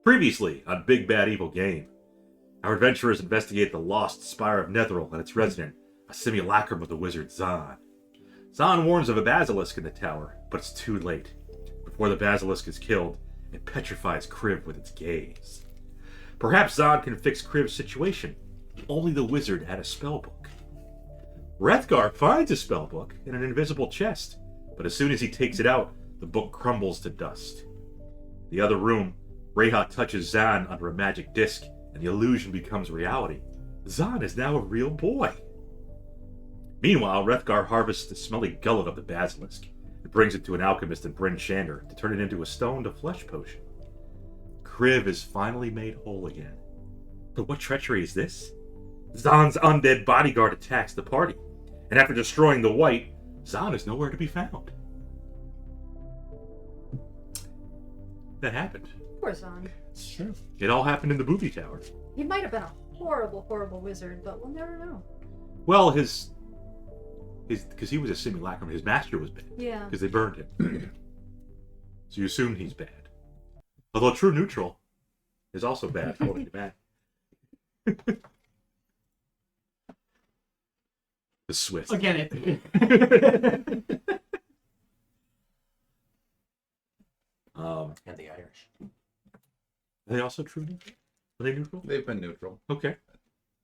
Previously on Big Bad Evil Game, our adventurers investigate the Lost Spire of Netheril and its resident, a simulacrum of the wizard Dzaan. Dzaan warns of a basilisk in the tower, but it's too late. Before the basilisk is killed, it petrifies Kriv with its gaze. Perhaps Dzaan can fix Kriv's situation. Only the wizard had a spellbook. Wrethgar finds a spellbook in an invisible chest, but as soon as he takes it out, the book crumbles to dust. In the other room, Reija touches Dzaan under a magic disc, and the illusion becomes reality. Dzaan is now a real boy. Meanwhile, Wrethgar harvests the smelly gullet of the basilisk and brings it to an alchemist in Bryn Shander to turn it into a stone-to-flesh potion. Kriv is finally made whole again. But what treachery is this? Dzaan's undead bodyguard attacks the party, and after destroying the white, Dzaan is nowhere to be found. That happened. Poor Dzaan. Sure. It all happened in the booby tower. He might have been a horrible, horrible wizard, but we'll never know. Well, his because he was a simulacrum, his master was bad. Yeah. Because they burned him. So you assume he's bad. Although true neutral is also bad, according to Matt. The Swiss. Again, And the Irish. Are they also true neutral? Are they neutral? They've been neutral. Okay.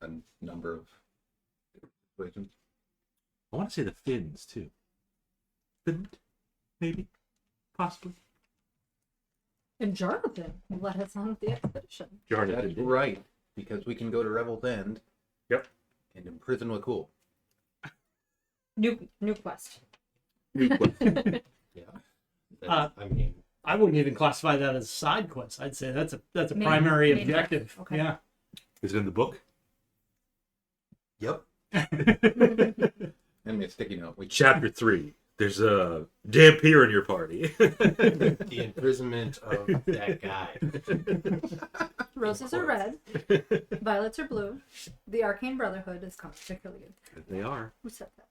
A number of situations. I want to say the Finns, too. Finland? Maybe? Possibly? And Jonathan led us on the expedition. That's right, because we can go to Revel's End. Yep. And imprison Lakul. New quest. Yeah. Uh, I mean, I wouldn't even classify that as a side quest. I'd say that's a Main- primary main objective. quest. Okay. Yeah. Is it in the book? yep. And a sticky note. Chapter 3. There's a Dampier in your party. The imprisonment of that guy. Roses are red. Violets are blue. The Arcane Brotherhood is conflicted. They are. Who said that?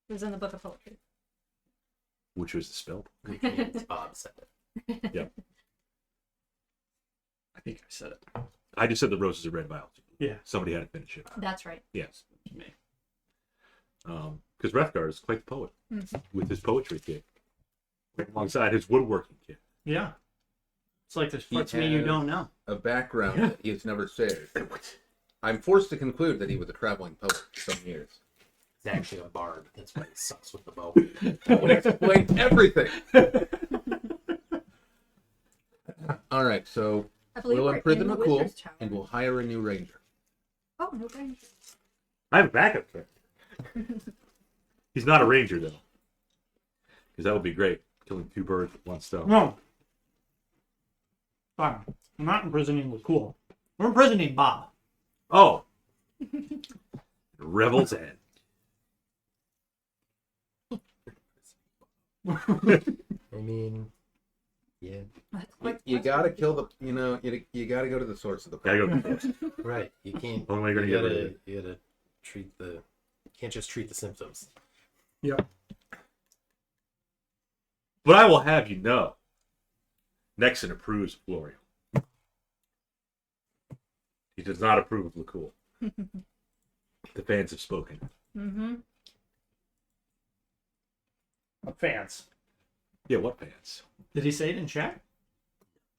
It was in the book of poetry. Which was the spell. It's Bob said it. Yep. I think I said it. I just said the roses are red, violets. Yeah. Somebody had to finish it. That's right. Yes. Me. Because Wrethgar is quite the poet Mm-hmm. with his poetry kit, right alongside his woodworking kit. Yeah. It's like there's He parts of me you has don't know. A background that he has never said. I'm forced to conclude that he was a traveling poet for some years. He's actually a bard. That's why he sucks with the bow. That would explain everything. All right, so I believe we'll we're imprison in the Lakul Wizard's Tower. and we'll hire a new ranger. Oh, no ranger. I have a backup character. He's not a ranger, though. Because that would be great. Killing two birds with one stone. No. Fine. I'm not imprisoning Lakul. We're imprisoning Bob. Oh! Revel's End. I mean, yeah. You gotta kill the, you gotta go to the source of the Gotta problem. go first. Right. You can't. Only way you're gonna get rid of it. You gotta treat the. You can't just treat the symptoms. Yep. But I will have you know, Nexon approves of Glorial. He does not approve of Lakul. The fans have spoken. Mm-hmm. Fans. Yeah, what fans? Did he say it in chat?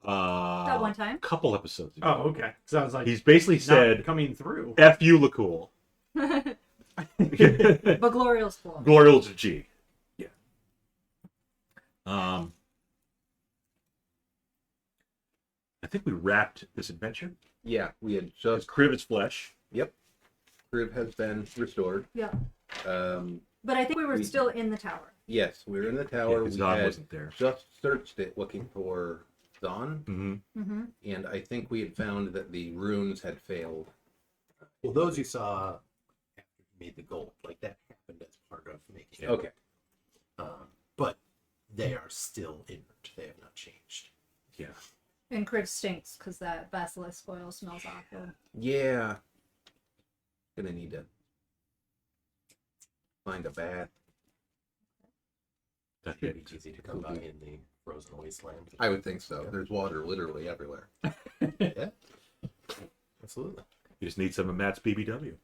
That one time? A couple episodes ago. Oh, okay. Sounds like He's basically not said, coming through. F you, Lakul. But Glorial's cool. Glorial's a G. Yeah. I think we wrapped this adventure. Yeah, we had Because just, Kriv is flesh. yep. Kriv has been restored. Yeah. Um, But I think we were still in the tower. yes, we were in the tower. Because We Dzaan had wasn't there. just searched it looking for Dzaan, Mm-hmm. Mm-hmm. and I think we had found that the runes had failed. Well, those you saw after you made the gold, like that happened as part of making it. Okay. But they are still inert. They have not changed. Yeah. And Kriv stinks because that basilisk oil smells awful. Yeah. Gonna need to find a bath. That's Should be it. easy to come by in the frozen wasteland. I would think so. There's water literally everywhere. Yeah. Absolutely. You just need some of Matt's BBW.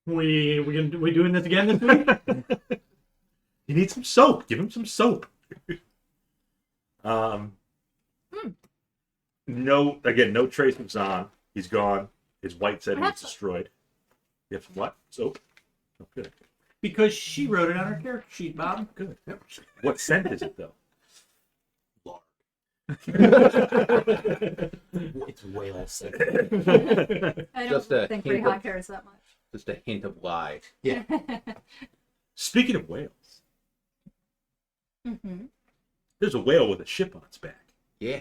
We doing this again this week? You need some soap. Give him some soap. No trace of Dzaan. He's gone. His white set he was destroyed. You have some what? Soap? Oh, good. Because she wrote it on her character sheet, Bob. Good. Yep. What scent is it, though? Lard. It's whale scent. I Just don't a think hint Reija of- cares that much. Just a hint of lie. Yeah. Speaking of whales, Mm-hmm. there's a whale with a ship on its back. Yeah.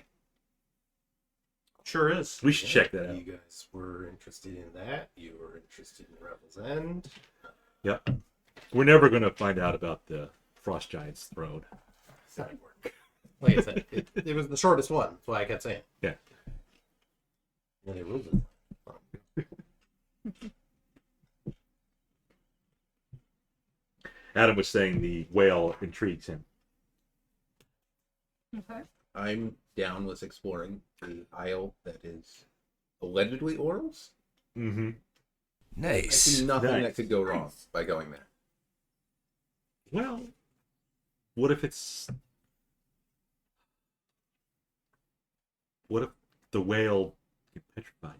Sure is. We should check that out. You guys were interested in that. You were interested in Revel's End. Yep. We're never going to find out about the frost giant's throne. Side work. Like I said, it was the shortest one. That's why I kept saying. Yeah. Yeah, they ruled it. Adam was saying the whale intrigues him. Okay. I'm down with exploring the isle that is allegedly Oral's. Mm-hmm. I see nothing Nice. that could go wrong by going there. Well, what if the whale can petrify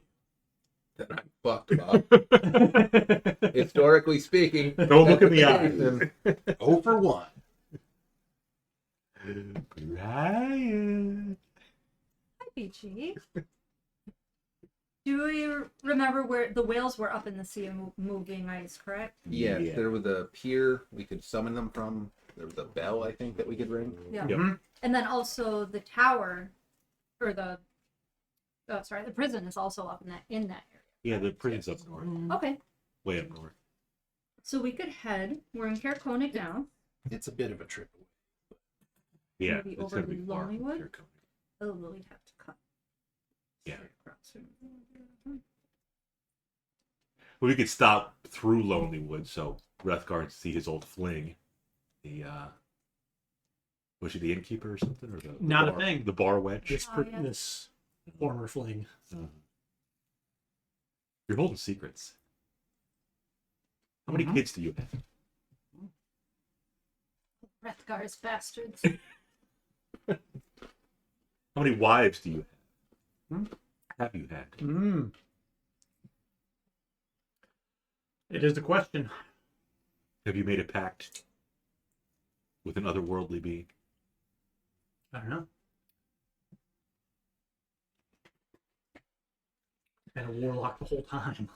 Then I'm fucked, Bob. Historically speaking. you? Don't look in the that's eye. 0 for 1. Ryan. Hi, Peachy. Do you remember where the whales were up in the sea of moving ice, correct? Yes, Yeah. there was a pier we could summon them from. There was a bell, I think, that we could ring. Yeah. Yep. And then also the tower, or the prison is also up in that Yeah, the prison's up north. area. Okay. Way up north. So we could head. We're in Cairconig now. It's a bit of a trip away. Yeah, Maybe it's over going to be far. Lonelywood? Here it comes. Oh, well, we'd have to cut. Yeah. across. Well, we could stop through Lonelywood, so Wrethgar can see his old fling. The was she the innkeeper or something, or the Not a bar, thing. the bar wench? Yeah. This former fling. You're holding secrets. How many Mhm. kids do you have? Wrethgar's bastards. How many wives do you have? Have you had? It is a question. Have you made a pact with an otherworldly being? I don't know. Been a warlock the whole time.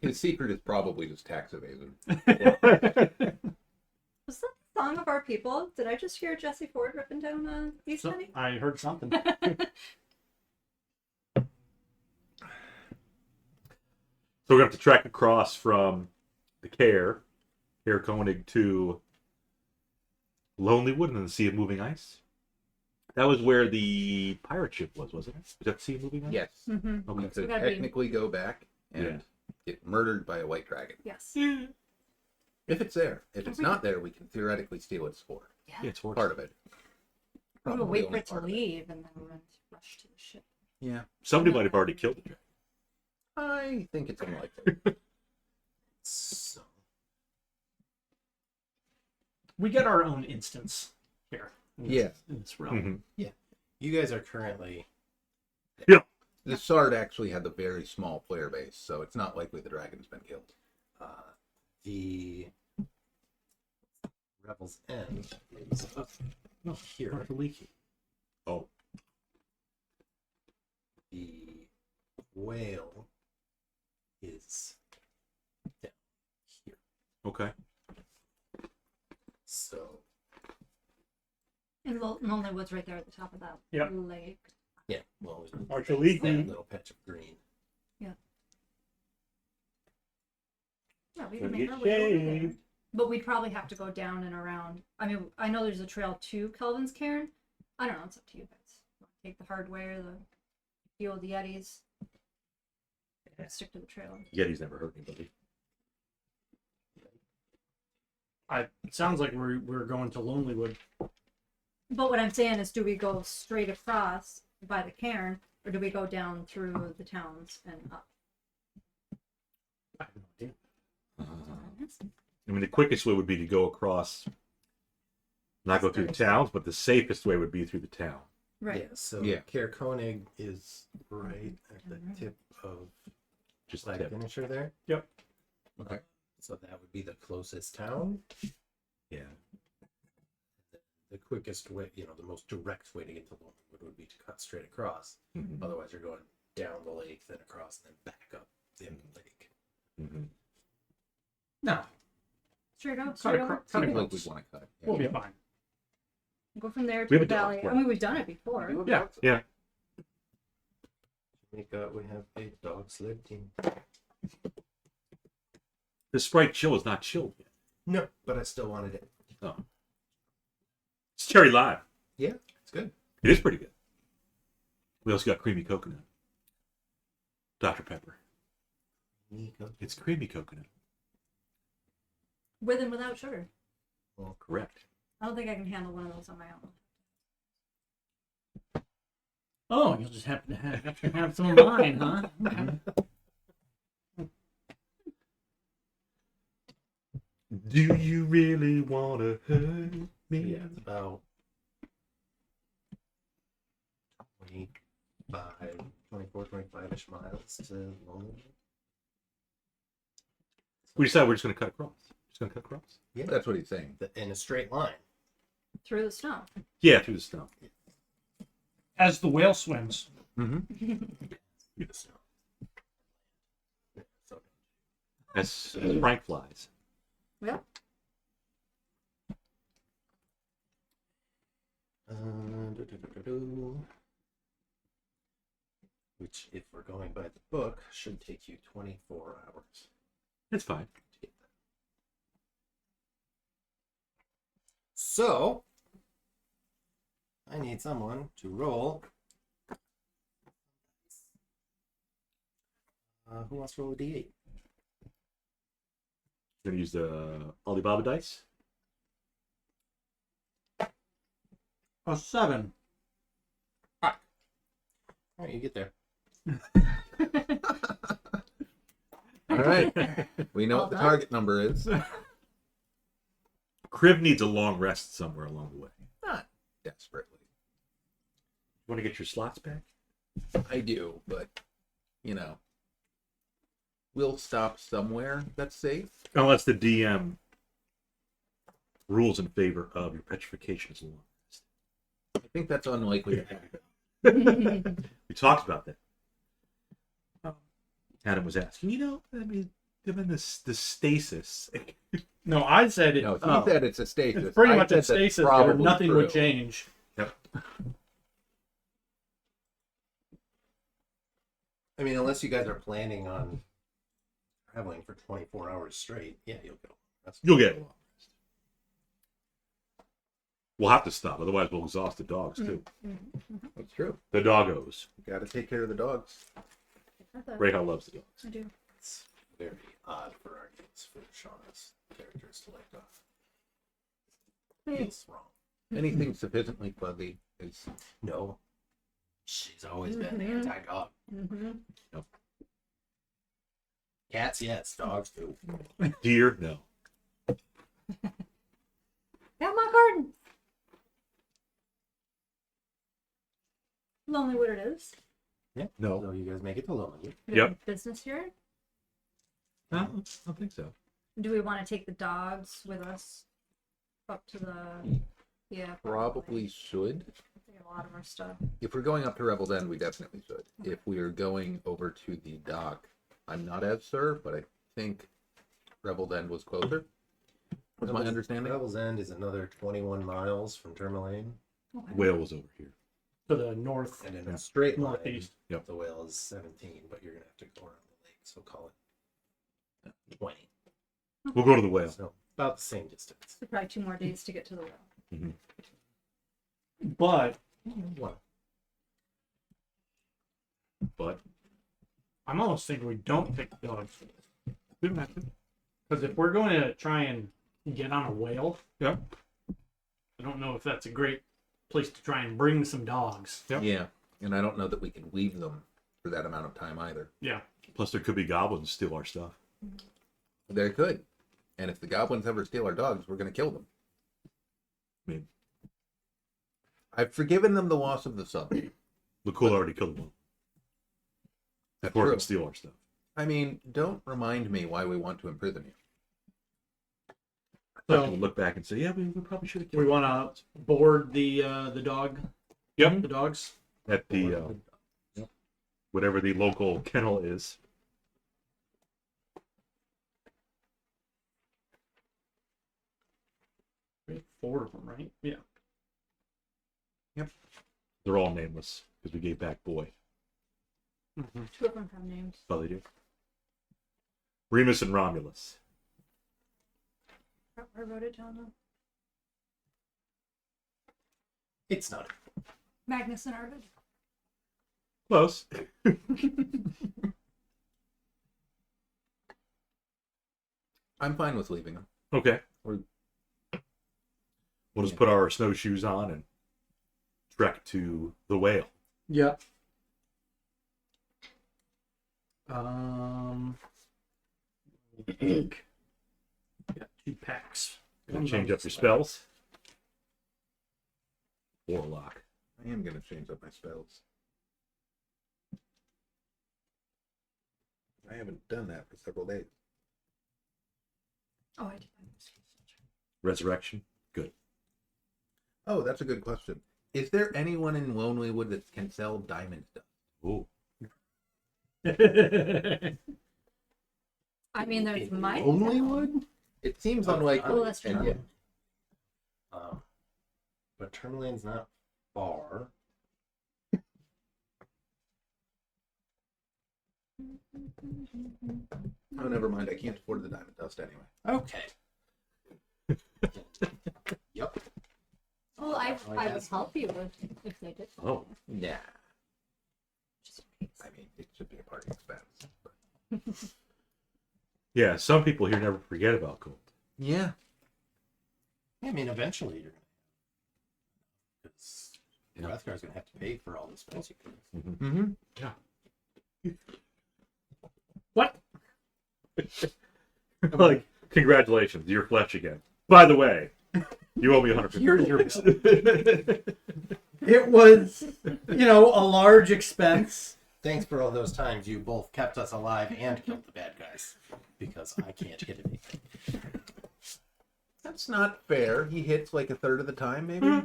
His secret is probably just tax evasion. Was that the song of our people? Did I just hear Jesse Ford ripping down East So, City? I heard something. So we're going to have to trek across from the Cairconig to Lonelywood and then the Sea of Moving Ice. That was where the pirate ship was, wasn't it? Was that the Sea of Moving Ice? Yes. Mm-hmm. We Okay. could gotta be- technically go back and get murdered by a white dragon. Yes. If it's there. If it's not there, we can theoretically steal its spore. Yeah. Yeah, it's horse. Part of it. We would Probably wait for only it to part of leave and then rush to the ship. Yeah. Somebody might have already killed the dragon. I think it's unlikely. So, We get our own instance here. Yeah. In this realm. Mhm. you guys are currently The Sard actually had a very small player base, so it's not likely the dragon's been killed. the Revel's End is up here. Leaky. Oh, The whale is down here. okay. So, And Lonelywood's right there at the top of that Yep. lake. yeah, well, Archaleaky. that little patch of green. Yeah, we Gonna can make get our way over there. shaved. But we'd probably have to go down and around. I mean, I know there's a trail to Kelvin's Cairn, I don't know. It's up to you guys. Take the hard way or the old Yetis. Stick to the trail. Yeti's never hurt anybody. It sounds like we're going to Lonelywood. But what I'm saying is, do we go straight across by the cairn, or do we go down through the towns and up? I have no idea. I mean, the quickest way would be to go across, not go through the towns, but the safest way would be through the town. Right. Yeah, so Yeah. Cair Koenig is right at the tip of Just Flag tip. Finisher there. Yep. Okay. So that would be the closest town. Yeah. The quickest way, the most direct way to get to Lonelywood would be to cut straight across. Mhm. Otherwise, you're going down the lake, then across, and then back up the lake. Mhm. No, Straight up, cut straight over. across. Seems like we want to cut. Yeah. We'll be fine. Go from there We to have the a dog valley. sled. I mean, we've done it before. Yeah. We have a dog sled team. The Sprite chill is not chilled yet. No, but I still wanted it. Oh. It's cherry lime. Yeah, it's good. It is pretty good. We also got creamy coconut. Dr. Pepper. It's creamy coconut. With and without sugar. Well, Correct. I don't think I can handle one of those on my own. Oh, you'll just have to have some of mine, huh? Okay. Do you really want to hurt me? yeah, it's about 24-25-ish miles to Lonelywood. We decided we're just going to cut across. Just going to cut across? Yeah, That's what he's saying. in a straight line. Through the snow. Yeah, through the snow. As the whale swims. Mm-hmm. Through the snow. Yeah, so As Frank flies. Well, which, if we're going by the book, should take you 24 hours. It's fine. to get there. So, I need someone to roll. Who wants to roll a d8? Going to use the Alibaba dice. A 7. All right, you get there. All right. We know Well what the done. target number is. Kriv needs a long rest somewhere along the way. Not desperately. You want to get your slots back? I do, but, we'll stop somewhere that's safe. Unless the DM rules in favor of your petrification as a long rest. I think that's unlikely to happen. We talked about that. Adam was asking, given the stasis. No, I said it. No, he said it's a stasis. It's pretty I much said a that's stasis where probably nothing true. would change. Yep. I mean, unless you guys are planning on traveling for 24 hours straight, yeah, you'll go. You'll get a long rest. We'll have to stop, otherwise we'll exhaust the dogs too. That's true. The doggos. You got to take care of the dogs. Reija loves the dogs. I do. It's very odd for our games for Shauna's characters to let off. Feels wrong. Anything sufficiently fuzzy is. No. She's always been anti-dog. Mm-hmm. Cats, yes. Dogs, too. Deer, no. Have my garden. Lonelywood it is. No. So you guys make it to Lonelywood. We have Yep. a business here. No, I don't think so. Do we want to take the dogs with us up to the? Yeah. Probably should. Take a lot of our stuff. If we're going up to Revel's End, we definitely should. If we are going over to the dock, I'm not as sure, but I think Revel's End was closer. Was my understanding? Devil's End is another 21 miles from Tourmaline. Okay. Whale was over here. To the north, And in a straight line, northeast. Yep. the whale is 17, but you're going to have to go around the lake, so call it 20. We'll go to the whale. So about the same distance. So probably 2 more days to get to the well. But Well, But I'm almost thinking we don't pick the dogs for this. didn't have to. Because if we're going to try and get on a whale, Yeah. I don't know if that's a great place to try and bring some dogs. Yep. Yeah, and I don't know that we can weave them for that amount of time either. Yeah. Plus, there could be goblins steal our stuff. They could. And if the goblins ever steal our dogs, we're going to kill them. I mean, I've forgiven them the loss of the sub. Lakul already killed one. That's Before it true. can steal our stuff. I mean, don't remind me why we want to imprison you. So So we'll look back and say, yeah, we probably should have we killed want to board the dog. Yep. The dogs. at the whatever the local kennel is. We have 4 of them, right? Yeah. They're all nameless because we gave back boy. Mm-hmm. 2 of them have names. Oh, they do. Remus and Romulus. I wrote it down though. it's not. Magnus and Arvid. Close. I'm fine with leaving them. Okay. Or- We'll just put our snowshoes on and trek to the whale. Yeah. Got 2 packs. Gonna change up your spells. Warlock. I am going to change up my spells. I haven't done that for several days. Oh, I did. Resurrection. Good. Oh, that's a good question. Is there anyone in Lonelywood that can sell diamond stuff? Ooh. I mean, there's my Lonelywood? It seems Oh, unlikely. Oh, that's and true. yet- But Tourmaline's not far. Oh, never mind. I can't afford the diamond dust anyway. Okay. Yep. Well, I would help you if they did. Oh. Yeah. Just in case. I mean, it should be a party expense. Yeah, some people here never forget about gold. Yeah. I mean, eventually you're gonna. Because Yeah. Wrethgar's gonna have to pay for all the spells you can. Mm-hmm. What? Like, congratulations, you're Fletch again. By the way, you owe me 150. Here's your It was, a large expense. Thanks for all those times you both kept us alive and killed the bad guys. Because I can't hit anything. That's not fair. He hits like a third of the time, maybe?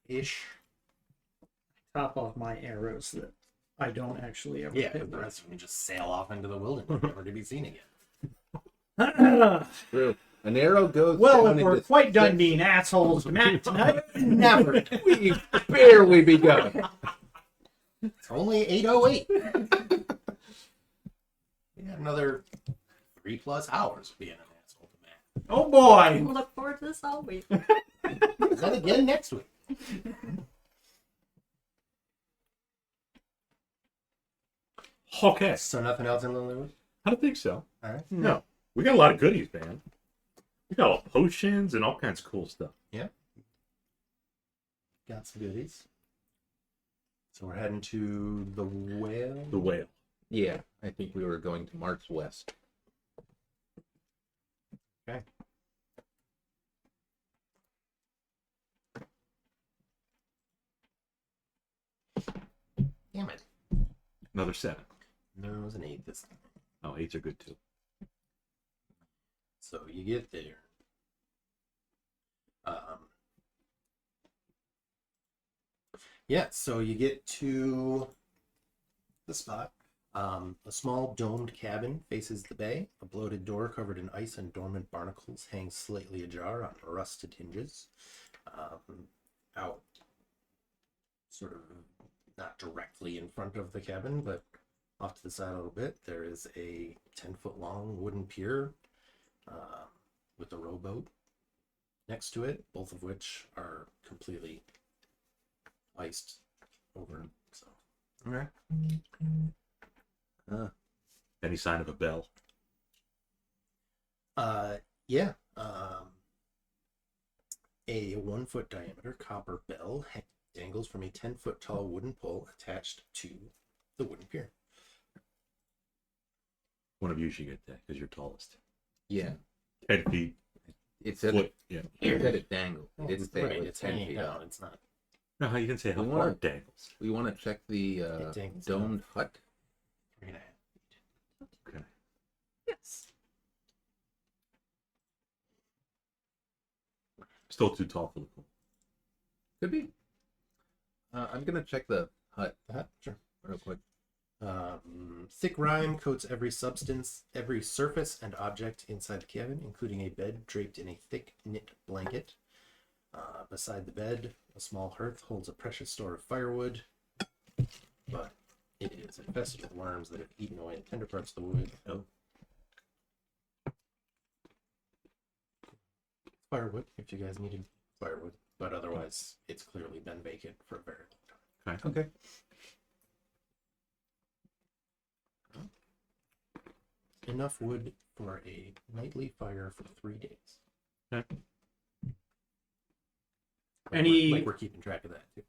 Ish. Top off my arrows that I don't actually ever Yeah, hit. but the rest of them just sail off into the wilderness, never to be seen again. True. An arrow goes Well, down if we're into quite done 6. being assholes to Matt tonight, never. We've barely begun. It's only 8:08. Yeah, another 3+ hours being an asshole to Matt. Oh boy. We'll look forward to this all week. And then again next week. Okay. So nothing else in Lonelywood? I don't think so. All right. No. We got a lot of goodies, man. We got all potions and all kinds of cool stuff. Got some goodies. So we're heading to the whale. The whale. Yeah, I think we were going to march west. Okay. Damn it. Another 7. No, it was an 8 this time. Oh, 8s are good too. So you get there. Yeah, so you get to the spot. A small domed cabin faces the bay. A bloated door covered in ice and dormant barnacles hangs slightly ajar on rusted hinges. Out, sort of not directly in front of the cabin, but off to the side a little bit, there is a 10-foot long wooden pier with a rowboat next to it, both of which are completely iced over. So Okay. Any sign of a bell? yeah. A 1-foot diameter copper bell dangles from a 10-foot tall wooden pole attached to the wooden pier. One of you should get that because you're tallest. Yeah. 10 feet. It said Foot. Yeah. it said it dangled. It didn't say Right, it was it's 10 hanging feet down. up. It's not. No, you can say how We far wanna- it dangles. We want to check the It dangles domed hut. 3.5. Okay. Yes. Still too tall for the pool. Could be. I'm gonna check the hut Sure. real quick. Thick rime coats every substance, every surface and object inside the cabin, including a bed draped in a thick knit blanket. Beside the bed, a small hearth holds a precious store of firewood, but it is infested with worms that have eaten away the tender parts of the wood. Oh. Firewood, if you guys needed firewood, but otherwise, it's clearly been vacant for a very long time. Okay. Okay. Enough wood for a nightly fire for 3 days. Okay. Any- we're keeping track of that too.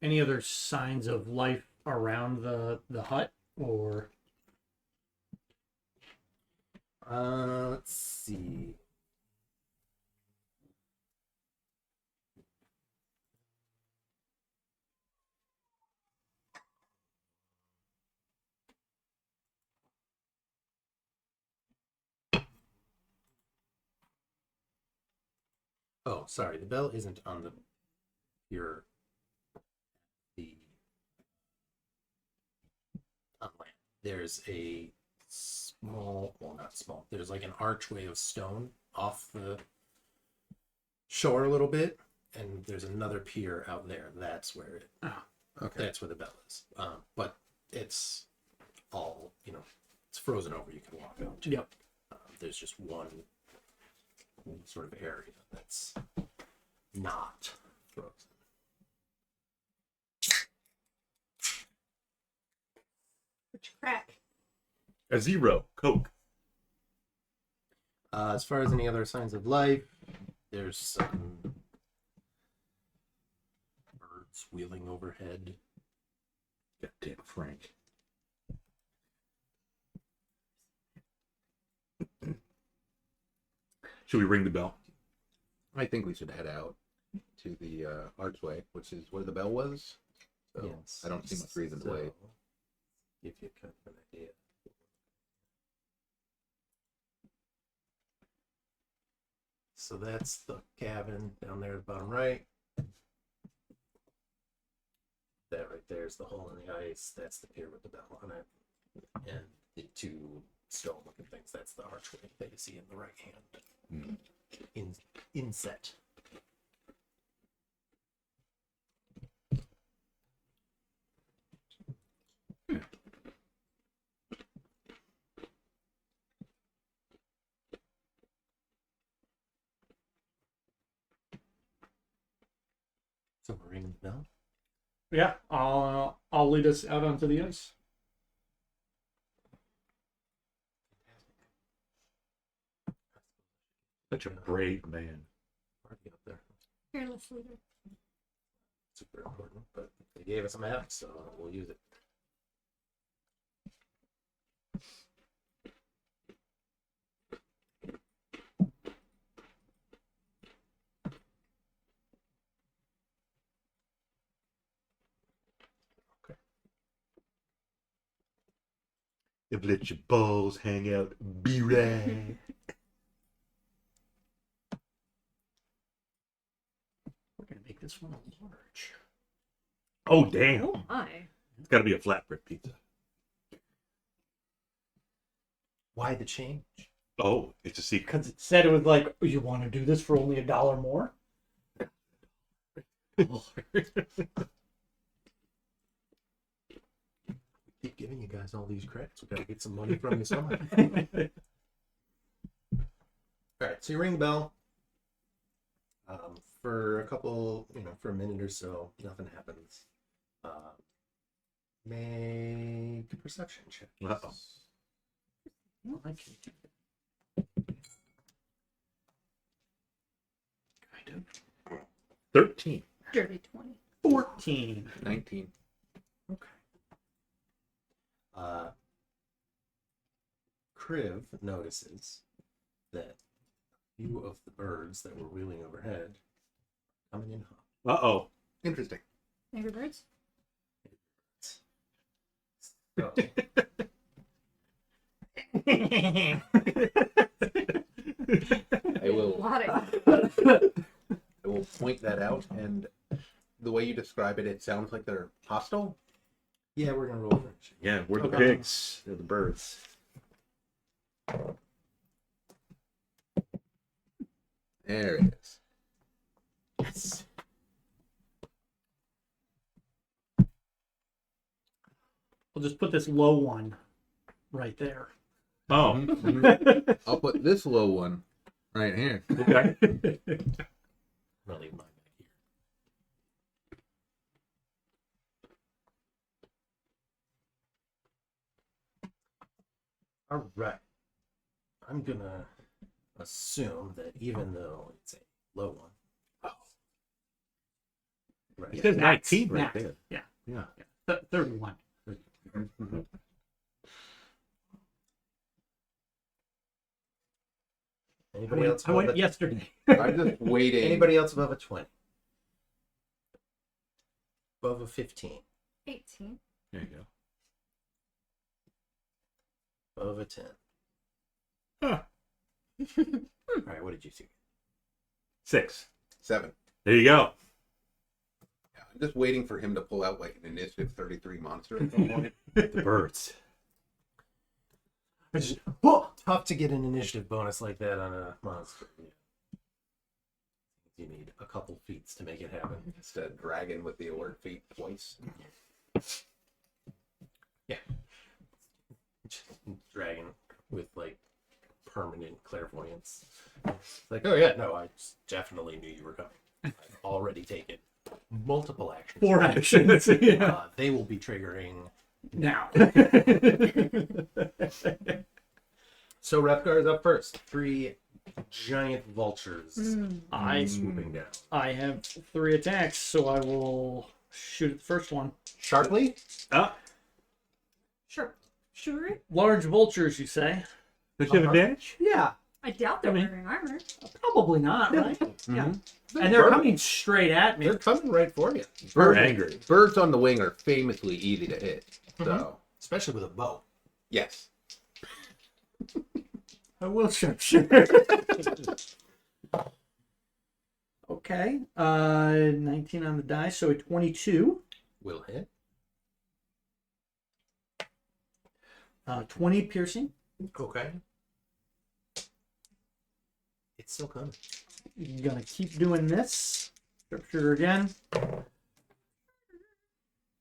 Any other signs of life around the hut, or Let's see. Oh, sorry. The bell isn't on the on land. There's a small, well, not small. There's like an archway of stone off the shore a little bit, and there's another pier out there. That's where Okay. that's where the bell is. But it's all, it's frozen over. You can walk out to. Yep. There's just one sort of area that's not frozen. Which crack? A 0. Coke. As far as any other signs of life, there's some birds wheeling overhead. Goddamn Frank. Should we ring the bell? I think we should head out to the archway, which is where the bell was. So Yes. I don't see much reason to wait. Give you kind of an idea. So that's the cabin down there at the bottom right. That right there is the hole in the ice. That's the pier with the bell on it. And the two stone looking things, that's the archway that you see in the right hand. Inset. So we're ringing the bell. yeah, I'll lead us out onto the ice. Such a brave man. Already up there. Fearless leader. Super important, but they gave us a map, so we'll use it. If let your balls hang out, be right. We're gonna make this one large. Oh, damn. Oh my. It's got to be a flatbread pizza. Why the change? Oh, it's a secret. Because it said it was like, oh, you want to do this for only $1 more? Keep giving you guys all these credits. We gotta get some money from you somehow. All right, so you ring the bell. For a couple, for a minute or so, nothing happens. Make a perception check. Uh-oh. I can do kind of. 13. Dirty 20. 14. 19. Kriv notices that a few of the birds that were wheeling overhead coming in hot. Uh-oh. Interesting. Angry Birds? So, I will Lot of- I will point that out, and the way you describe it, it sounds like they're hostile. yeah, we're gonna roll for it. Yeah, we're the Okay. pigs. They're the birds. There it is. Yes. We'll just put this low one right there. Oh, Mhm. I'll put this low one right here. okay. I'm gonna leave mine back here. All right. I'm gonna assume that even though it's a low one. Right. It says 19 right Max. there. Yeah. Yeah. 31. Anybody else? I above went a- yesterday. I'm just waiting. Anybody else above a 20? Above a 15? 18. There you go. Above a 10? Huh. All right, what did you see? 6. 7. There you go. Yeah, I'm just waiting for him to pull out like an initiative 33 monster at some point. The birds. Tough to get an initiative bonus like that on a monster. You need a couple feats to make it happen. It's a dragon with the alert feat twice. Dragon with like permanent clairvoyance. It's like, oh yeah, no, I definitely knew you were coming. I've already taken multiple actions. 4 actions. Yeah. They will be triggering. Now. So Wrethgar is up first. 3 giant vultures I swooping down. I have 3 attacks, so I will shoot at the first one. Sharply? Sure. Sure. Large vultures, you say? Does you have advantage? Yeah. I doubt they're I mean- wearing armor. Probably not, right? Yeah. And they're coming straight at me. They're coming right for you. We're angry. Birds on the wing are famously easy to hit. So, Especially with a bow. yes. I will sharpshooter. Okay. 19 on the die, so a 22. Will hit. 20 piercing. Okay. It's still coming. Gonna keep doing this. Sharpshooter again.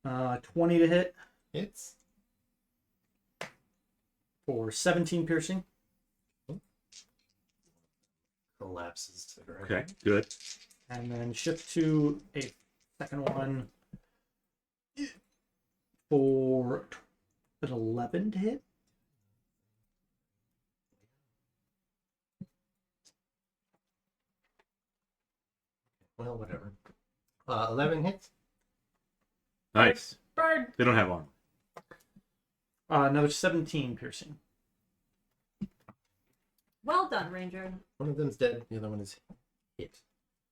20 to hit It's for 17 piercing. collapses to the ground. Okay, good. And then shift to a second one for an 11 to hit. Well, whatever. 11 hits. Nice. Bird. They don't have armor. Another 17 piercing. Well done, Ranger. One of them's dead. The other one is hit.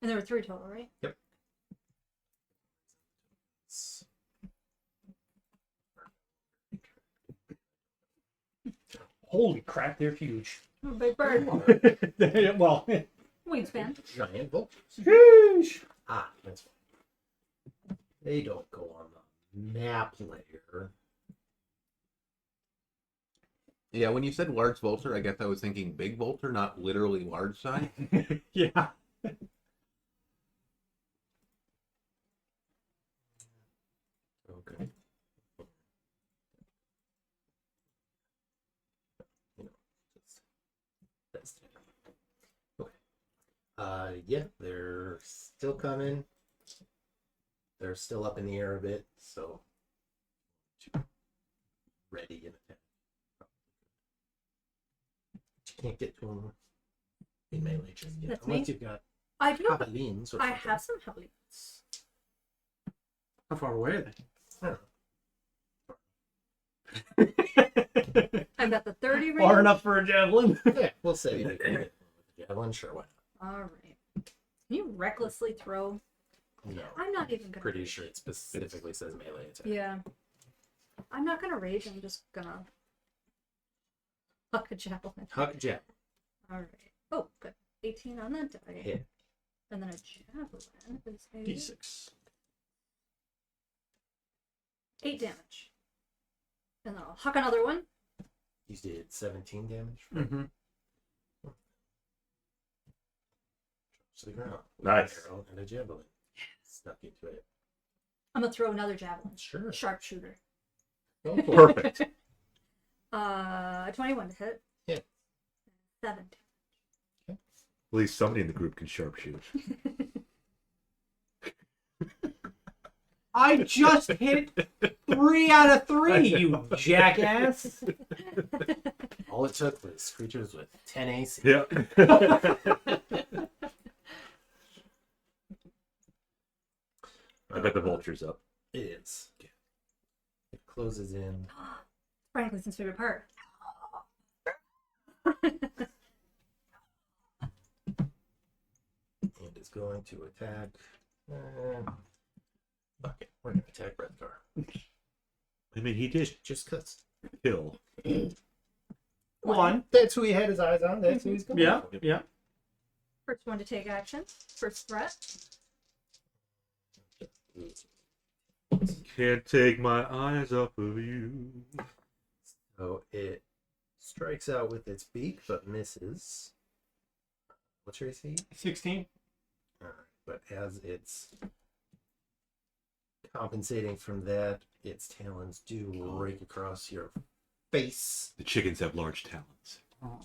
And there were 3 total, right? Holy crap, they're huge. Oh, big bird. Well, Wingspan. Giant vultures. huge. Ah, that's fine. They don't go on the map layer. Yeah, when you said large vulture, I guess I was thinking big vulture, not literally large size. Yeah. Okay. You know, just that's okay. Yeah, they're still coming. They're still up in the air a bit, so ready and attack. You can't get to them in melee just yet, That's unless me. you've got I do. javelins or I something. have some javelins. How far away are they? I don't I've got the 30 range. Far enough for a javelin. know. Yeah, we'll say you can hit with the javelin. Sure, why All right. Can you recklessly throw? not? No, I'm not even gonna. pretty rage. sure it specifically says melee attack. Yeah. I'm not gonna rage. I'm just gonna huck a javelin. Huck javelin. All right. Oh, good. 18 on that die. Hit. And then a javelin is a D6. 8 damage. And then I'll huck another one. You did 17 damage. Mm-hmm. To the ground. With Nice. an arrow and a javelin. Stuck into it. I'm gonna throw another javelin. Sure. Sharpshooter. Go for it. Perfect. 21 to hit. Hit. 7. At least somebody in the group can sharpshoot. I just hit 3 out of 3, you jackass. All it took was creatures with 10 AC. Yeah. I bet the vulture's up. It is. It closes in. Franklin's favorite part. And is going to attack. Fuck it. We're going to attack Wrethgar. I mean, he did Just because. kill. One. That's who he had his eyes on. That's who he's going Yeah, for. yeah. First one to take action. First threat. Can't take my eyes off of you. So it strikes out with its beak, but misses. What's your AC? 16. Alright, but as it's compensating from that, its talons do rake across your face, The chickens have large talons. Oh.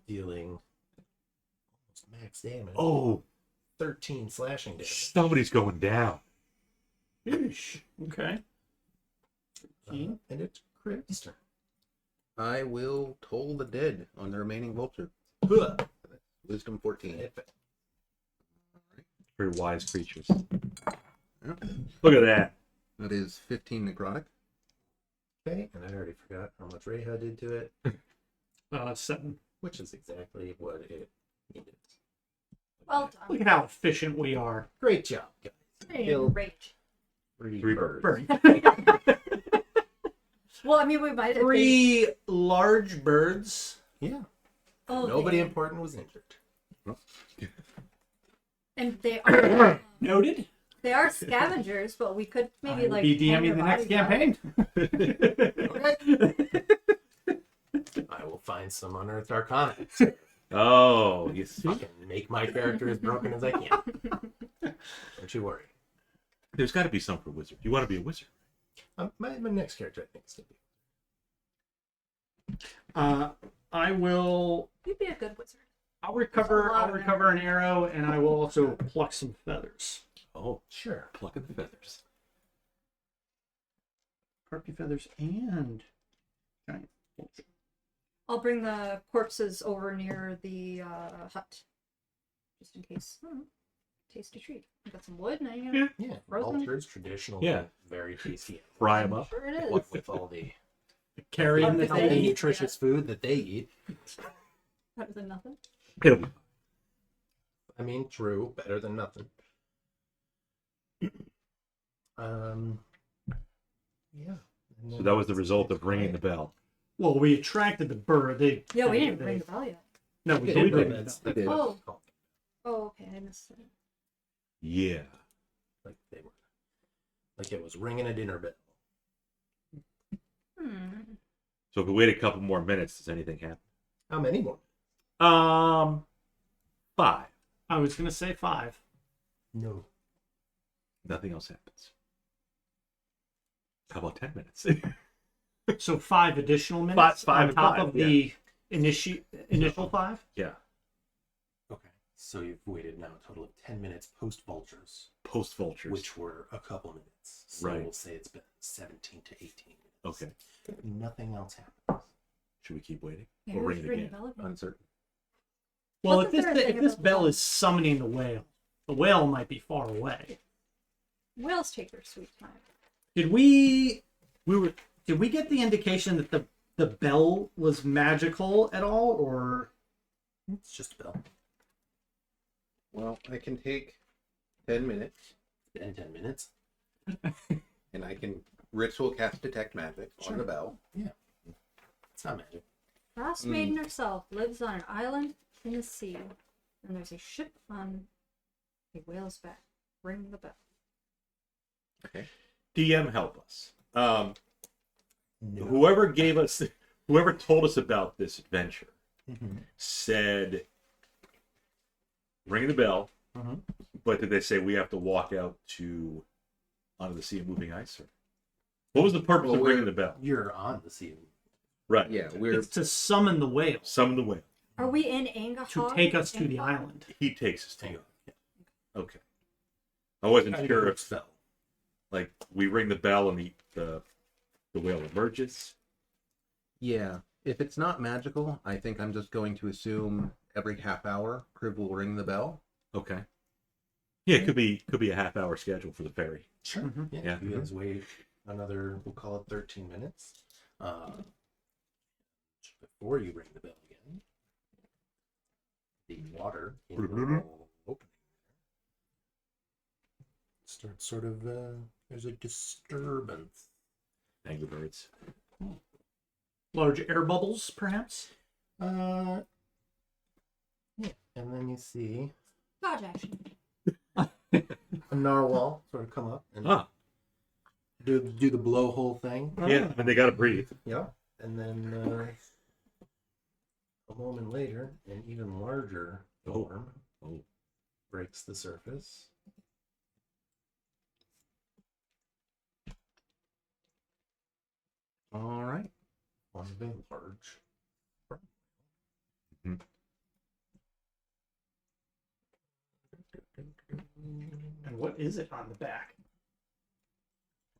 dealing almost max damage. Oh, 13 slashing damage. somebody's going down. Yeesh. Okay. And it's Kriv's turn. I will toll the dead on the remaining vulture. Huh. Wisdom 14. Very wise creatures. Yeah. Look at that. That is 15 necrotic. Okay, and I already forgot how much Reija did to it, 7. which is exactly what it needed. Well Look done. at how efficient we are. Great job, guys. Hey, rage. Three birds. Burn. Well, I mean, we might have 3 large birds. Yeah. Oh, Nobody important was injured. And they are Noted. they are scavengers, but we could maybe I will like be hang DMing their the next bodies up. campaign. I will find some unearthed arcana. Oh, you see? Fucking make my character as broken as I can. Don't you worry. There's got to be some for wizard. You want to be a wizard? My next character, I think, is going to be. I will. You'd be a good wizard. I'll recover. lot I'll of recover an arrow, and I will also pluck some feathers. Oh, Sure. plucking the feathers. Harpy feathers and giant vulture. I'll bring the corpses over near the hut, just in case. Tasty treat. I got some wood. Now you know. Yeah. Frozen. Vultures, traditionally Yeah. very tasty. Fry them up. Sure it is. What with all the Carrying the They healthy, eat, nutritious food that they eat. Better than nothing. It'll be. I mean, true. Better than nothing. Yeah. And So then that was the result it's of ringing the quiet. bell. Well, we attracted the bird. They. Yeah, we didn't they- ring the bell yet. No, we Yeah, did. no, ring the that's bell. what Oh. it's called. Oh, okay. I missed it. Yeah. Like they were, like it was ringing a dinner bell. So if we wait a couple more minutes, does anything happen? How many more? 5. I was gonna say 5. No. Nothing else happens. How about 10 minutes? So 5 additional minutes Five on and top five, of the initial 5. Yeah. Okay. So you've waited now a total of 10 minutes post vultures, Post vultures. which were a couple minutes. So Right. we'll say it's been 17 to 18 minutes. Okay. Nothing else happens. Should we keep waiting? Yeah, Or ring it ring again? the bell again. Uncertain. Well, Wasn't there a thing if this about the bell bell? is summoning the whale might be far away. Whales take their sweet time. Did we We were. get the indication that the bell was magical at all, or It's just a bell. Well, I can take 10 minutes In 10 minutes. and I can ritual cast detect magic on Sure. the bell. It's not magic. Frostmaiden herself lives on an island in the sea, and there's a ship on a whale's back. Ring the bell. Okay. DM, help us. No. Whoever told us about this adventure Mm-hmm. said, ring the bell, Mhm. but did they say we have to walk out onto the sea of moving ice? Or what was the purpose Well, of ringing the bell? You're on the sea. Right. Yeah, we're it's to summon the whale Summon the whale. Are we in Angahar? to take us to the island? He takes us to Hang it. on. Yeah. Okay. I wasn't I sure know if it's bell. like we ring the bell and the whale emerges. Yeah. If it's not magical, I think I'm just going to assume every half hour Kriv will ring the bell. Okay. Yeah, it could be a half-hour schedule for the ferry. Sure. Mhm. Yeah. Yeah. You guys wait another, we'll call it 13 minutes. Before you ring the bell again, the water in the little opening starts sort of, there's a disturbance. Angry birds. Large air bubbles, perhaps. Yeah. And then you see Dodge action. a narwhal sort of come up and Ah, do the blowhole thing. yeah, and they gotta breathe. Yeah. And then a moment later, an even larger form Oh. breaks the surface. All right. On the large. Mhm. And what is it on the back?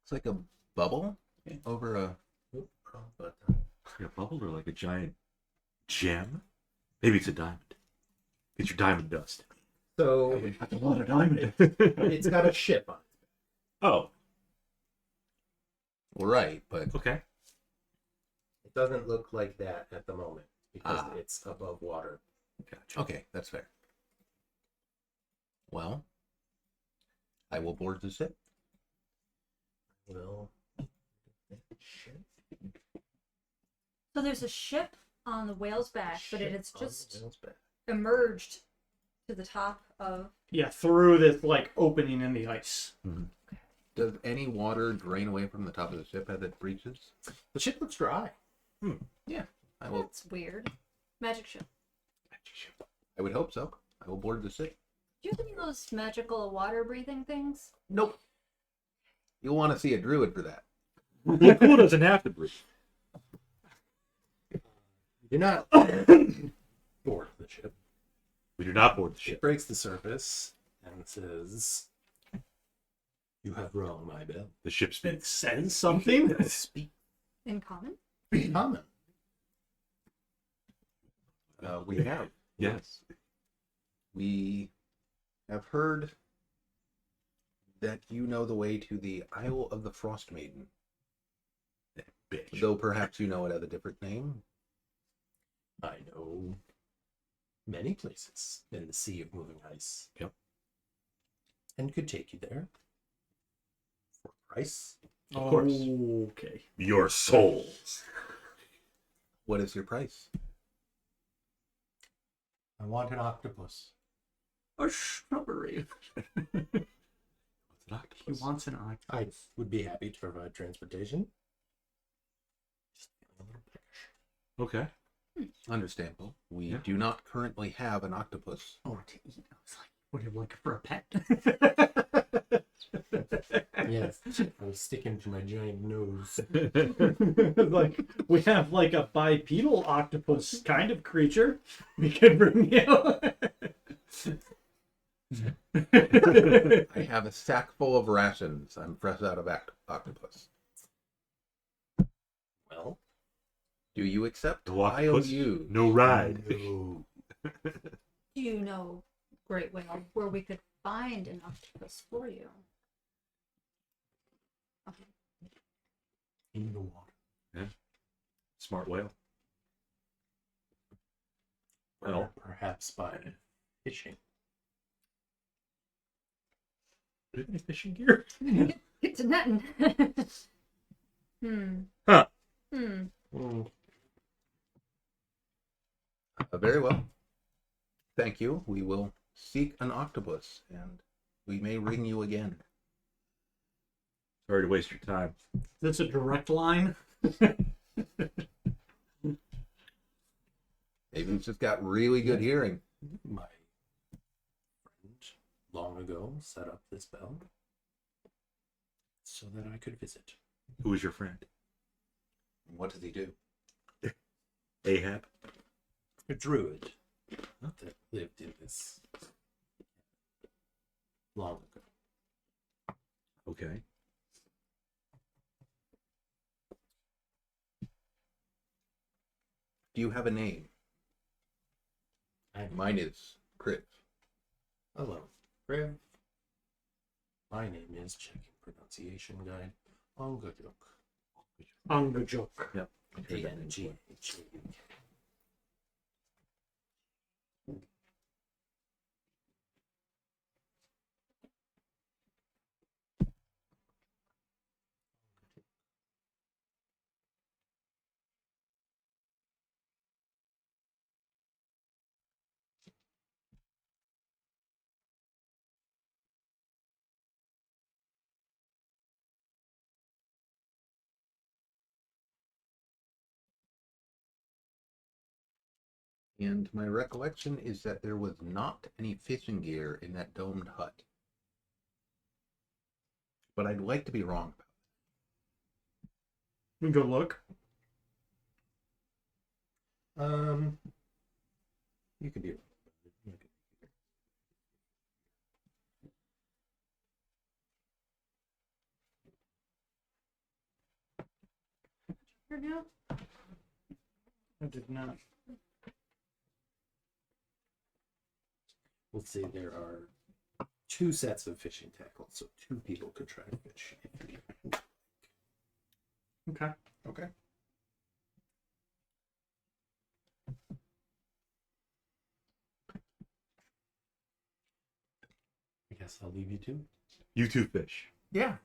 It's like a bubble Yeah. over a. Oop, wrong button. Like a bubble or like a giant gem? Maybe it's a diamond. It's your diamond dust. So That's a lot of diamond. it's got a ship on it. Oh, Right, but okay. It doesn't look like that at the moment because Ah. it's above water. Gotcha. okay, that's fair. Well, I will board the ship. Well, So there's a ship on the whale's back, but it has ship on the just whale's back. emerged to the top of. Yeah, through this like opening in the ice. Does any water drain away from the top of the ship as it breaches? The ship looks dry. I will. That's weird. Magic ship. I would hope so. I will board the ship. Do you have any of those magical water breathing things? Nope. You'll want to see a druid for that. Well, cool doesn't have to breathe. You're not board the ship. We do not board the It ship. breaks the surface and says, "You have rung my bell." The ship It speaks. says something. Speak In common? common. We have. Yes. We have heard that you know the way to the Isle of the Frostmaiden, Bitch. though perhaps you know it as a different name. I know many places in the sea of moving ice. Yep. And could take you there for a price. Of course. Okay. Your souls. What is your price? I want an octopus. A shrubbery. What's an He octopus? wants an I octopus. would be happy to provide transportation. Just feeling a little peckish. Okay. Understandable. We Yeah. do not currently have an octopus. Oh, to eat. I was like, what do you like for a pet? Yes, I was sticking to my giant nose. Like, we have like a bipedal octopus kind of creature. We could bring you. I have a sack full of rations. I'm fresh out of octopus. Well, Do you accept No octopus, IOU? no ride. no. Do you know, Great Whale, where we could find an octopus for you? Okay. In the water. Smart whale. Or Well. perhaps by fishing. Do you have any fishing gear? Get to netting. Hmm. Huh. Hmm. Very well. Thank you. We will seek an octopus, and we may ring you again. Sorry to waste your time. That's a direct line. Maybe he's just got really good hearing. My friend long ago set up this bell so that I could visit. Who is your friend? What does he do? Ahab? A druid that lived in this long ago. Okay. Do you have a name? Mine is Kriv. Hello, Kriv. My name is Checking Pronunciation Guide Ongajuk. Ongajuk. Yep. A-N-G-H-A-U-K. And my recollection is that there was not any fishing gear in that domed hut. But I'd like to be wrong. We can go look. You could be right. Here now? I did not. We'll say there are 2 sets of fishing tackle, so 2 people could try to fish. If you Okay. Okay. I guess I'll leave you to. You two fish. Yeah.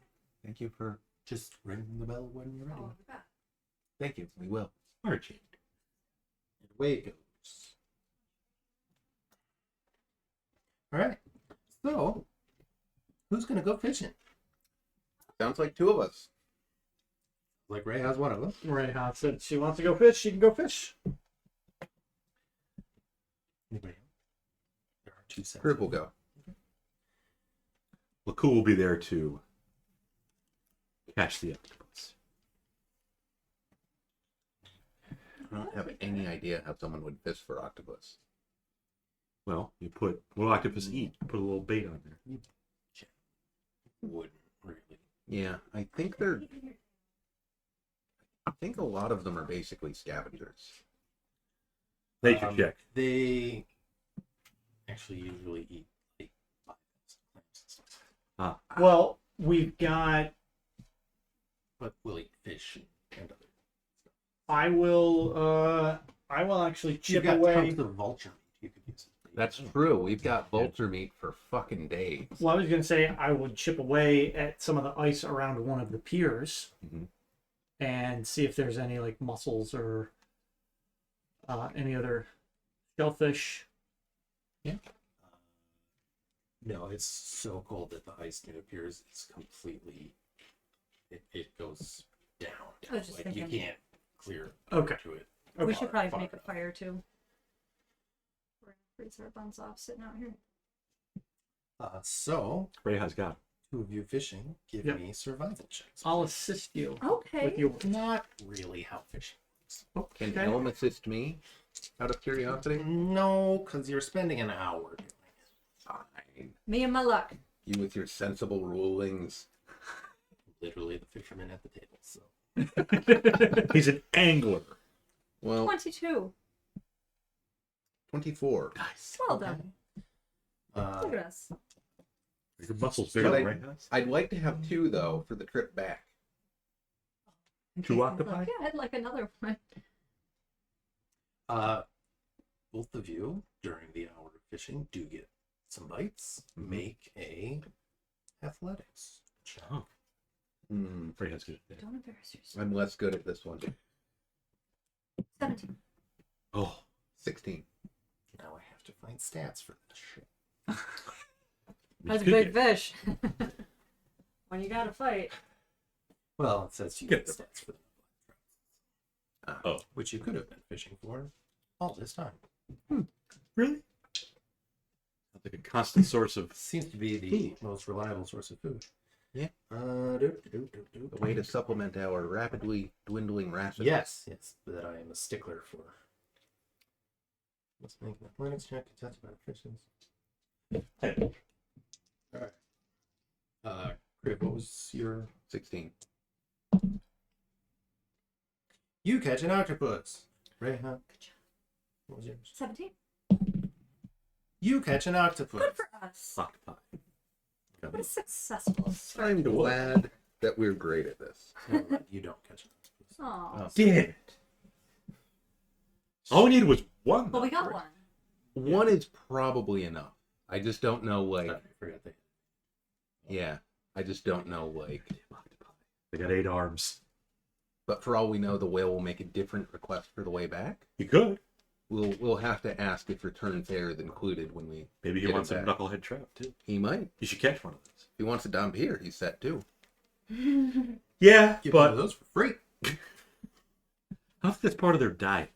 Thank you for... Just ring the bell when you're ready. Oh, I forgot. Thank you. We will. Archie. And away it goes. All right. So, who's gonna go fishing? Sounds like 2 of us. Like Ray has one of them. Reija said she wants to go fish. She can go fish. Anybody else? There are 2 sets. Kriv will go. Laku will be there to catch the octopus. I don't have any idea how someone would fish for octopus. Well, you put what do octopus eat? Put a little bait on there. Wouldn't really. Yeah, I think they're... I think a lot of them are basically scavengers. Nature check. They actually usually eat like bivalves, clams and stuff. Well, we've got. But we'll eat fish and other. I will actually You've chip got away. tons of vulture meat you could use. That's true. We've got vulture meat for fucking days. Well, I was gonna say I would chip away at some of the ice around one of the piers Mhm. and see if there's any like mussels or any other shellfish. No, it's so cold that the ice near the piers is completely. It goes down. I was just Like you thinking. can't clear Okay. to it. We should probably Far make a enough. fire too. We're gonna freeze our buns off sitting out here. So, Reha's got 2 of you fishing, give Yep. me survival checks. I'll assist you Okay. with your. Not really how fishing works. Can Okay. Elm assist me? Out of curiosity? No, because you're spending an hour doing it. Me and my luck. You with your sensible rulings. Literally the fisherman at the table. So He's an angler. Well, 22. 24. Nice. Well done. Look at us. Your muscles bigger than Reija's. I'd like to have 2 though for the trip back. 2 octopi? Like, yeah, I'd like another one. both of you during the hour of fishing do get some bites. Make a athletics check. Oh, Reija's good at that. Don't embarrass yourself. I'm less good at this one. 17. Oh, 16. Now I have to find stats for this shit. That's a you big could fish. When you gotta fight. Well, it says you Get get the- stats for Oh, which you could have been fishing for all this time. really? Sounds like a constant source of. Seems to be the most reliable source of food. Yeah. The A way to supplement our rapidly dwindling rations. Yes, that I am a stickler for. Let's make an athletics check to test my efficiency. Alright. Kriv, what was your... 16. You catch an octopus. Reija, what was yours? 17. You catch an octopus. Good for us. Octopi. What a successful start. I'm glad that we're great at this. No, you don't catch an octopus. Aw. Damn it. All we needed was one. Well, we though, got right? one. One is probably enough. I just don't know, like, Sorry, I forgot that. yeah. I just don't know, like, They got 8 arms. but for all we know, the whale will make a different request for the way back. You could. We'll have to ask if return fare is included when we. Maybe he get wants him a back. knucklehead trout too. He might. You should catch one of those. If he wants a dump here, he's set too. Yeah, Get one of but those for free. I don't think that's part of their diet.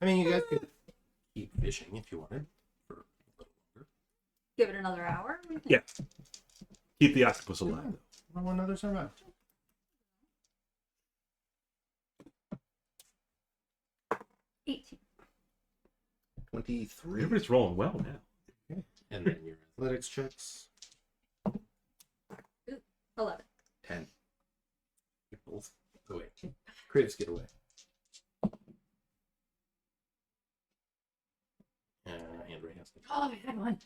I mean, you guys could keep fishing if you wanted for a little longer. Give it another hour. What do you think? Yeah. Keep the octopus alive. I want another survive. though. 18. 23. Everybody's rolling well now. And then your athletics checks. 11. 10. You both go away. Critics get away. And Ray has to. Oh, I had one.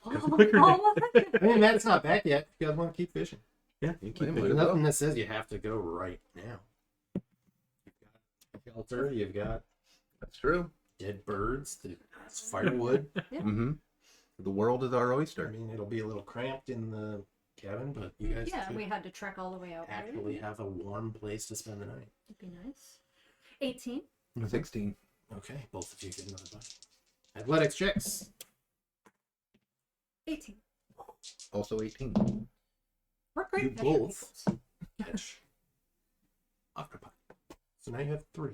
Got the quicker Oh, I mean, Matt's not back yet. If you guys want to keep fishing. Yeah, you keep Wait a it. minute. There's nothing that says you have to go right now. You've got shelter, you've got That's true. dead birds, there's firewood. Yeah. Mm-hmm. The world is our I oyster. mean, it'll be a little cramped in the cabin, but you guys Yeah, could we had to trek all the way out. there. actually have a warm place to spend the night. That'd be nice. 18. 16. Okay, both of you get another bite. Athletics checks. 18. Also 18. We're great. You fishing both. peoples. Catch octopi. So now you have 3.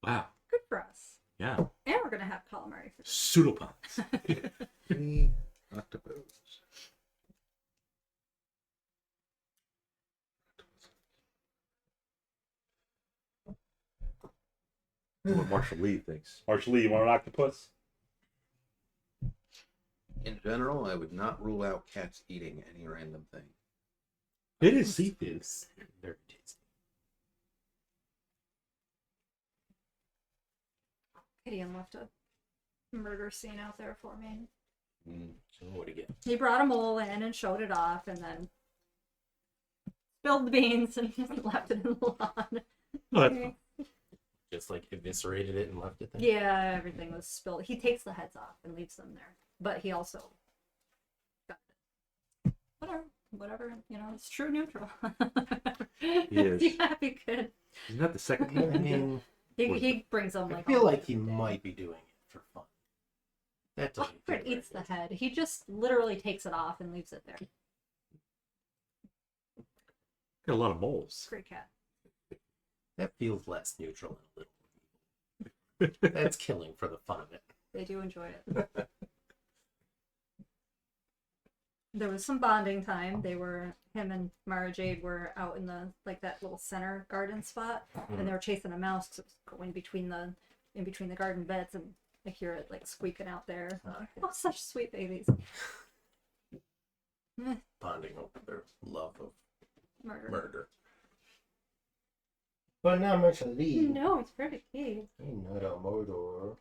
Wow. Good for us. Yeah. And we're gonna have calamari for Pseudopods. 3 octopus. What Marshall Lee thinks. Marshall Lee, you want an octopus? In general, I would not rule out cats eating any random thing. It is seafood. Very tasty. Gideon left a murder scene out there for me. So what do you get? He brought a mole in and showed it off, and then spilled the beans and left it in the lawn. Oh, that's fine. Just like eviscerated it and left it there? Yeah, everything was spilled. He takes the heads off and leaves them there, but he also got it. Whatever. You know, it's true neutral. is. Yeah, be good. Isn't that the second I one? mean, He brings them I like. feel all like he day. might be doing it for fun. That doesn't feel Alfred eats the right. head. He just literally takes it off and leaves it there. Got a lot of moles. Great cat. That feels less neutral and a little. That's killing for the fun of it. They do enjoy it. There was some bonding time. Him and Mara Jade were out in that little center garden spot, and they were chasing a mouse 'cause it was going in between the garden beds, and I hear it like squeaking out there. Ah, Oh, such sweet babies. bonding over their love of Murder. murder. But not much lead. No, it's perfect. He Not a murder.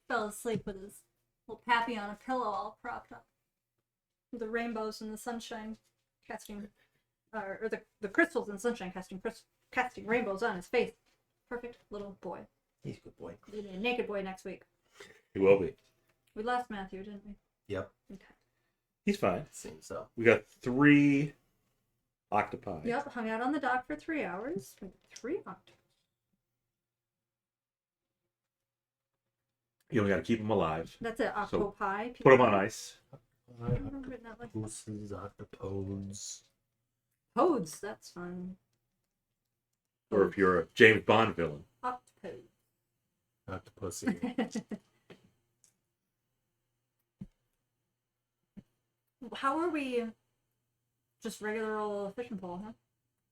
fell asleep with his little pappy on a pillow all propped up. The rainbows and the sunshine casting, or the crystals and sunshine casting rainbows on his face. Perfect little boy. He's a good boy. He'll be a naked boy next week. He will be. We lost Matthew, didn't we? Yep. Okay. He's fine. Seems so. We got 3 octopi. Yep, hung out on the dock for 3 hours with 3 octopus. You only got to keep them alive. That's it, octopi. Put them on ice. Octopuses, octopodes. Toads, that's fun. Or if you're a James Bond villain. Octopus. Octopussy. How are we? Just regular old fishing pole, huh?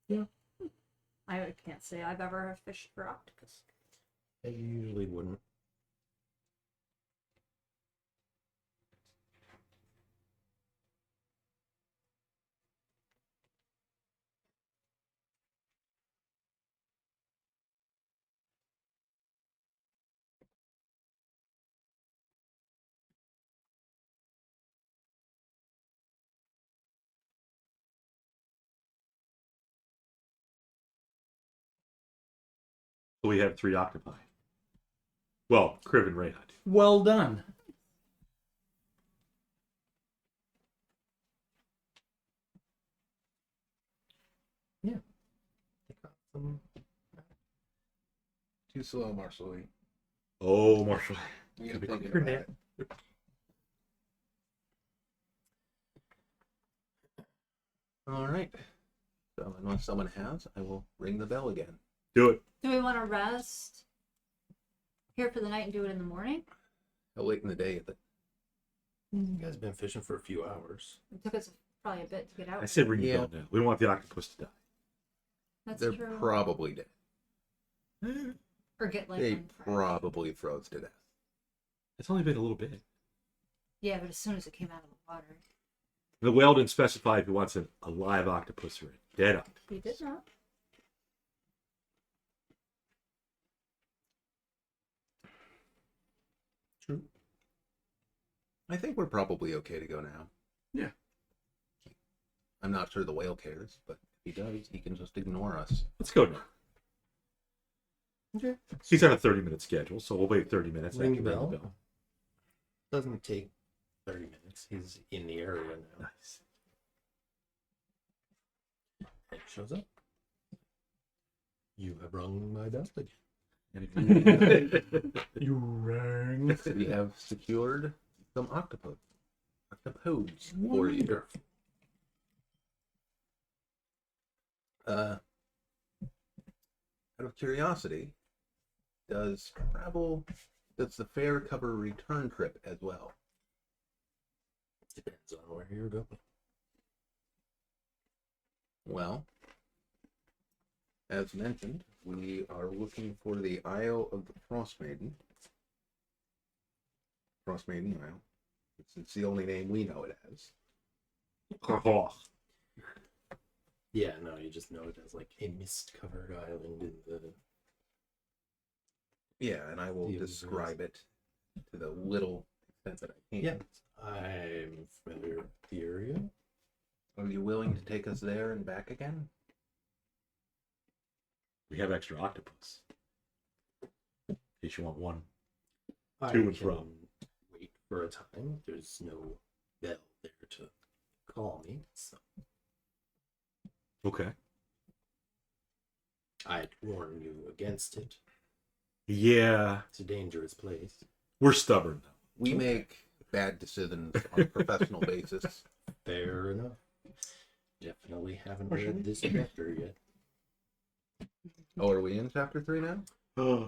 Yeah. I can't say I've ever fished for octopus. I usually wouldn't. So we have 3 octopi. Well, Kriv and Reija. Well done. Too slow, Marshall. Oh, Marshall. You're Gotta be thinking quicker, about man. it. All right. So unless someone has, I will ring the bell again. Do it. Do we want to rest here for the night and do it in the morning? How late in the day is it? You guys have been fishing for a few hours. It took us probably a bit to get out. I said ring the Yeah. bell now. We don't want the octopus to die. That's They're true. probably dead. Or get like They on fire. probably froze to death. It's only been a little bit. Yeah, but as soon as it came out of the water, The whale didn't specify if he wants a live octopus or a dead octopus. he did not. True. I think we're probably okay to go now. Yeah. I'm not sure the whale cares, but if he does, he can just ignore us. Let's go now. Okay. He's on a 30-minute schedule, so we'll wait 30 minutes. Ring after the ring bell. Doesn't take 30 minutes. He's in the area now. Nice. It shows up. You have rung my bell again. You rang. We have secured some octopodes for you. Out of curiosity, does the fair cover return trip as well? Depends on where you're going. Well, as mentioned, we are looking for the Isle of the Frostmaiden. Frostmaiden Isle. It's the only name we know it as. Oh, Yeah, no, you just know it as like a mist-covered island in the. Yeah, and I will Yeah, describe it to the little extent that I can. Yeah, I'm familiar with the area. Are you willing to take us there and back again? we have extra octopus. In case you want one. I To and can from. Wait for a time. There's no bell there to call me, so Okay. I'd warn you against it. Yeah. It's a dangerous place. We're stubborn, though. We make bad decisions on a professional basis. Fair enough. Definitely haven't read this chapter yet. Oh, are we in chapter 3 now?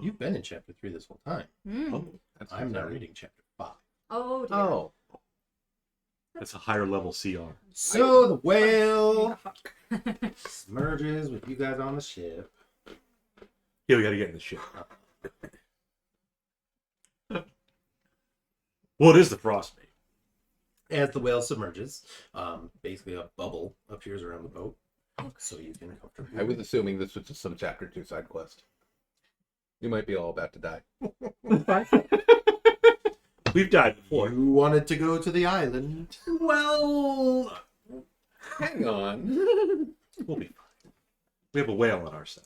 You've been in chapter 3 this whole time. Mm. That's I'm now concerning. reading chapter 5. Oh dear. Oh, That's a higher level CR. So the whale merges with you guys on the ship. Yeah, we gotta get in the ship. Well, it is the Frostmaiden. As the whale submerges, basically a bubble appears around the boat, so you can comfortably. I was assuming this was just some chapter 2 side quest. You might be all about to die. We've died before. You wanted to go to the island. Well, hang on. We'll be fine. We have a whale on our side.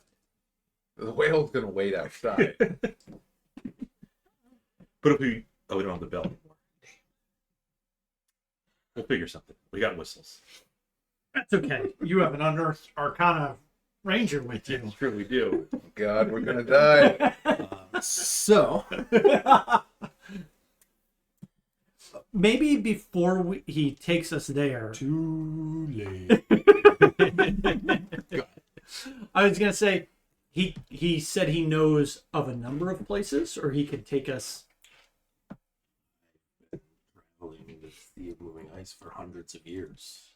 The whale's gonna wait outside. But if we... Oh, we don't have the bell anymore. Damn. We'll figure something. We got whistles. That's okay. You have an unearthed Arcana Ranger with you. It's true, we do. God, we're gonna die. So, Maybe before he takes us there, too late. I was gonna say he said he knows of a number of places, or he could take us. Traveling the sea of moving ice for hundreds of years.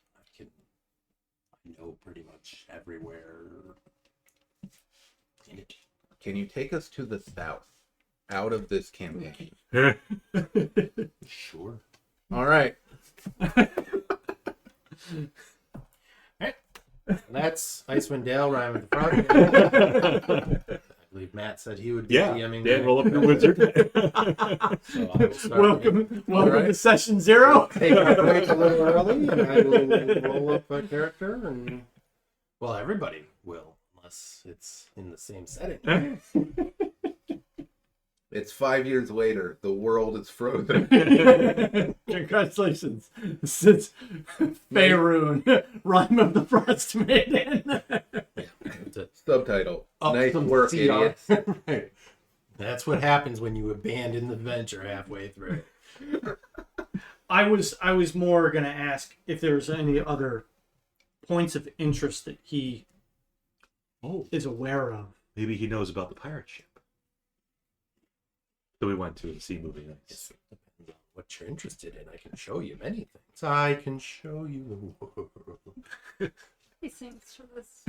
I know pretty much everywhere in it. Can you take us to the south, out of this campaign? Sure. All right. That's Icewind Dale, Rime with the Frog. I believe Matt said he would be Yeah, DMing. Dan, roll up your wizard. So I will start Welcome Alright. to session 0. take our break a little early, and I will roll up a character, and well, everybody will, unless it's in the same setting. It's 5 years later. The world is frozen. Congratulations, since Faerun, Rime of the Frostmaiden. Subtitle. Up Nice some work, sea idiots. Right. That's what happens when you abandon the venture halfway through. I was more gonna ask if there's any other points of interest that he is aware of. Maybe he knows about the pirate ship that we went to the sea moving ice. Depends on what you're interested in. I can show you many things. I can show you the world. He sings for this.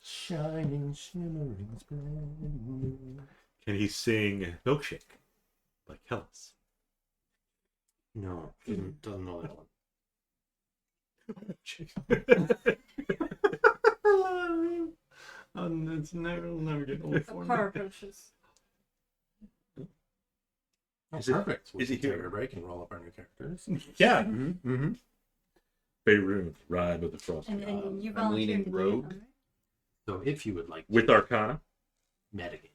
Shining, shimmering, splendid. Can he sing Milkshake like Hellas? No, doesn't know that one. It's it'll never get old for me. Power approaches. Oh, Is it- perfect. We is he can take here? a break and roll up our new characters. Yeah. Mm-hmm. Faerun, Rime of the Frost. And you I'm volunteered leaning to do rogue. it, right? So if you would like With Arcana. metagame,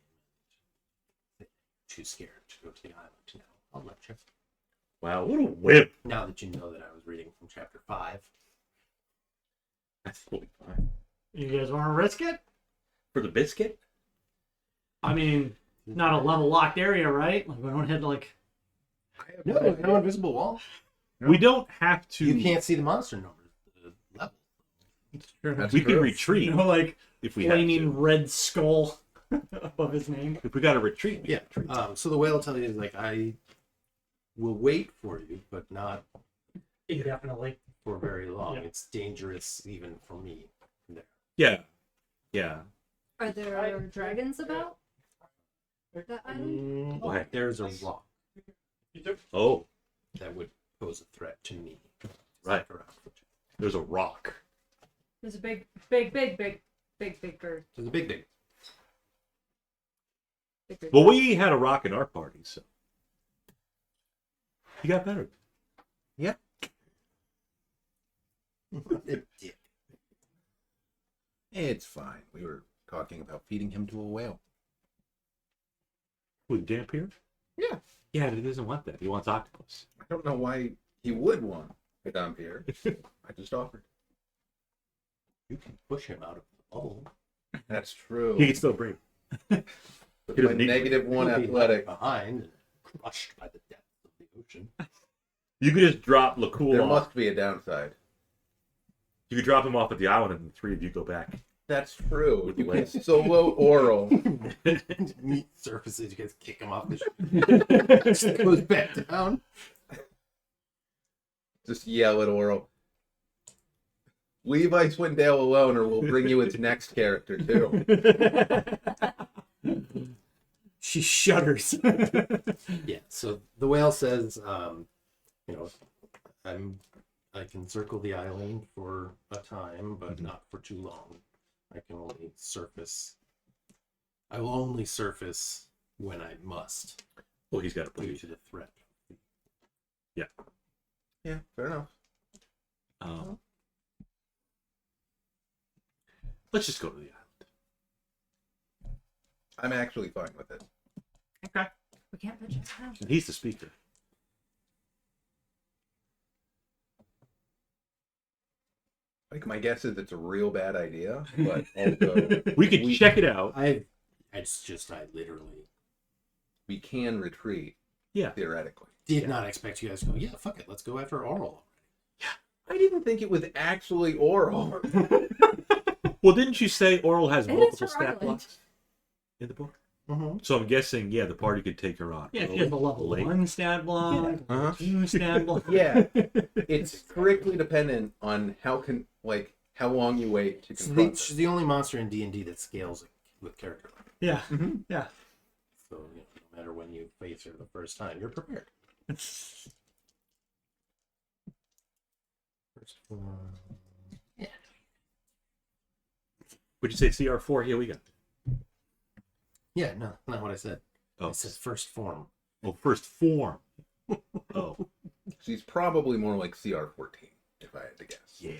too scared to go to the island now, I'll let you. Wow, what a whip. Now that you know that I was reading from chapter 5. That's totally fine. You guys want to risk it? For the biscuit? I mean, not a level locked area, right? Like we don't hit like. No invisible wall. We don't have to. You can't see the monster numbers, the level. That's We can true. retreat You know, like if we have flaming to. red skull above his name. If we got to retreat, we Yeah. can retreat. So the whale will tell you is like, I will wait for you, but not Definitely. for very long. Yeah. It's dangerous even for me. There. Yeah. Yeah. Are there dragons about that island? What? There's a rock Oh, that would pose a threat to me. right. There's a rock. There's a big bird. There's a big Big bird. Well, we had a rock in our party, so. You got better. It's fine. We were talking about feeding him to a whale. With Dampier? Yeah. Yeah, he doesn't want that. He wants octopus. I don't know why he would want a Dampier. I just offered. You can push him out of the bubble. That's true. He can still breathe. With he my doesn't need- -1 He'll be athletic. left behind and crushed by the depths of the ocean. You could just drop Lacool There off. must be a downside. You could drop him off at the island and the three of you go back. That's true. With You the can whale. solo oral. Meat surfaces, you guys kick him off the ship. Just goes back down. Just yell at oral. Leave Icewind Dale alone or we'll bring you its next character too. She shudders. Yeah. So the whale says, you know, I can circle the island for a time, but not for too long. I can only surface. I will only surface when I must, Well, he's got a due please. to the threat. Yeah, fair enough. Let's just go to the island. I'm actually fine with it. Okay. We can't mention it now. And he's the speaker. Like, my guess is it's a real bad idea, but also We could check it out. I literally we can retreat, Yeah. theoretically. did not expect you guys to go, yeah, fuck it, let's go after Oral. I didn't think it was actually oral. Well, didn't you say Oral has It is multiple her stat island. blocks in the book? Mm-hmm. So I'm guessing, yeah, the party could take her on. Yeah, if you have a level Late. 1 stat block, Uh-huh. 2 stat block. Yeah. It's strictly dependent on how long you wait to confront She's her. the only monster in D&D that scales with character. Yeah. Mm-hmm. Yeah. So no matter when you face her the first time, you're prepared. First one. Would you say CR4? Here we go. Yeah, no, not what I said. Oh, I said first form. first form. Oh, She's probably more like CR14, if I had to guess. yeah.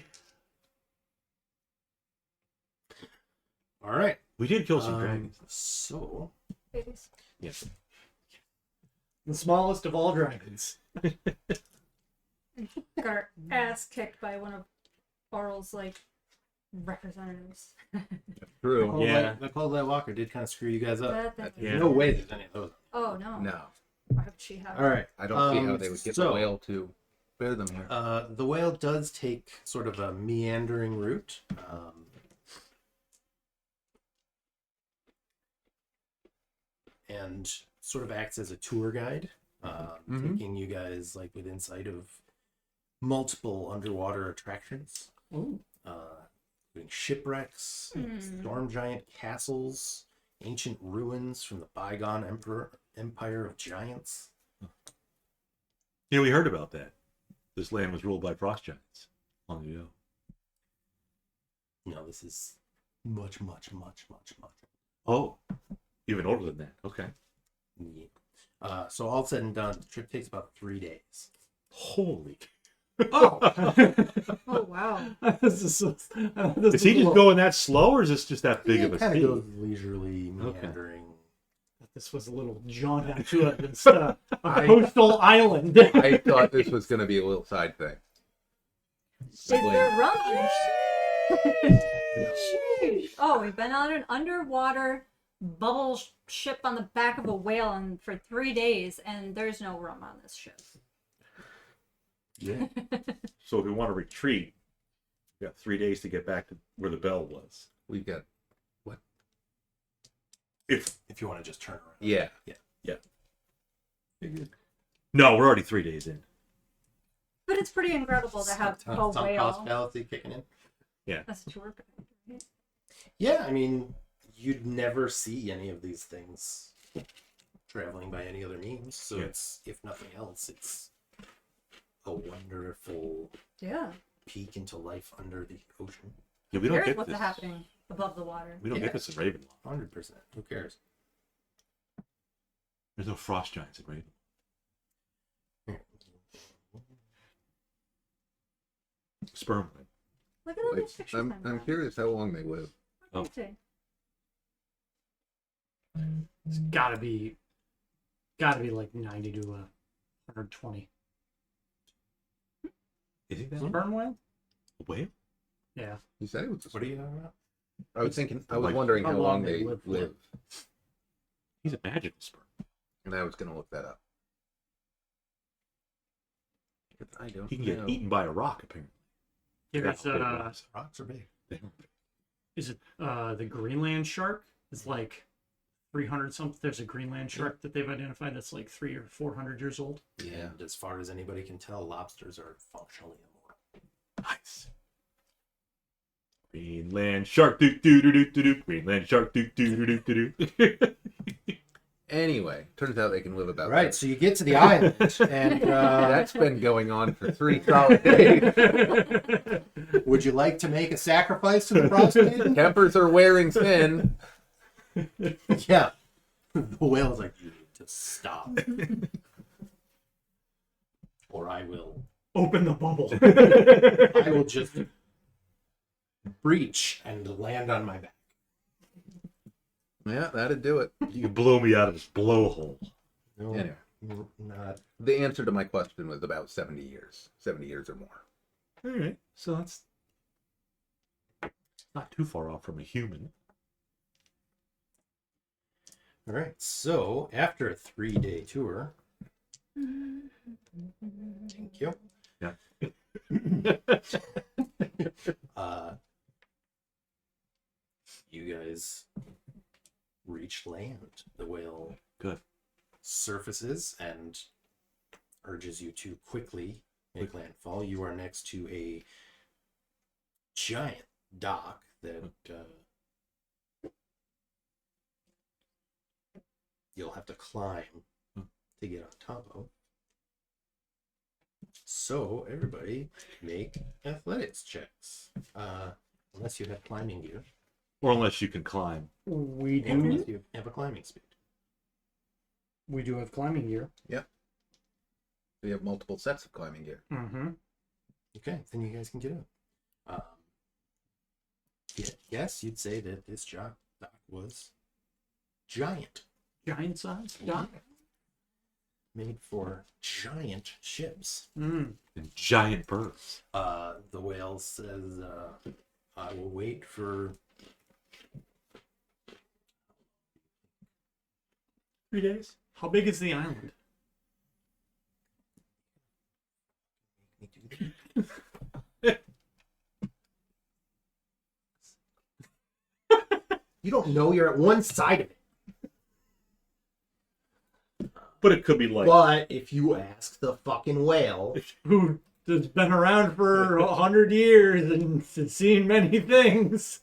All right. We did kill some dragons. So Babies. Yes. The smallest of all dragons. Got our ass kicked by one of Oral's like representatives. True. Yeah. the Cold Light Walker did kind of screw you guys up. Yeah. No way there's any of those. Oh no. No, Why would she have? All right. I don't see how they would get the so, whale to bear them here. The whale does take sort of a meandering route. And sort of acts as a tour guide, taking you guys like within sight of multiple underwater attractions, Ooh. including shipwrecks, storm giant castles, ancient ruins from the bygone empire of giants. You know, we heard about that. This land was ruled by frost giants long ago. No, this is much. Oh, even older than that. Okay. Yeah. So all said and done, the trip takes about 3 days. Holy. Oh. Oh wow. This is Is he just going that slow, or is this just that big of a Kind speed? of goes leisurely, Okay. meandering. This was a little jaunt out to a coastal island. I thought this was going to be a little side thing. Is there rum in this ship? Oh, we've been on an underwater bubble ship on the back of a whale and for 3 days, and there's no rum on this ship. Yeah. So if we want to retreat, we got 3 days to get back to where the bell was. We've got, If If you want to just turn around. yeah. no, we're already 3 days in. But it's pretty incredible to have a Some whale. hospitality kicking in. That's a tour guide. Yeah, I mean, you'd never see any of these things traveling by any other means. So Yeah. it's, if nothing else, it's a wonderful Yeah. peek into life under the ocean. Yeah, we don't Here's get what's this. happening above the water. We don't Yeah. get this in Ravenloft. 100%. Who cares? There's no frost giants in Ravenloft. Sperm wing. Look at all Wait, these pictures. I'm curious how long they live. Oh. It's gotta be like 90 to 120. You think that's Sperm whale? a whale? Yeah. You said it was. What are you talking about? I was thinking. I was Like, wondering how how long long they they live for. live, He's a magical sperm. and I was going to look that up. But I don't He can know. get eaten by a rock, apparently. There's Forgot how big it was. Rocks are big. is it the Greenland shark? It's like 300 something. There's a Greenland shark that they've identified that's like 300 or 400 years old. Yeah. And as far as anybody can tell, lobsters are functionally immortal. Nice. Greenland shark, doo doo doo doo doo doo. Greenland shark, doo doo doo doo doo doo. Anyway, turns out they can live about Right, that. so you get to the island, and That's been going on for 3 solid days. would you like to make a sacrifice to the Frostmaiden? Tempers are wearing thin. Yeah. The whale's like, you need to stop. Or I will Open the bubble. I will just breach and land on my back. Yeah, that'd do it. You can blow me out of this blowhole. No, Anyway. not. The answer to my question was about 70 years. 70 years or more. All right, so that's not too far off from a human. All right, so after a 3-day tour, thank you. Yeah. You guys reach land. The whale Good. surfaces and urges you to quickly make landfall. You are next to a giant dock that you'll have to climb to get on top of. So everybody make athletics checks. Unless you have climbing gear. Or unless you can climb. We And do. unless you have a climbing speed. We do have climbing gear. We have multiple sets of climbing gear. Mm-hmm. Okay, then you guys can get up. Yes, you'd say that this dock was giant. Giant size dock. Made for giant ships. Mm. And giant birds. The whale says, I will wait for 3 days. How big is the island? You don't know, you're at one side of it. But it could be like But if you ask the fucking whale, Who has been around for 100 years and has seen many things.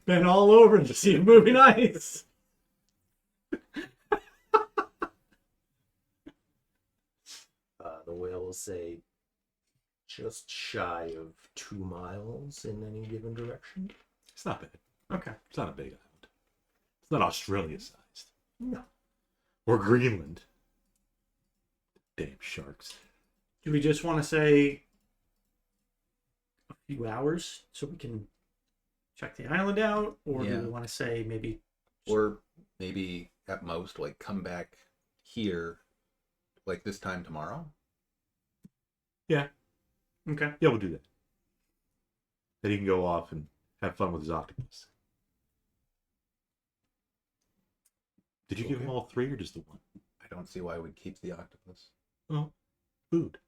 Been all over the sea of moving ice. the whale will say just shy of 2 miles in any given direction. it's not bad. Okay. It's not a big island. It's not Australia sized. No. Or Greenland. Damn sharks. Do we just want to say a few hours so we can check the island out? Or Yeah. do we want to say maybe... Or maybe at most, like, come back here, like, this time tomorrow. Okay. Yeah, we'll do that. Then he can go off and have fun with his octopus. Did you give him Okay. all 3 or just the one? I don't see why we'd keep the octopus. Well, food.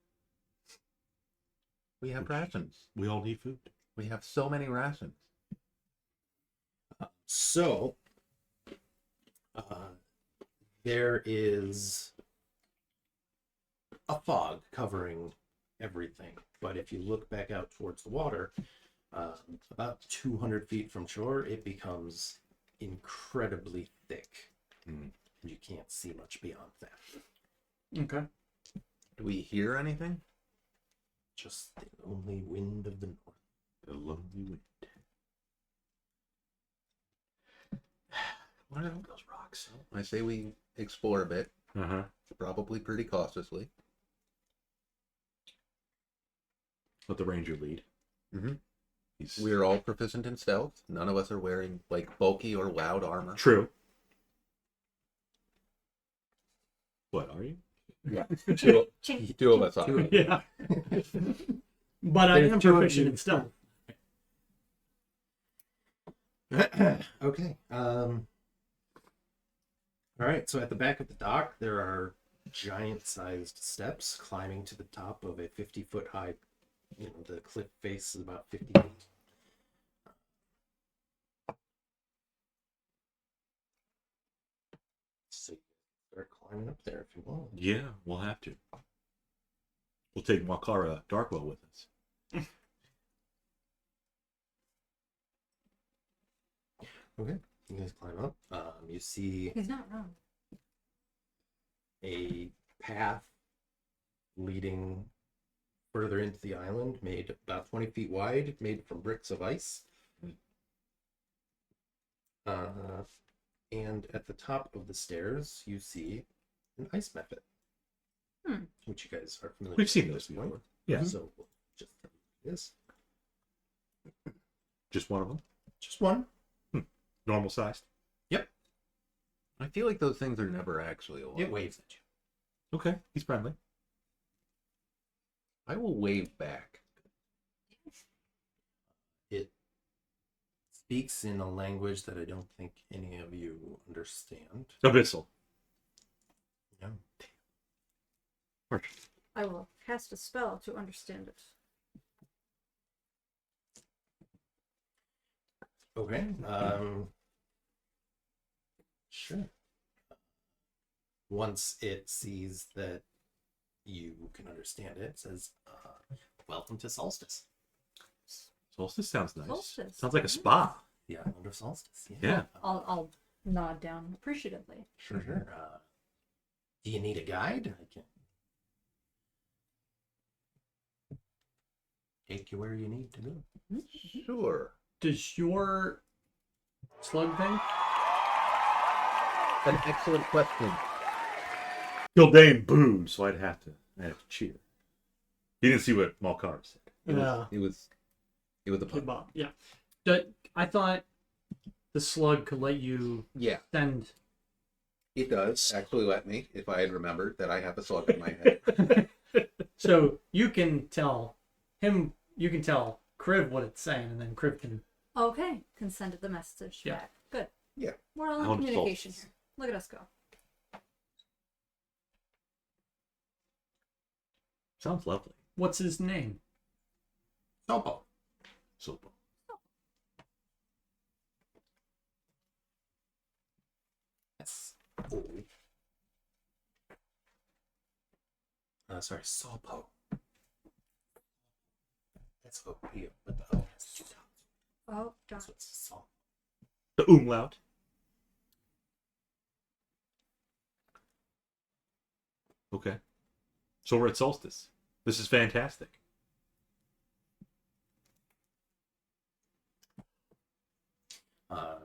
We have rations. We all need food. We have so many rations. So, there is a fog covering everything. But if you look back out towards the water, about 200 feet from shore, it becomes incredibly thick. Mm. And you can't see much beyond that. Okay. Do we hear anything? Just the only wind of the north. The lonely wind. What are those rocks? I say we explore a bit, Uh-huh. probably pretty cautiously. Let the ranger lead. Mhm. He's We're all proficient in stealth. None of us are wearing, like, bulky or loud armor. true. What are you? Two, Chink. two of us are. Yeah. But I am There's 2 of proficient you. in stealth. Okay. All right. So at the back of the dock, there are giant-sized steps climbing to the top of a 50-foot high. You know, the cliff face is about 50 feet. So you start climbing up there if you want. Yeah, we'll have to. We'll take Makara Darkwell with us. Okay. You guys climb up. You see He's not wrong. a path leading further into the island, made about 20 feet wide, made from bricks of ice. And at the top of the stairs, you see an ice method, which you guys are familiar We've with seen at those this point. before. Yeah. So we'll just tell you this. Just one of them. Just one. Normal sized. I feel like those things are never actually alive. It waves at you. Okay. He's friendly. I will wave back. It speaks in a language that I don't think any of you understand. Abyssal. No. Perfect. I will cast a spell to understand it. Okay. Sure. Once it sees that you can understand it, it says, "Welcome to Solstice, Solstice sounds nice. Solstice. Sounds like a spa. the island of Solstice." Yeah. I'll nod down appreciatively. Sure. Do you need a guide? I can take you where you need to go. Sure. Does your slug thing? An excellent question. Gildane booed, so I have to cheer. He didn't see what Malkar said. It was a Good pun. Bob. Yeah. I thought the slug could let you Yeah, send. it does actually let me, if I had remembered that I have a slug in my head. So you can tell him. You can tell Kriv what it's saying, and then Kriv can. Okay, can send the message Yeah. back. Good. Yeah. We're all in Out of communication Solstice. here. Look at us go. Sounds lovely. What's his name? Sopo. Sopo. Yes. Sorry, Sopo. That's O here, but the O has two dots. Oh, darn. So it's Sopo. The umlaut. Okay. So we're at Solstice. This is fantastic.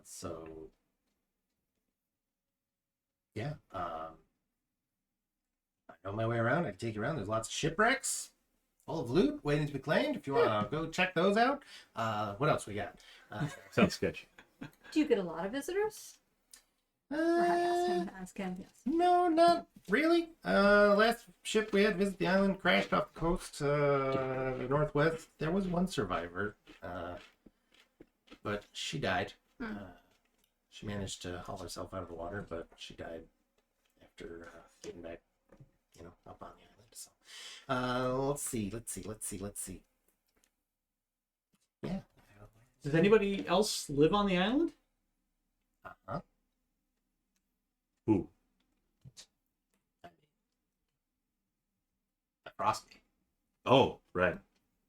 So yeah, I know my way around. I can take you around. There's lots of shipwrecks, full of loot waiting to be claimed. If you want to go check those out. What else we got? Sounds sketchy. Do you get a lot of visitors? Or ask him, yes. No, not really. Last ship we had visit the island crashed off the coast, the northwest. There was one survivor, but she died. She managed to haul herself out of the water, but she died after getting back, up on the island. So, let's see. Yeah. Does anybody else live on the island? Uh-huh. Ooh. A Frostmaiden, Oh, right.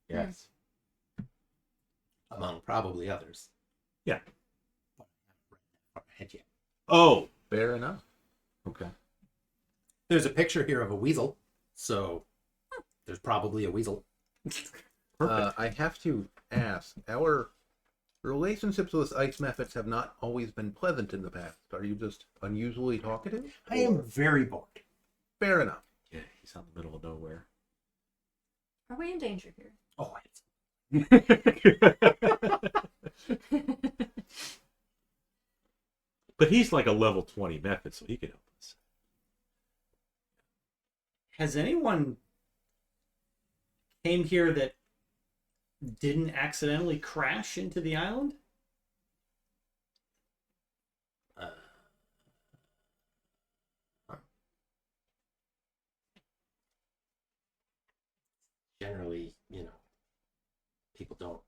Yes. among probably others. Yeah. But I haven't read that far ahead yet. Oh. Fair enough. Okay. There's a picture here of a weasel, so there's probably a weasel. I have to ask, our relationships with ice methods have not always been pleasant in the past. Are you just unusually talkative? I am very bored. Fair enough. Yeah, he's out in the middle of nowhere. Are we in danger here? Oh, But he's like a level 20 method, so he could help us. Has anyone came here that didn't accidentally crash into the island? generally, people don't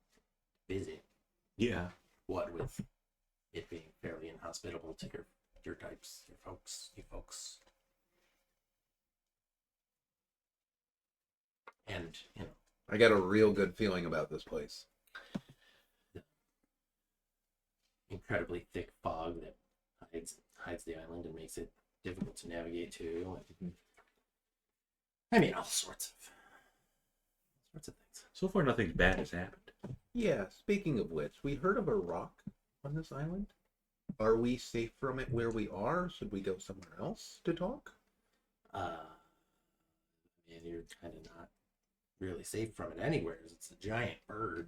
visit. Yeah. What with it being fairly inhospitable to your types, you folks. And, I got a real good feeling about this place. incredibly thick fog that hides the island and makes it difficult to navigate to. And, I mean, all sorts of things. So far, nothing bad has happened. Yeah, speaking of which, we heard of a rock on this island. Are we safe from it where we are? Should we go somewhere else to talk? And you're kind of not really safe from it anywhere. It's a giant bird.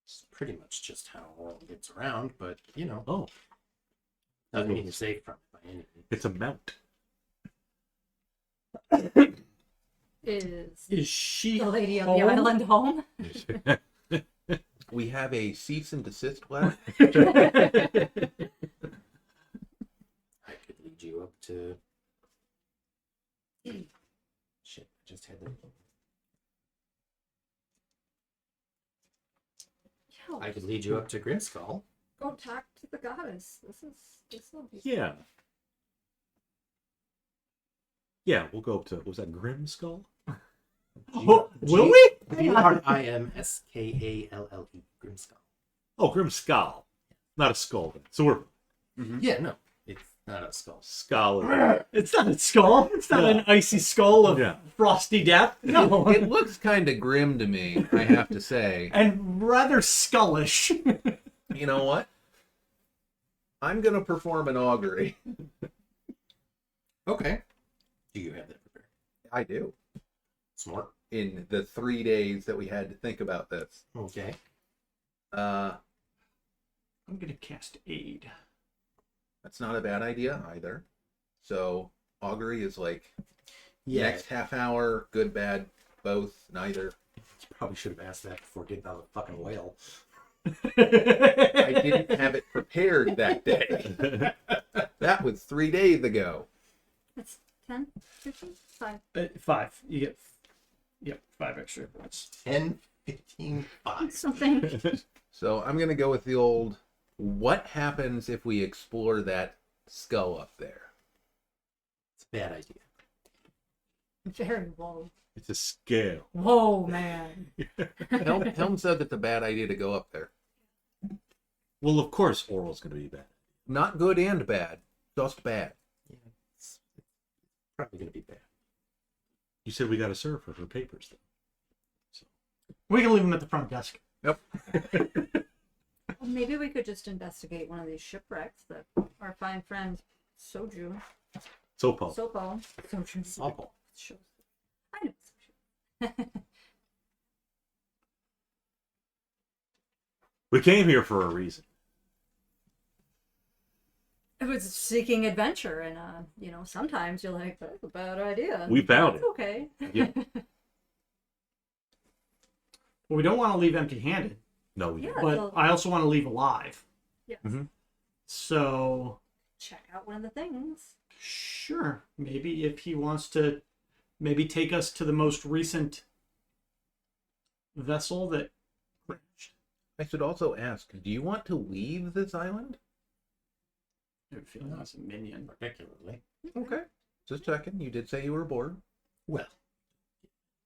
It's pretty much just how the world gets around, but Oh, doesn't mean you're safe from it by any means. it's a mount. Is she the lady of home? the island home? We have a cease and desist letter. I could lead you up to. Shit, I just had the. Yo, I could lead you up to Grimskull. go talk to the goddess. This will be. Yeah. Yeah, we'll go up to, was that Grim Skull? Oh, will we? Grimskalle. Grimskull. Oh, Grim Skull. Not a skull. Then. So we're Yeah, no, it's not a skull. skull. It's not a skull. It's not an icy skull of frosty death. No. It looks kind of grim to me, I have to say. And rather skullish. You know what? I'm going to perform an augury. Okay. Do you have that prepared? I do. Smart. In the 3 days that we had to think about this. Okay. I'm gonna cast aid. That's not a bad idea either. So augury is like Yeah. next half hour, good, bad, both, neither. You probably should have asked that before getting out of the fucking whale. I didn't have it prepared that day. That was 3 days ago. It's 10, 15, 5. 5. You get 5 extra points. 10, 15, 5. Something. So I'm gonna go with the old. What happens if we explore that skull up there? It's a bad idea. Very whoa. It's a scale. Whoa, man. Helm said that's a bad idea to go up there. Well, of course, oral's going to be bad. Not good and bad, just bad. Yeah, it's probably going to be bad. You said we got to serve her papers, though. We can leave them at the front desk. Yep. Well, maybe we could just investigate one of these shipwrecks that our fine friend Soju. Sopo. Sopo. Soju. Sopo. Shows. I know Soju. We came here for a reason. It was seeking adventure, and sometimes you're like, that's a bad idea. We found That's it. okay. Yeah. Well, we don't want to leave empty-handed, No, we Yeah. didn't. but well- I also want to leave alive. Yes. Mhm. So, Check out one of the things. sure, maybe if he wants to, maybe take us to the most recent vessel that crashed. I should also ask, do you want to leave this island? I have a feeling that's a minion. Particularly. Okay. Just checking. You did say you were bored. Well,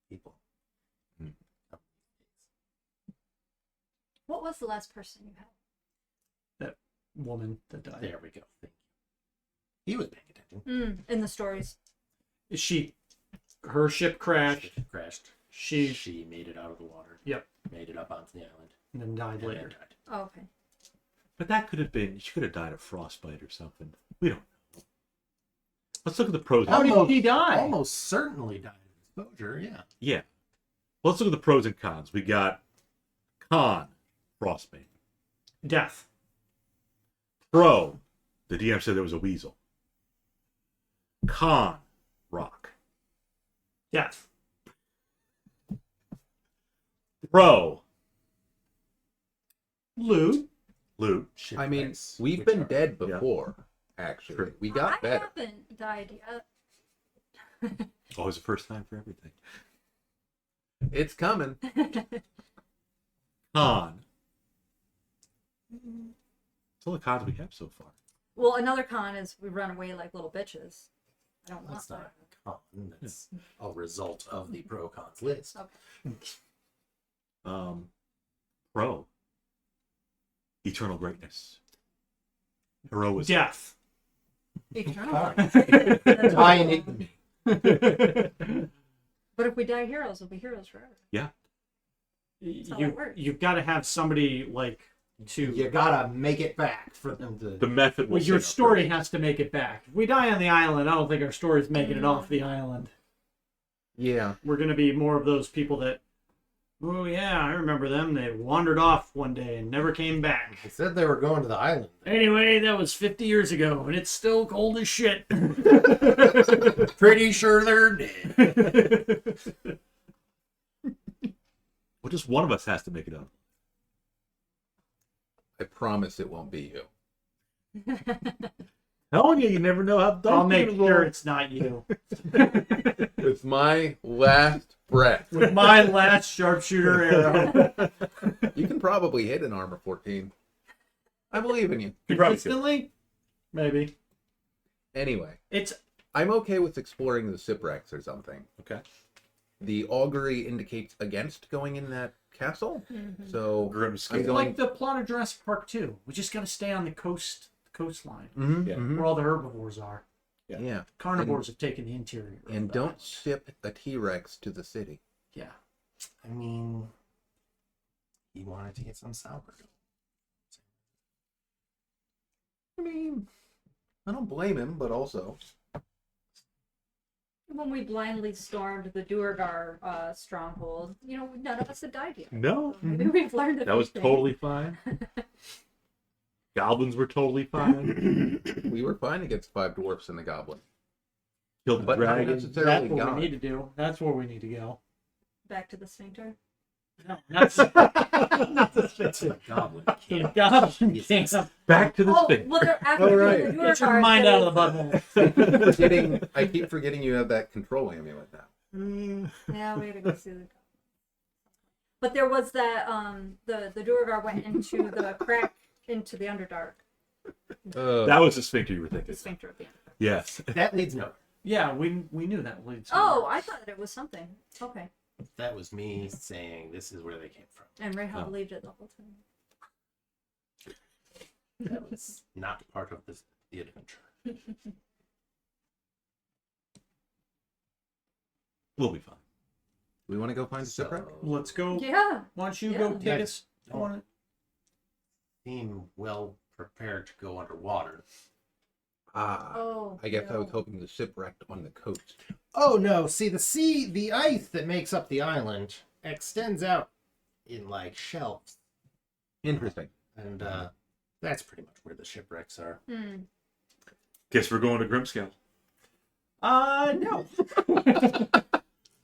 people. What was the last person you had? That woman that died. There we go. Thank you. He was paying attention. In the stories. Her ship crashed. Ship crashed. She made it out of the water. Yep. Made it up onto the island. And then died And later. then died. Oh, okay. But that could have been, she could have died of frostbite or something. We don't know. Let's look at the pros. How did he die? Almost certainly died of exposure, yeah. Yeah. Well, let's look at the pros and cons. We got con, frostbite. Death. Pro, the DM said there was a weasel. Con, rock. Death. Pro, Loot. loot. I mean, Shipwrecks, we've which been are- dead before, actually. True. We got I better. haven't died yet. Always the first time for everything. It's coming. Con. It's all the cons we have so far. Well, another con is we run away like little bitches. I don't want That's not that. a con. That's a result of the pro cons list. Okay. Pro. Eternal greatness. Heroism. Death. Eternal. Die in ignominy. But if we die heroes, we'll be heroes forever. Yeah. how that works. You've got to have somebody like to. You gotta make it back for them to. The method will Well, your sing our story praise. has to make it back. If we die on the island, I don't think our story's making it off the island. Yeah. We're going to be more of those people that, oh yeah, I remember them. They wandered off one day and never came back. They said they were going to the island. Anyway, that was 50 years ago, and it's still cold as shit. Pretty sure they're dead. Well, just one of us has to make it up. I promise it won't be you. Telling you, you never know how. I'll make sure it's not you. With my last breath. With my last sharpshooter arrow. You can probably hit an armor 14. I believe in you. You probably could. Consistently? Maybe. Anyway, It's I'm okay with exploring the shipwrecks or something. Okay. The augury indicates against going in that castle, so Grim scale. I'm going. like the plot of Jurassic Park 2. We just got to stay on the coastline, Mhm, Yeah. mhm. where all the herbivores are. Yeah, Carnivores have taken the interior. of and the don't island. ship a T-Rex to the city. Yeah. I mean, he wanted to get some sourdough. I mean, I don't blame him, but also When we blindly stormed the Duergar stronghold, none of us had died yet. No, Maybe we've learned a that few was things. totally fine. Goblins were totally fine. we were fine against 5 dwarfs and the goblin. Killed the But not dragon. necessarily That's what God. we need to do. That's where we need to go. Back to the sphincter. No, that's not the Goblin The camp. goblin camp. Back to the Oh, sphinx. well, they're after Oh, right. the Get your Duergar, mind so- out of the butthole. I keep forgetting you have that control amulet now. Yeah, we gotta go see the. But there was that the Duergar went into the crack into the Underdark, That was the sphincter you were the thinking. sphincter at the end. Yes. That leads nowhere. Yeah, we knew that leads. Oh, I thought it was something. Okay, That was me saying this is where they came from. and Reija Oh. believed it the whole time. That was not part of the adventure. We'll be fine. We want to go find a shipwreck? Let's go. Yeah, Why don't you Yeah. go take Yeah. us? I want to. Seem well prepared to go underwater. Ah, oh. I guess I was no. hoping the shipwreck on the coast. Oh no, see the ice that makes up the island extends out in like shelves. Interesting. And that's pretty much where the shipwrecks are. Hmm. Guess we're going to Grimscale. No.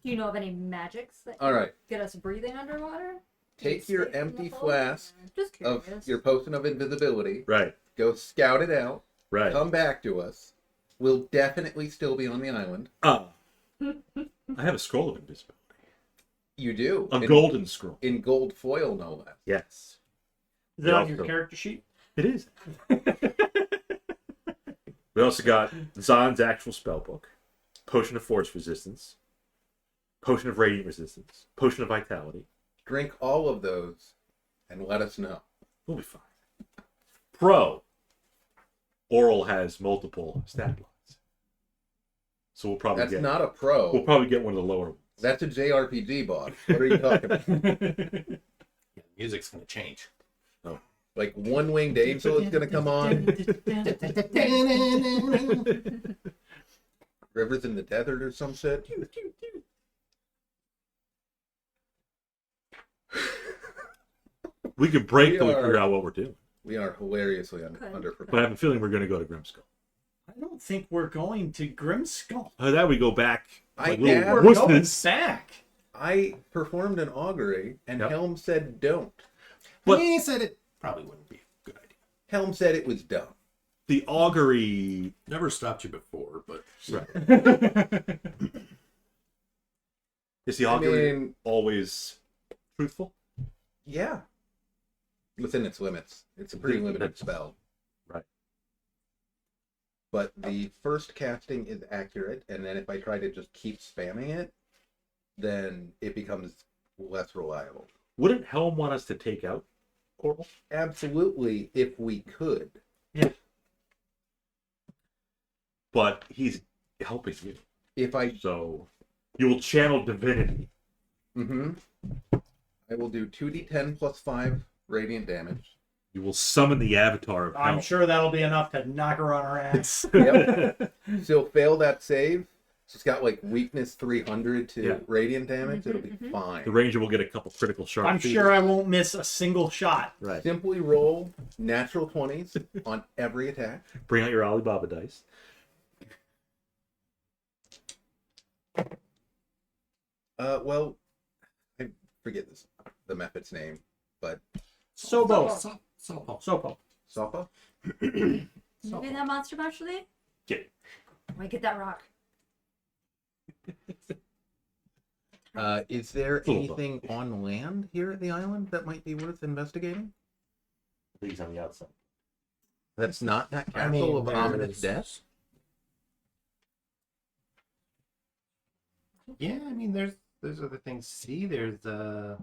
Do you know of any magics that All right. get us breathing underwater? Take Do you your stay in the empty boat? flask Just of curious. your potion of invisibility. Right. Go scout it out. Right. Come back to us. We'll definitely still be on the island. I have a scroll of invisibility. You do. A golden scroll. In gold foil, no less. Yes. Is that on also- your character sheet? It is. We also got Dzaan's actual spellbook, Potion of Force Resistance, Potion of Radiant Resistance, Potion of Vitality. Drink all of those and let us know. We'll be fine. Pro. Oral has multiple stat blots. So we'll probably That's get not a pro. we'll probably get one of the lower ones. That's a JRPG boss. What are you talking about? Yeah, the music's gonna change. Like One Winged Angel is going to come on. Rivers in the Desert or some shit. We could break We till we are- figure out what we're doing. We are hilariously Okay. underprepared. But I have a feeling we're going to go to Grimskull. I don't think we're going to Grimskull. That we go back. I like little am. We're going wussness. back. I performed an augury, and Yep. Helm said don't. But- He said it probably wouldn't be a good idea. Helm said it was dumb. The augury. Never stopped you before, but Is the I augury mean, always truthful? yeah. Within its limits. It's a pretty limited spell. Right. But the first casting is accurate, and then if I try to just keep spamming it, then it becomes less reliable. Wouldn't Helm want us to take out Coral? Absolutely, if we could. But he's helping you. If I So you will channel divinity. I will do 2d10 plus 5 radiant damage. You will summon the avatar of I'm Helm. sure that'll be enough to knock her on her ass. Yep. She'll fail that save. She's got like weakness 300 to Yeah. radiant damage. It'll be fine. The ranger will get a couple critical sharp I'm feet. sure I won't miss a single shot. Right. Simply roll natural 20s on every attack. Bring out your Alibaba dice. Well, I forget the method's name, but Sobo. Sopo. Sopo. Sopa? You get that monster mash lead? Get it. Wait, get that rock. Is there Little anything on land here at the island that might be worth investigating? Please on the outside. That's not that I castle mean, of ominous death? Yeah, I mean, there's other things to see. There's the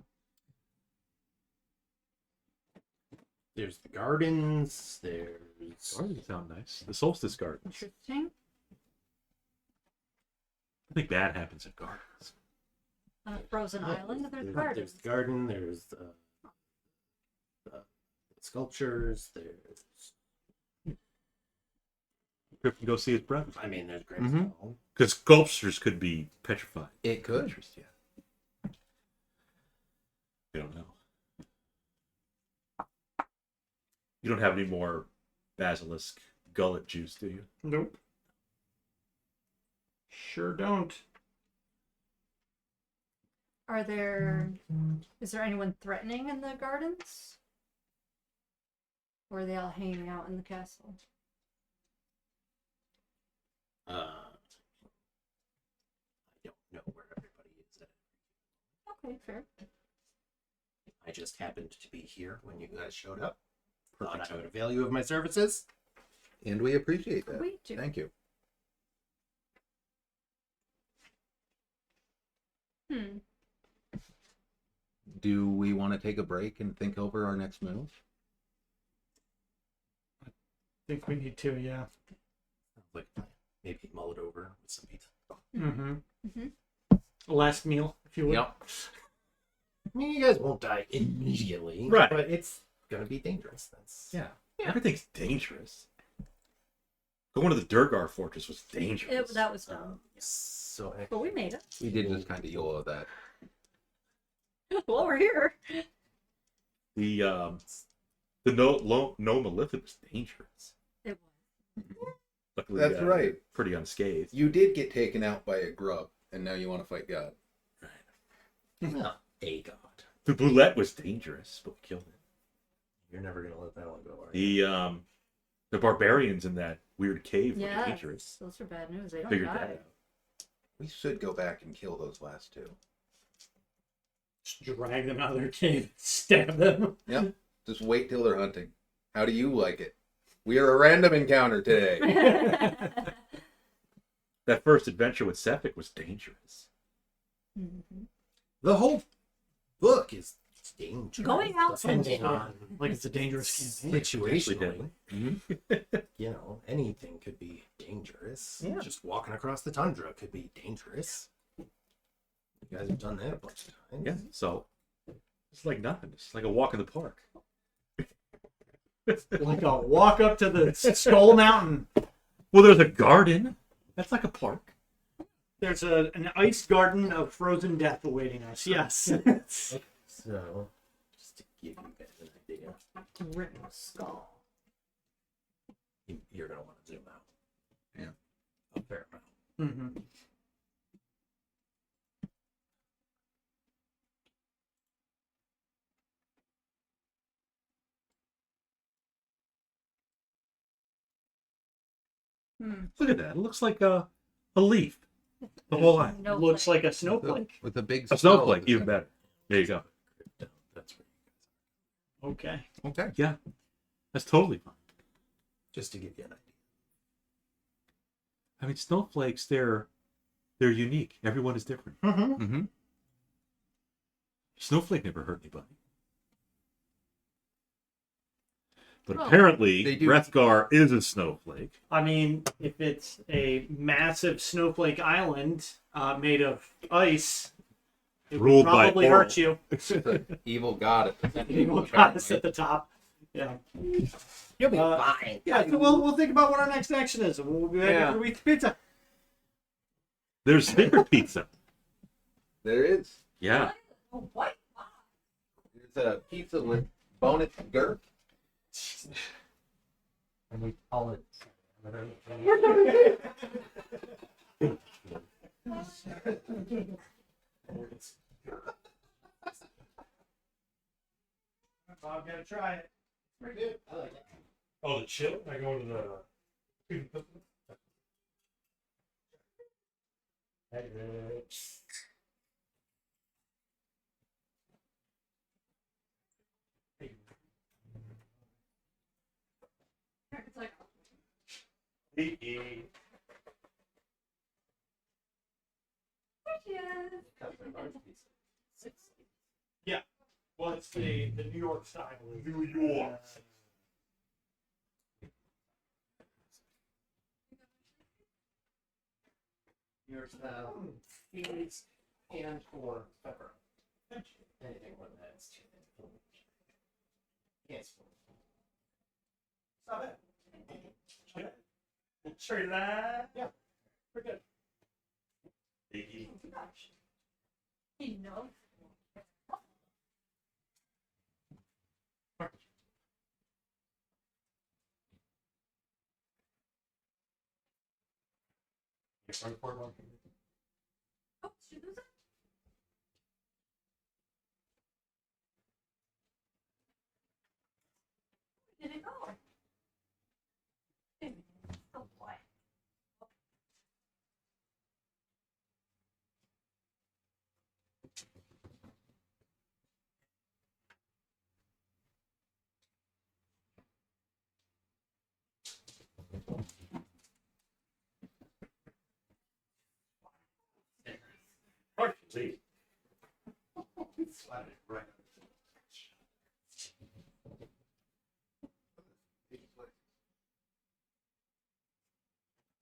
gardens. There's Gardens sound nice. The solstice gardens. Interesting. I think bad happens in gardens. On a frozen island, there's there's gardens. the garden. There's the sculptures. There's Kriv can go see his brother. I mean, there's great Mhm. stuff. Because sculptures could be petrified. It could. Interest, yeah. We don't know. You don't have any more basilisk gullet juice, do you? Nope. Sure don't. Is there anyone threatening in the gardens? Or are they all hanging out in the castle? I don't know where everybody is at. Okay, fair. I just happened to be here when you guys showed up. Thought I would avail you of my services. And we appreciate that. We do. Thank you. Do we want to take a break and think over our next move? I think we need to, yeah. Like maybe mull it over with some pizza. Mm-hmm. Mm-hmm. Last meal, if you would. Yep. I mean, you guys won't die immediately, Right. But it's gonna be dangerous. That's Yeah. Everything's dangerous. Going to the Durgar fortress was dangerous. That was dumb. so. But we made it. We did just kind of YOLO that. Well, we're here. The no Malithid was dangerous. It was. Luckily, That's right. Pretty unscathed. You did get taken out by a grub, and now you want to fight God. No, a god. The Boulette was dangerous, but we killed it. You're never gonna let that one go, are you? The barbarians in that weird cave were Yeah. dangerous. Those are bad news. They don't Figured die. that out. We should go back and kill those last two. Just drag them out of their cave, stab them. Yep. Just wait till they're hunting. How do you like it? We are a random encounter today. That first adventure with Sephic was dangerous. Mm-hmm. The whole book is dangerous. Going out depending sounds on Like it's a dangerous campaign. situationally. Deadly. You know, anything could be dangerous. Yeah. Just walking across the tundra could be dangerous. You guys have done that a bunch of times. Yeah, so it's like nothing. It's like a walk in the park. Like a walk up to the Skull Mountain. Well, there's a garden. That's like a park. There's an ice garden of frozen death awaiting us. Yes. So, just to give you guys an idea, Written skull. you're going to want to zoom out. Yeah. A fair amount. Mm-hmm. Look at that. It looks like a leaf. The whole line. No Looks flame. like a snowflake. With a big A skull snowflake, at the even center. better. There you go. That's where Okay. Okay. Yeah, that's totally fine. just to give you an idea. I mean, snowflakes, they're unique. Everyone is different. Mm-hmm. Mm-hmm. Snowflake never hurt anybody. But Well, apparently, they do- Wrethgar is a snowflake. I mean, if it's a massive snowflake island made of ice, it would Ruled by probably Oral. hurt you. It's an evil god at the center. Evil goddess at the top. Yeah. You'll be Uh, fine. Yeah, so we'll think about what our next action is, and we'll be back Yeah. after we eat the pizza. There's secret pizza. There is. Yeah. A white box. It's a pizza with bonus girth. And we call it. Bob, gotta try it. Pretty good. I like it. Oh, the chill? I go to the. It's like, yes. Custom large pizza. 6. Well, it's the New York style. New York. New York style. Cheese and or pepper. Anything more than that is too thin. Yes. Stop it. Straight line. Yeah. We're good. He knows. Oh, should we do that? Where did it go? Oh boy. Partially. Right.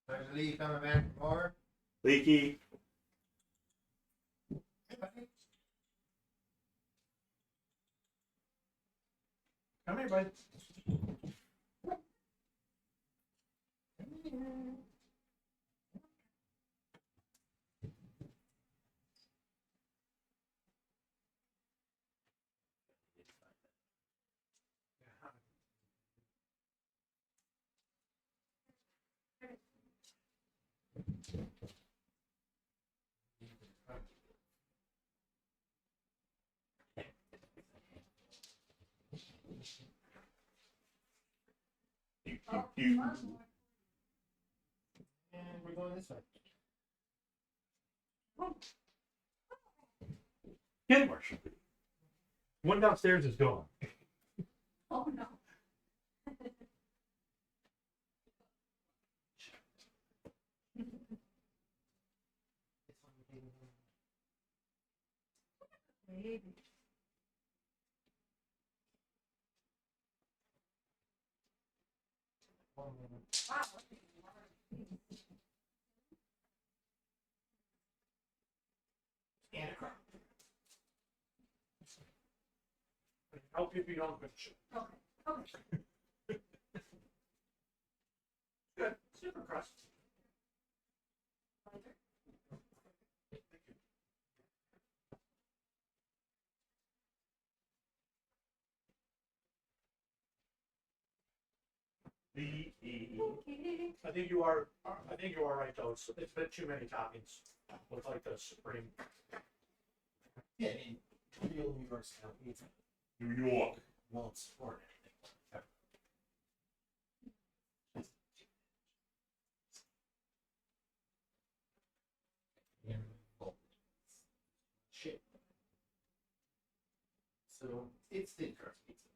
Dr. Lee coming back for more? Leaky. Come here, bud. And we're going this way. Get Marshall. One downstairs is gone. Oh no. Maybe. Wow. And a crumb. Help you if you don't finish it. Okay. Okay. Good. Super crust. I think you are. I think you are right though. It's a bit too many toppings with like the supreme. Yeah, I mean, real New York style pizza New York. won't support anything. Shit. So it's thin crust pizza.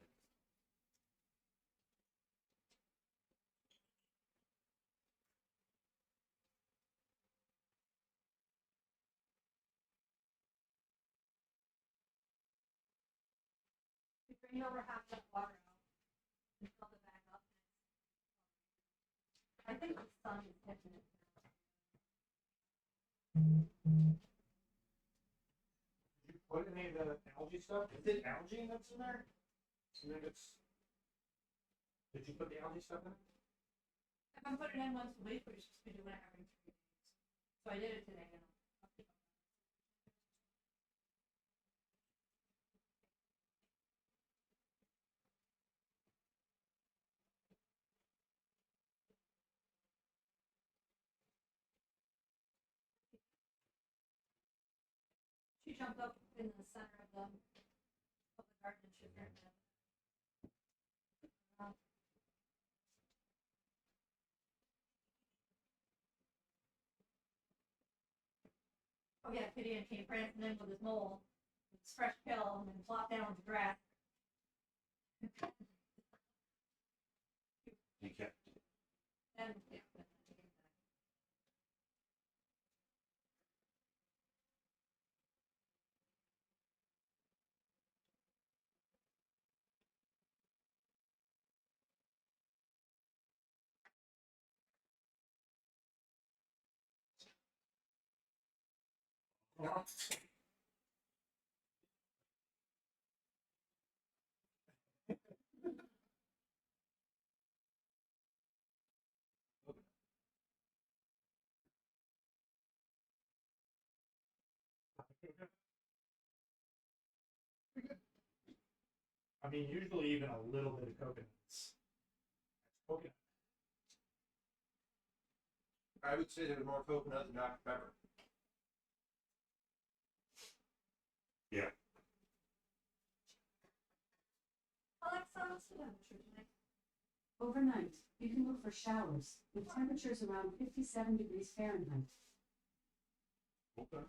bring over half that water out and fill it back up. I think the sun is hitting it. Did you put any of the algae stuff? Is it algae that's in there? I think it's. Did you put the algae stuff in? If I'm putting it in once a week, we're just be doing it every 3 days. So I did it today, and I'll keep up. She jumped up in the center of the garden and she ran it. Oh yeah, Gideon came prancing in with his mole, with his fresh pill, and then flopped down with the grass. You can't. And yeah. I mean, usually even a little bit of coconuts. That's coconut. I would say there's more coconut than Dr. Pepper. Yeah. Alexa, what's the temperature tonight? Overnight, you can look for showers with temperatures around 57 degrees Fahrenheit. Okay.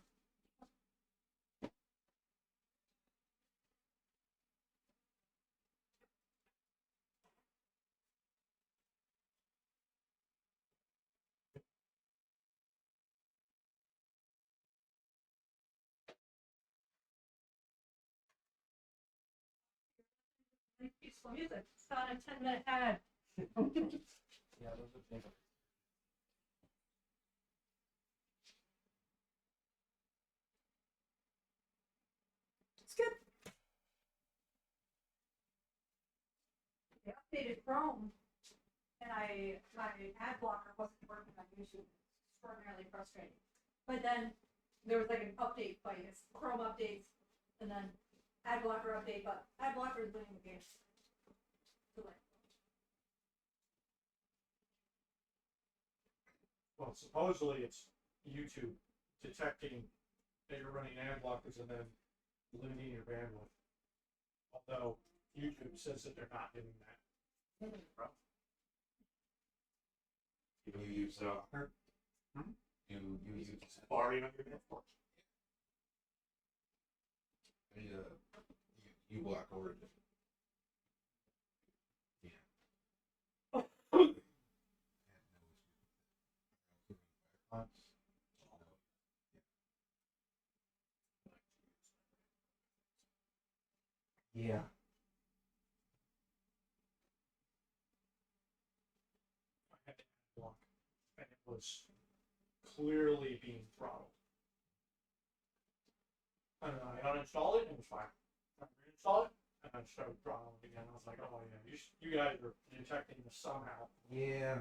Peaceful music. It's on a 10-minute ad. Yeah, those are things. It's good. They updated Chrome, and my ad blocker wasn't working on YouTube. It's extraordinarily frustrating. But then there was like an update by Chrome updates, and then ad blocker update, but ad blocker is winning the game. So like, Well, supposedly it's YouTube detecting that you're running ad blockers and then limiting your bandwidth. Although YouTube says that they're not doing that. You use You use Safari on your network. You block origin. Yeah. I had to block, and it was clearly being throttled. And then I uninstalled it, and it was fine. I reinstalled it, and I started throttling again. I was like, oh yeah, you guys are detecting this somehow. Yeah.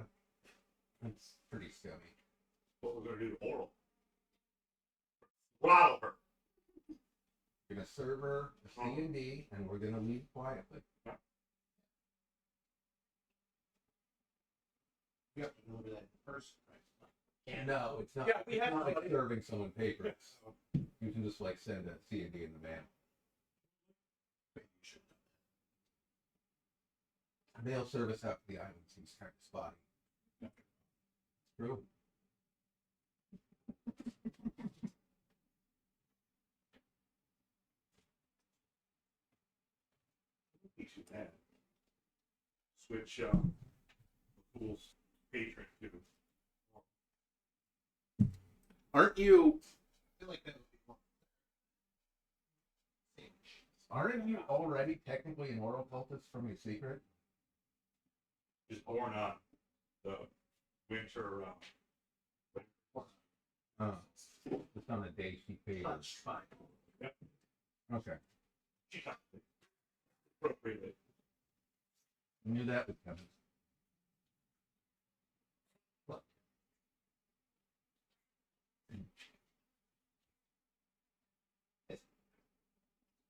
It's pretty scummy. What we're gonna do to Oral? Throttle her. We're gonna serve her a C&D, and we're gonna leave quietly. You have to deliver that in person, right? No, it's not. Yeah, we it's have not like somebody- serving someone papers. You can just like send a C&D in the mail. But you should know Mail service out to the island seems kind of spotty. True. We should have switch Fool's patron to. Aren't you? I feel like that would be more. Same machines. Aren't you already technically an oral cultist from your secret? Just born on the winter. Just on the day she faded. Touch, fine. Yep. Okay. She got it appropriately. I knew that was coming.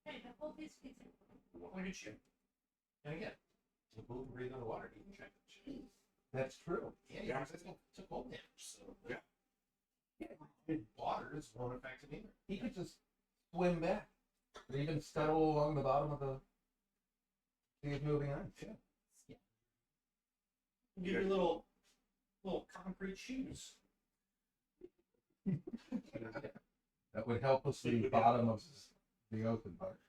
Hey, the whole piece of pizza. Look at you. And again, to move and breathe underwater, you can check it. That's true. Yeah, you guys took cold damage, so. Yeah. Water is won't affect him either. He could just swim back. Or even scuttle along the bottom of the sea of moving ice. Yeah. Give you little concrete shoes. That would help us see the bottom of the ocean part.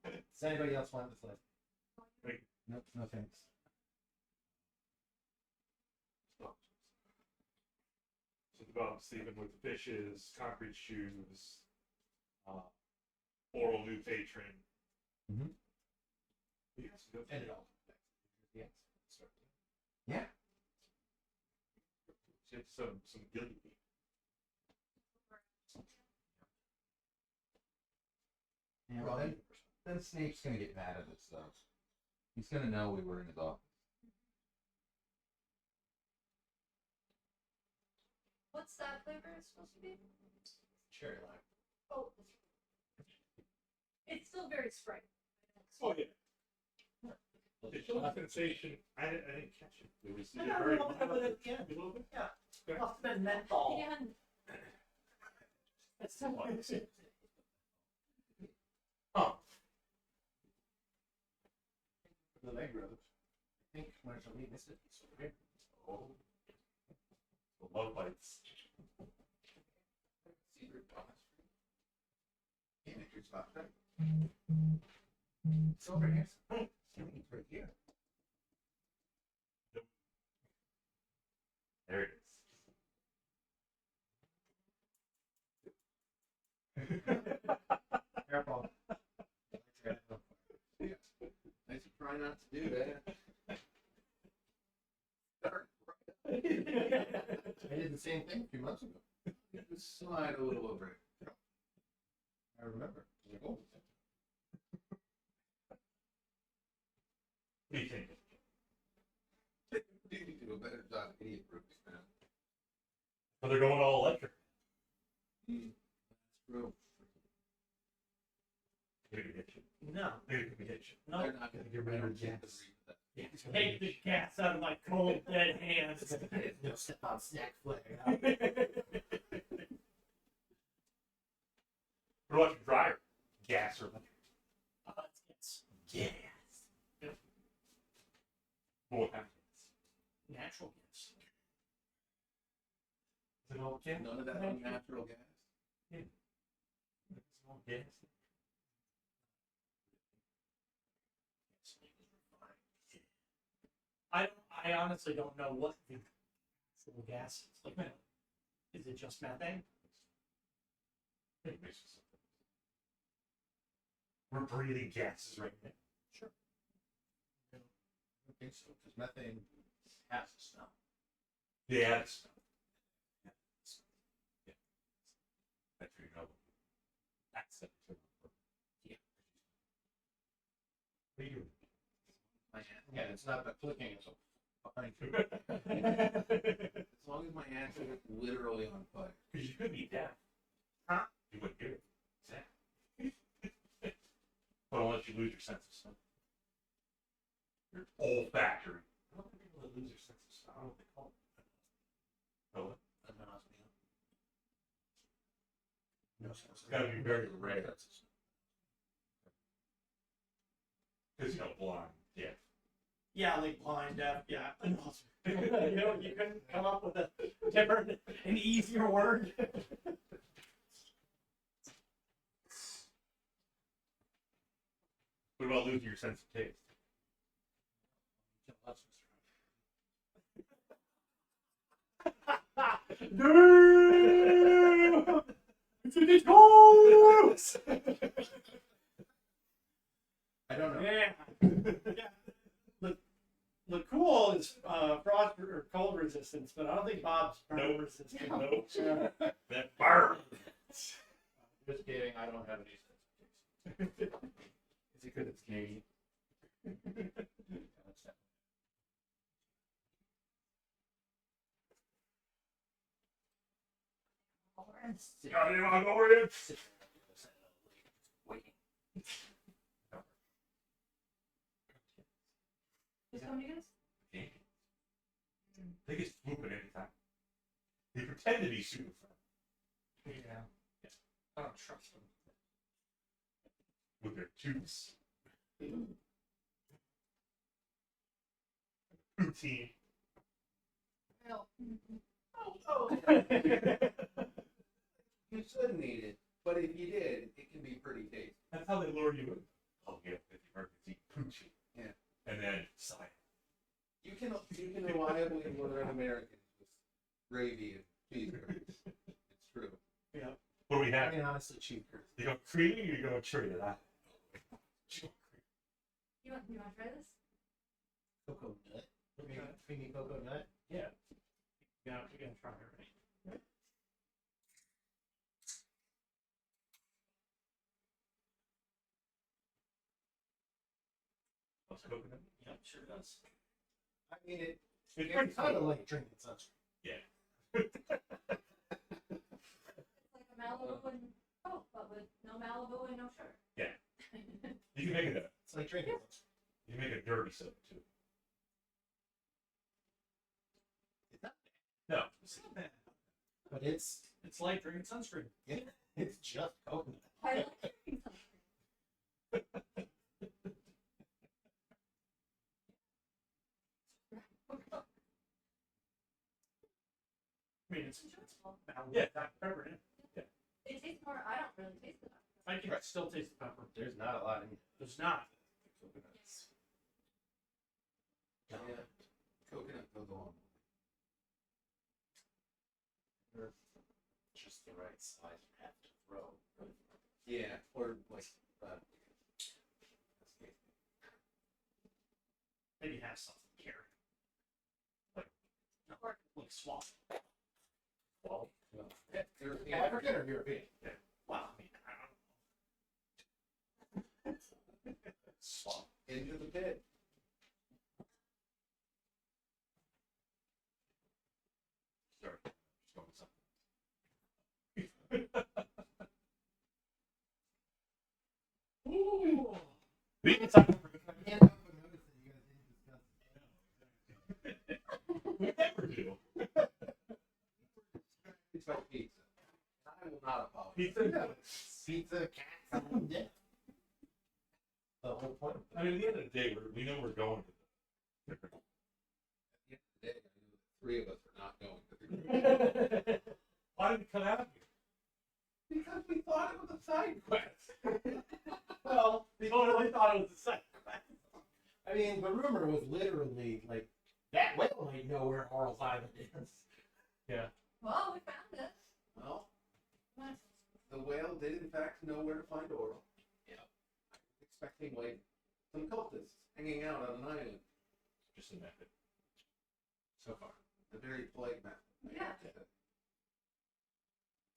Does anybody else want this list? Nope, no thanks. So develop Stephen with the fishes, concrete shoes, oral new patron. Mhm. Yes, go for And it. it all. Yes. Yeah. Get some gilly meat. Yeah, well, then Snape's gonna get mad at us, though. He's gonna know we were in his office. What's that flavor supposed to be? Cherry lime. Oh, it's still very Sprite. Oh yeah. The chilling sensation. I didn't catch it. It was I got a very little bit of it at the end. A little bit. Yeah. Okay. Must have been menthol. Yeah. That's so what it is. Oh. The leg rose. I think Marshall Lee missed it. So weird. Oh. The love bites. Secret boss. Yeah, here's not right. It's over here. It's right here. There it is. Careful. I should try not to do that. I did the same thing a few months ago. Just slide a little over it. I remember. I was like, oh. What do you think? You need to do a better job of idiot proofing, man. So they're going all electric. That's true. Maybe hit you. No, Maybe hit you. no. They're not gonna get rid of gas. Take the gas out of my cold dead hands. No step on snack flag. What about your dryer? Gas or electric? It's gas. What kind of gas? Natural gas. Is it all gas? None of that unnatural gas. Is it all gas? I honestly don't know what the actual gas is. Like, man, is it just methane? Maybe it's just something. We're breathing gases right now. Sure. I don't think so, because methane has a smell. Yeah, it's yeah. That's your know. That's it. Yeah. What are you My hand. Yeah, it's not the clicking, it's a behind you. As long as my hands are literally on fire. Because you could be deaf. Huh? You wouldn't hear it. Exactly. But unless you lose your sense of smell. Your olfactory. I don't think people that lose their sense of smell. I don't know what they call it. Oh, Anosmia. No sense. it's got to be very rare. Because, blind. Yeah. Yeah, like blind, deaf, yeah. You couldn't come up with a different, an easier word. What about losing your sense of taste? No! It's a disco! was. I don't know. Yeah. The cool is frost or cold resistance, but I don't think Bob's burn resistant. Nope. Yeah. That burn. Just kidding, I don't have any sensitivity. Is it good it's Canadian? Yeah, you wanna go in? Just come to us? They get swooping anytime. They pretend to be super friendly Yeah. I don't trust them. with their tubes. Poutine. You shouldn't eat it, but if you did, it can be pretty tasty. That's how they lure you in. Oh yeah, the Americans eat poutine. Yeah. And then sign. You can reliably order an American with gravy and cheeseburgers. It's true. Yeah. What do we I have? mean, honestly, cheap curd. You go creamy or you go cherry? That. You want to try this? Cocoa nut. Creamy cocoa nut. Yeah. Yeah, we're gonna try it, right? What's coconut? Yep, sure does. I mean, It's it's kind of like drinking sunscreen. It's like a Malibu and Coke, but with no Malibu and no sugar. You can make it It's like drinking sunscreen. you can make a dirty soda too. It's not No. It's not bad. bad, but it's like drinking sunscreen. it's just coconut. I like drinking sunscreen. I mean, it's Enjoyable. Yeah. Dr. Pepper in it. It tastes more. I don't really taste it. I can still taste the pepper. There's not a lot in There's not. coconuts. Yeah. Coconut goes along. They're just the right size you have to throw. Yeah, or like Maybe have something carry. Like swamp. Well, European. African or European? Well, I mean, I don't know. swamp. Into the pit. Sorry. Just going with something. Ooh. We can talk. We never do. It's like pizza. I will not apologize. Pizza. Pizza, cats, yeah. The whole point. I mean, at the end of the day, we know we're going to the different. At the end of the day, I knew the three of us are not going to the Why did it cut out of you? because we thought it was a side quest. Well, we totally thought it was the second. I mean, the rumor was literally like that whale might know where Oral's Island is. Well, we found it. Well, Nice. the whale did in fact know where to find Oral. Yeah. I was expecting like some cultists hanging out on an island. Just a method. So far, a very polite method. Yeah.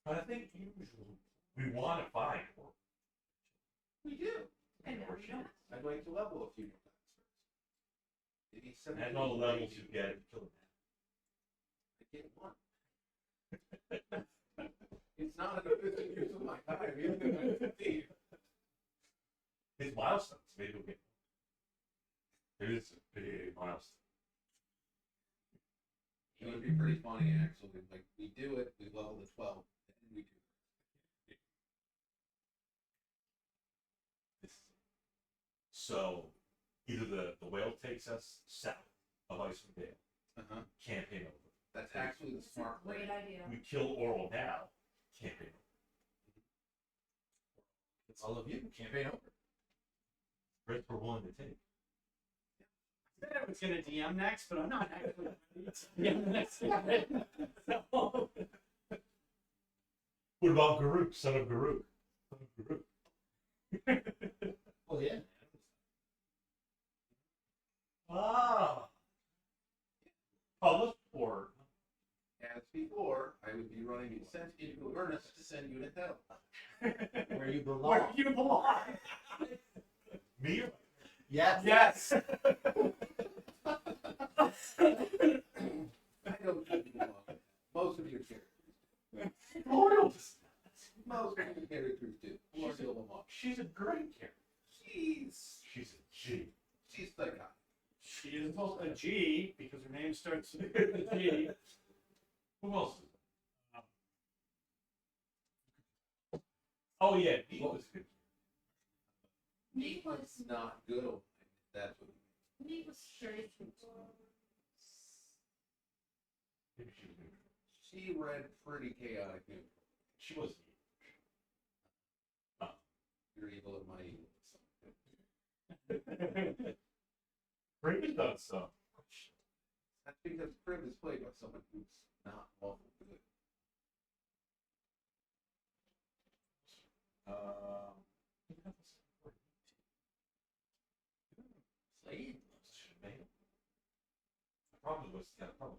But I think usually we want to find more. We do. And now more we shit. don't. I'd like to level a few more times first. Maybe And 17. that's all the levels you get to kill I get one. It's not an efficient use of my time. Even 15. his milestones. Maybe we'll get. Maybe it's a big milestone. It would be pretty funny actually. Like we do it, we level to 12, and then we do it. So either the whale takes us south of Icewind Dale, Uh-huh. campaign over. That's actually the It's a smart great way. idea. We kill Oral now, campaign over. It's all of you. Campaign over. Risks we're willing to take. I said I was gonna DM next, but I'm not actually DM next. So, What about Garuk, son of Garuk? Son of Garuk. or I would be running sent into awareness to send you to hell. Where you belong. Where you belong. Me? Or Yes. Yes. I don't think you belong. Most of your characters. Royals. Most of your characters do. Or She's a- you'll belong. She's a great character. She's She's a G. psychotic. She is both a G because her name starts with a G. Who else? Oh yeah, he was good. Me was, It's not good. That's what me was 33. Maybe she was good. she read pretty chaotic news. She was. You're evil and my evil. Bryn done some. That's because Kriv is played by someone who's not awful good. Slade? The problem was that problem.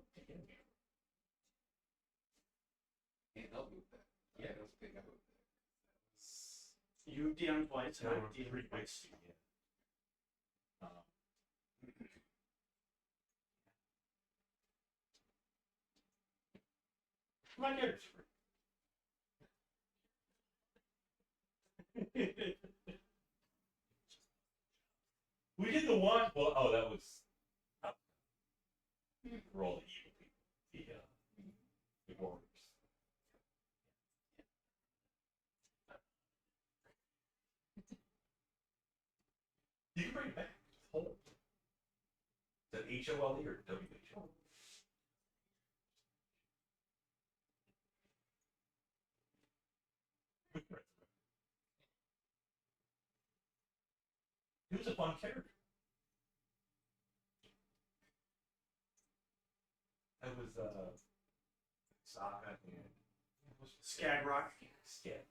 Can't help you with that. Yeah, I don't think I would. You DM twice. Yeah, I we're DM pretty twice. big. Yeah. My character's free. We did the one. Well, oh, that was for all the evil people, the warriors. You can bring it back. Hold. Is that HOLE or WHO? He was a fun character. That was Sokka and Skagrock. Skid.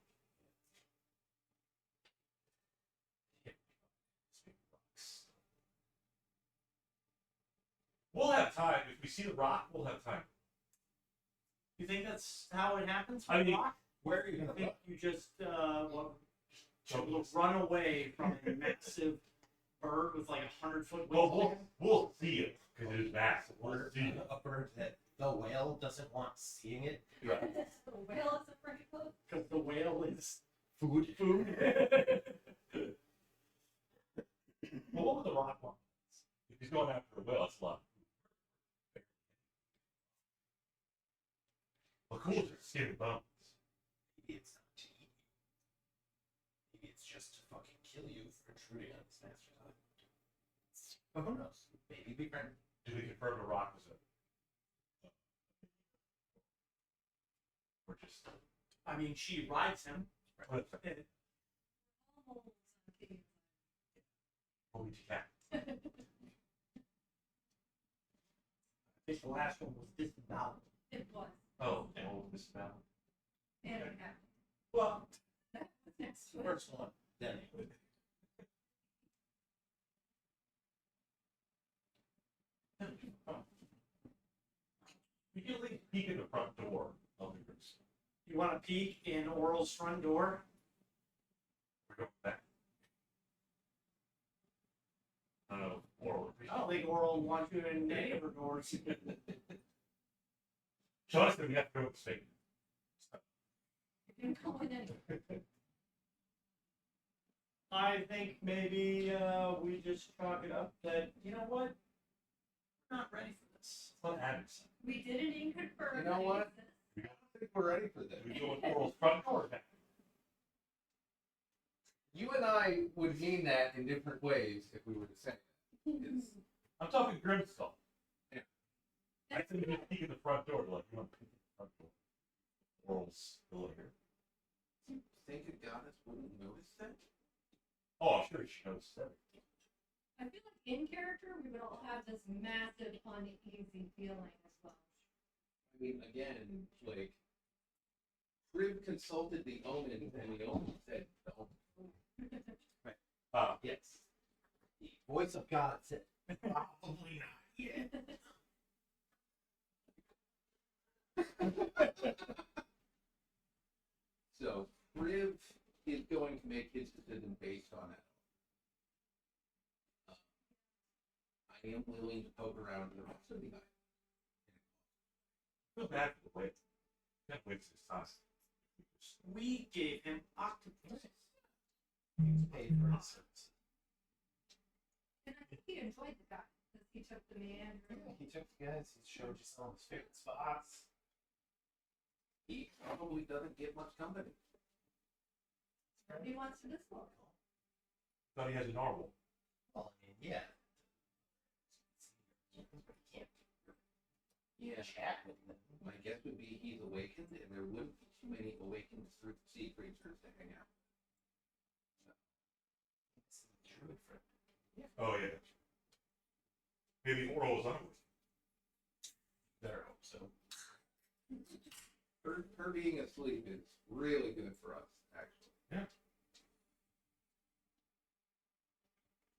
We'll have time. If we see the rock, we'll have time. You think that's how it happens? I mean, Rock? Where are you I gonna think look? you just run away from a massive bird with like 100-foot Well, wingspan. we'll see it because it is massive. We'll Or see it. a bird that the whale doesn't want seeing it. The whale is afraid of. Because the whale is Food. food. Well, what would the rock want? If he's going after a whale, that's a lot. Well, cool. It's skin and bones. Maybe it's not to eat you. Maybe it's just to fucking kill you for intruding on his master's island. But who knows? Maybe be friendly. Do we confirm the rock was a? Or just. I mean, she rides him. What? Oh, okay. Holy cat. I think the last one was disemboweled. It was. Oh, this now. And it happened. Well, That was next to it. First one, then We can at least peek in the front door of the group. you want to peek in Oral's front door? We're going back. I don't know. Or I don't think Oral wants you in any of her doors. Jonathan, we have to go with Satan. You can go in anyway. I think maybe we just chalk it up that, you know what? We're not ready for this. It's not Adams. We didn't even confirm. You know that it what? exists. I don't think we're ready for this. We go with Oral's front door back. You and I would mean that in different ways if we were to say it. It's, I'm talking Grimskull. Yeah. I think we just peek in the front door. Like, you want to peek in the front door. Oral's still here. you think a goddess wouldn't notice that? Oh, I'm sure she knows everything. I feel like in character, we would all have this massive uneasy feeling as well. I mean, again, like, Kriv consulted the omen, and the omen said, no. yes. The voice of God said, probably not yet. So, Kriv is going to make his decision based on it. I am willing to poke around the rest of the guy. Feel bad for the wit. That wit's his toss. We gave him octopus. He's paid for his services. And I think he enjoyed the guy because he took the man. He took you guys, he showed you some of his favorite spots. He probably doesn't get much company. He wants to disclose. Thought he has a normal. Well, I mean, yeah. Yeah, Chat with him. my guess would be he's awakened, and there wouldn't be too many awakened sea creatures to hang out. It's a druid friend. Oh, yeah. Maybe Oral was on with. Better hope so. Her being asleep is really good for us, actually. Yeah.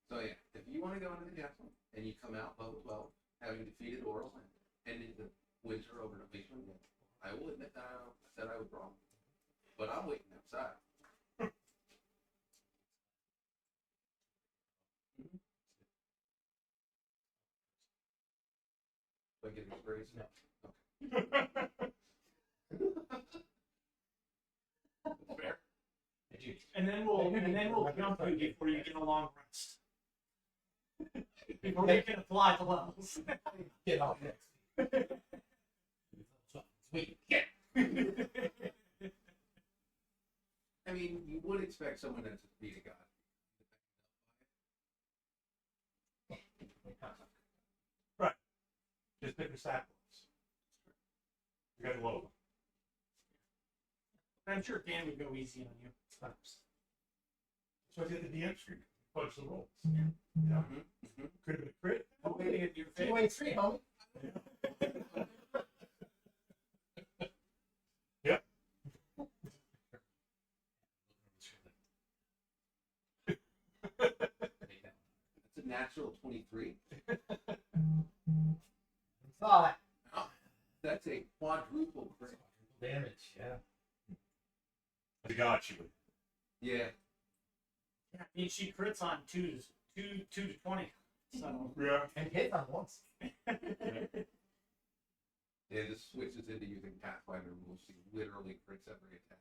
So yeah, if you want to go into the castle and you come out level 12, having defeated Oral and ended the winter over at Leishman, I will admit that I said I was wrong. But I'm waiting outside. Do I get an experience? No. Fair. And then we'll jump you before you get a long rest. Before we can apply the levels. Get off next. Sweet. I mean, you would expect someone to be a god. Just different saplings. You got the logo. I'm sure Dan would go easy on you. So I did the DM screen. Punch the rolls. Yeah. Yeah. Mm-hmm. Could have been a crit. I'm waiting at your face. 283, homie. Yep. That's a natural 23. Saw that. That's a quadruple crit. Damage, yeah. The god she would. Yeah. I mean, she crits on 2 to 20. So. Yeah. And hit on once. Yeah, this switches into using Pathfinder rules. She literally crits every attack.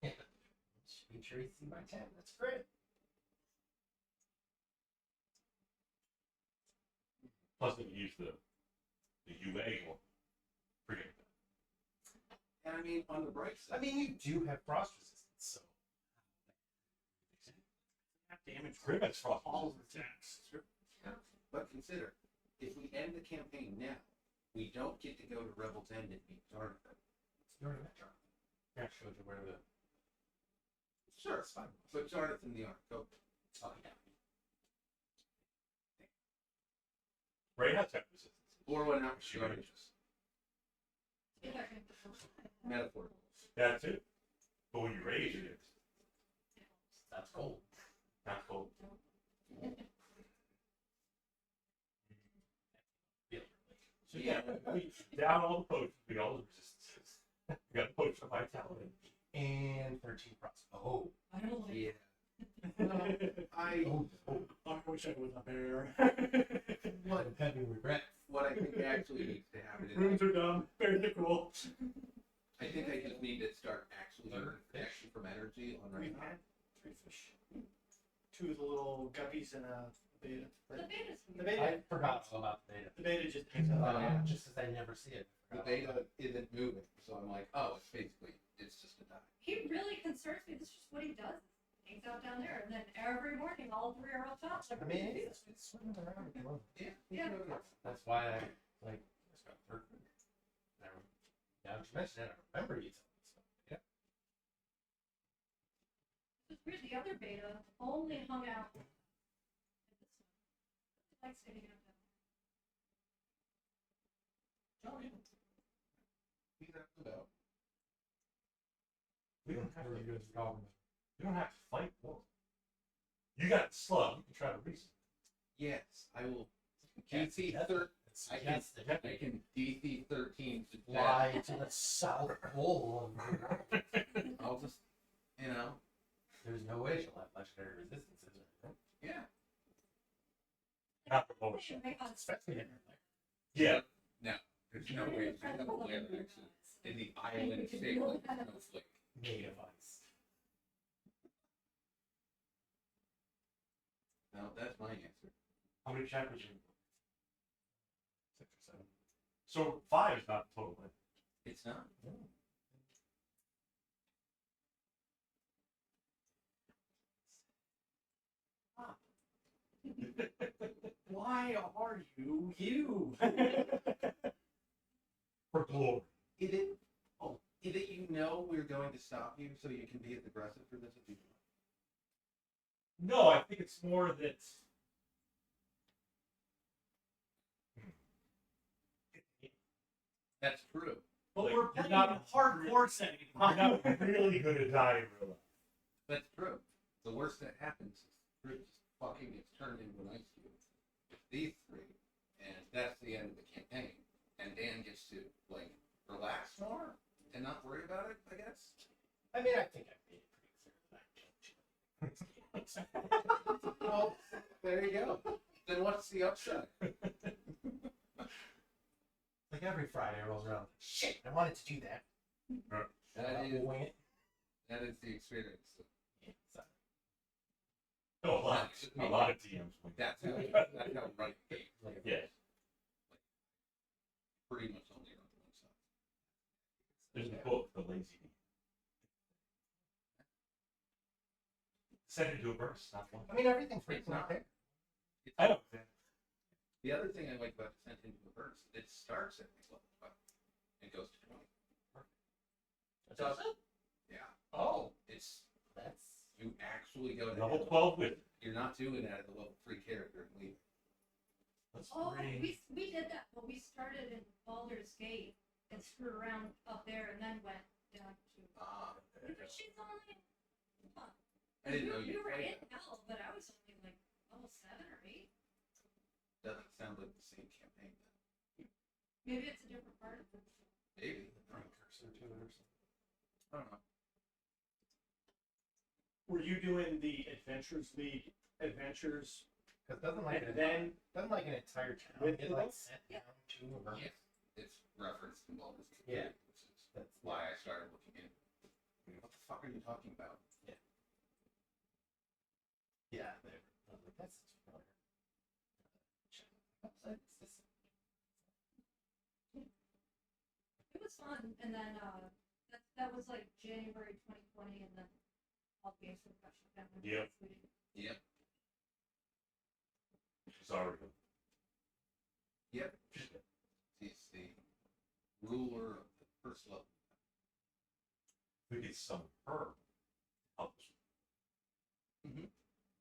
Should be sure you see my 10. That's great. Plus, if you use the UA one. Forget that. And I mean, on the bright side, I mean, you do have frost resistance, so. Damage Kriv has frost all of her attacks. but consider, if we end the campaign now, we don't get to go to Revel's End and meet Jonathan. You already met Jonathan. Yeah, shows you where the. Sure, it's fine. But Jonathan the Ark, go. Oh, yeah. Ray has tech resistance. Or when not, Sure. Jonathan. Metaphor. That too. But when you rage, it is. That's cold. Not cold. So yeah, we down all the potions, we all the resistances. We got potion of vitality. And 13 frost. Oh. I don't like Yeah. Well, I I wish I was a bear. what Heavy regret. what I think actually needs to happen is Runes are dumb. Very cool. I think I just need to start actually using protection from energy on We've Reija. had 3 fish. 2 of the little guppies and a beta. the beta's The weird. beta. I forgot all about the beta. The beta just hangs out. Just because I never see it. The beta isn't moving, so I'm like, oh, it's basically it's just a die. He really concerns me. This is just what he does. Hangs out down there, and then every morning, all 3 are up top. Like, I mean, it's swimming around. You know? Yeah. Yeah. That's why I like. Just got third. Now that you mentioned it, I remember you telling me so. Yeah. it's weird. The other beta only hung out. Like sitting up there. Oh yeah. He's up and about. We don't have to. you guys were talking about. You don't have to fight war. You got the slug. You can try to reason. Yes, I will. Cats GT together. third. I can DC 13 to Fly to the South Pole. I'll just, you know, There's no way she'll have legendary resistances or anything. yeah. Not the lowest. Especially in her Yeah. No, there's no way I have a lair actually in the island shape like a snowflake. made of ice. No, that's my answer. How many chapters are you? 6 or 7. So 5 is not the total length. It's not. Why are you you? For glory. Is it? Oh, is it? You know we're going to stop you, so you can be as aggressive for this if you want. No, I think it's more that. That's true. But Like, we're you're playing not- a hardcore setting. You're not really good at dying in real life. That's true. The worst that happens is Kriv just fucking gets turned into an ice cube. It's these three, and that's the end of the campaign. And Dan gets to like relax more and not worry about it, I guess. I mean, I think I made it pretty clear that I don't. Well, there you go. Then what's the upside? Like every Friday rolls around. Shit, I wanted to do that. That is, We'll wing it. that is the experience. Yeah, so. No, a lot of DMs. That's how running games. Like, Yeah. pretty much only on one side. There's a book, The Lazy Bee. Send it to a burst, not one. I mean, everything's pretty It's not. there. I don't. The other thing I like about Descent into the Burst, it starts at level 5 and goes to 20. Does it? Yeah. Oh, It's that's you actually go to Level hell. 12 with. You're not doing that as a level 3 character and leave. Let's Oh, bring. we did that, but we started in Baldur's Gate and screwed around up there and then went down to. But she's only. Huh. I didn't know we you were played in that. hell, but I was only like level 7 or 8. Doesn't sound like the same campaign. Maybe it's a different part of it. Maybe. precursor to it or something. I don't know. Were you doing the Adventures League adventures? Because doesn't like And then doesn't like an entire town With get like those? sent down to a burn. Yes. It's referenced in Baldur's Gate. Yeah. Which is That's why I started looking in. What the fuck are you talking about? yeah. They were, I was like, that's familiar. It was fun, and then that was like January 2020, and then all the games were shut down. Yep. Yep. Sorry. Yep. He's the ruler of the first level. We could summon her. Help. Mhm.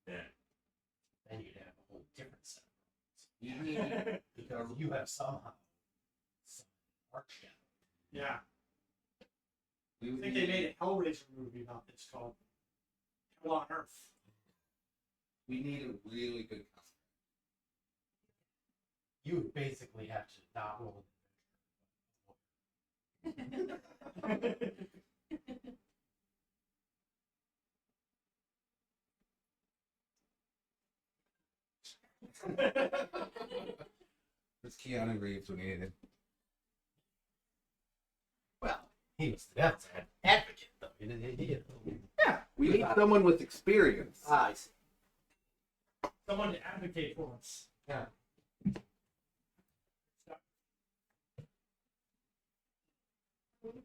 Yeah. Then you'd have a whole different set of You need because you have somehow some arch down. yeah, we I would think they need- made a Hellraiser movie about this called Hell on Earth. We need a really good customer. You would basically have to not roll. It's Keanu Reeves when he needed. Well, he was the devil's advocate, though. Yeah, we need someone with experience. I see. Someone to advocate for us. Yeah.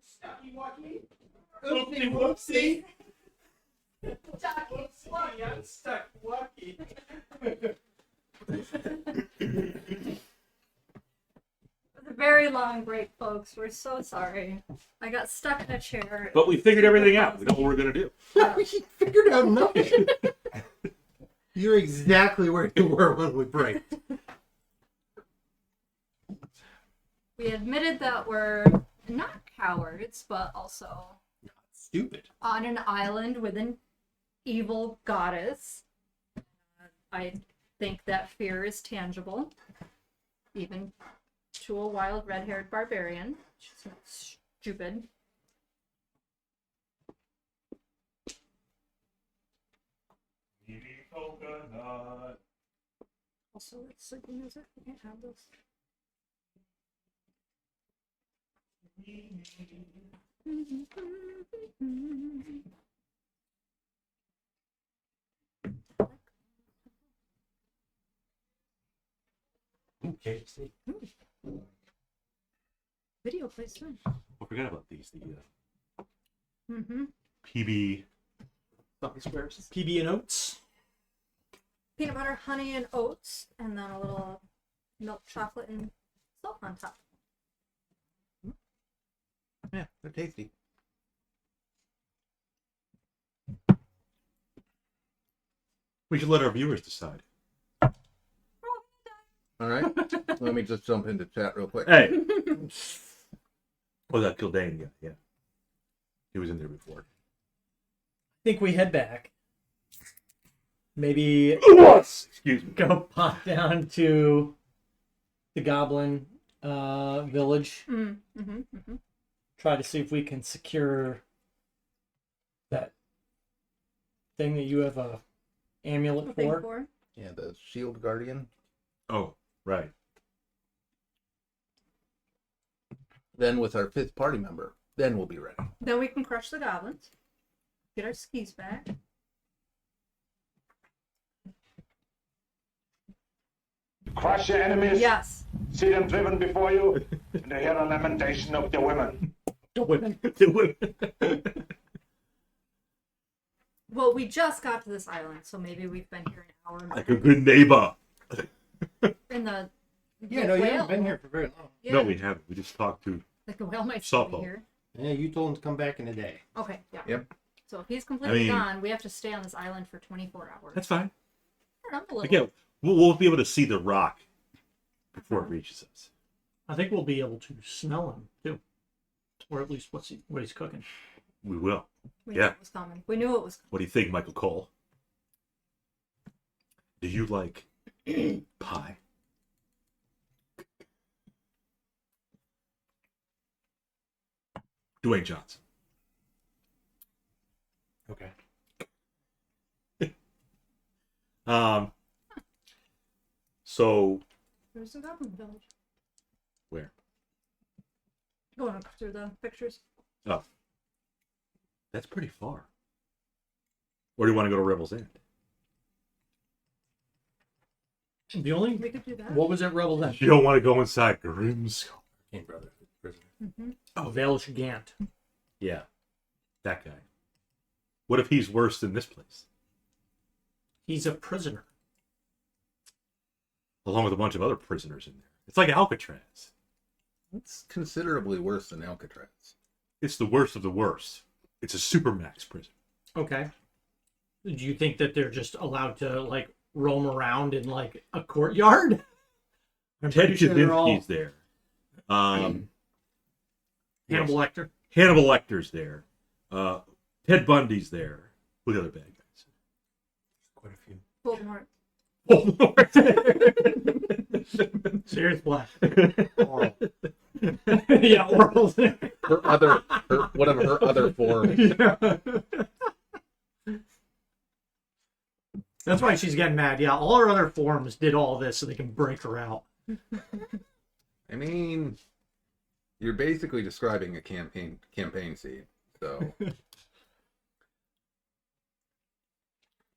Stucky Wacky. Oopsie whoopsie. Whoopsie, I'm stuck Wacky. It was a very long break, folks. We're so sorry. I got stuck in a chair. But we figured everything out. We know what we're going to do. You figured out nothing. You're exactly where you were when we break. We admitted that we're not cowards, but also Stupid. on an island with an evil goddess. I think that fear is tangible, even to a wild red-haired barbarian. She's not stupid. Coconut. Also, it's sleeping music. We can't have this. Okay. Video plays too. I forgot about these. The Mm-hmm. PB. Something squares. PB and oats. Peanut butter, honey, and oats, and then a little milk chocolate and salt on top. Yeah, they're tasty. We should let our viewers decide. All right. Let me just jump into chat real quick. Hey. Oh, that Kildane guy. Yeah. He was in there before. I think we head back. Maybe Excuse me. go pop down to the goblin village. Mm-hmm. Mm-hmm. Try to see if we can secure that thing that you have a amulet for. Yeah, the shield guardian. Oh, right. Then with our 5th party member, then we'll be ready. Then we can crush the goblins. Get our skis back. Crush your enemies, Yes. see them driven before you, and hear the lamentation of the women. The women. The women. Well, we just got to this island, so maybe we've been here an hour. Like a good neighbor. In the Yeah, no, you whale. haven't been here for very long. Yeah. No, we haven't. We just talked to. Like the whale might still be Softball. here. Yeah, you told him to come back in a day. Okay, yeah. Yep. So if he's completely I mean- gone, we have to stay on this island for 24 hours. That's fine. I don't know, a little. Again, we'll be able to see the rock before it reaches us. I think we'll be able to smell him too, or at least what he's cooking. We will. We knew yeah. it was coming. We knew it was coming. What do you think, Michael Cole? Do you like pie? Dwayne Johnson. Okay. So There's the goblin village. where? Going up through the pictures. Oh, that's pretty far. Or do you want to go to Rebel's End? The only We could do that. what was it, Rebel then? You don't want to go inside Grimm's. King brother, prisoner. Mm-hmm. Oh, Valish Gant. Yeah, that guy. What if he's worse than this place? He's a prisoner. Along with a bunch of other prisoners in there. It's like Alcatraz. It's considerably worse than Alcatraz. It's the worst of the worst. It's a supermax prison. Okay. Do you think that they're just allowed to like roam around in like a courtyard? I'm Ted pretty sure they're all Kaczynski's there. Hannibal Lecter. Hannibal Lecter's there. Ted Bundy's there. Who are the other bad guys? Quite a few. Voldemort. Sirius Black. Oral. Yeah, Oral's there. One of her other forms. Yeah. That's why she's getting mad. Yeah, all her other forms did all this so they can break her out. I mean, you're basically describing a campaign scene. So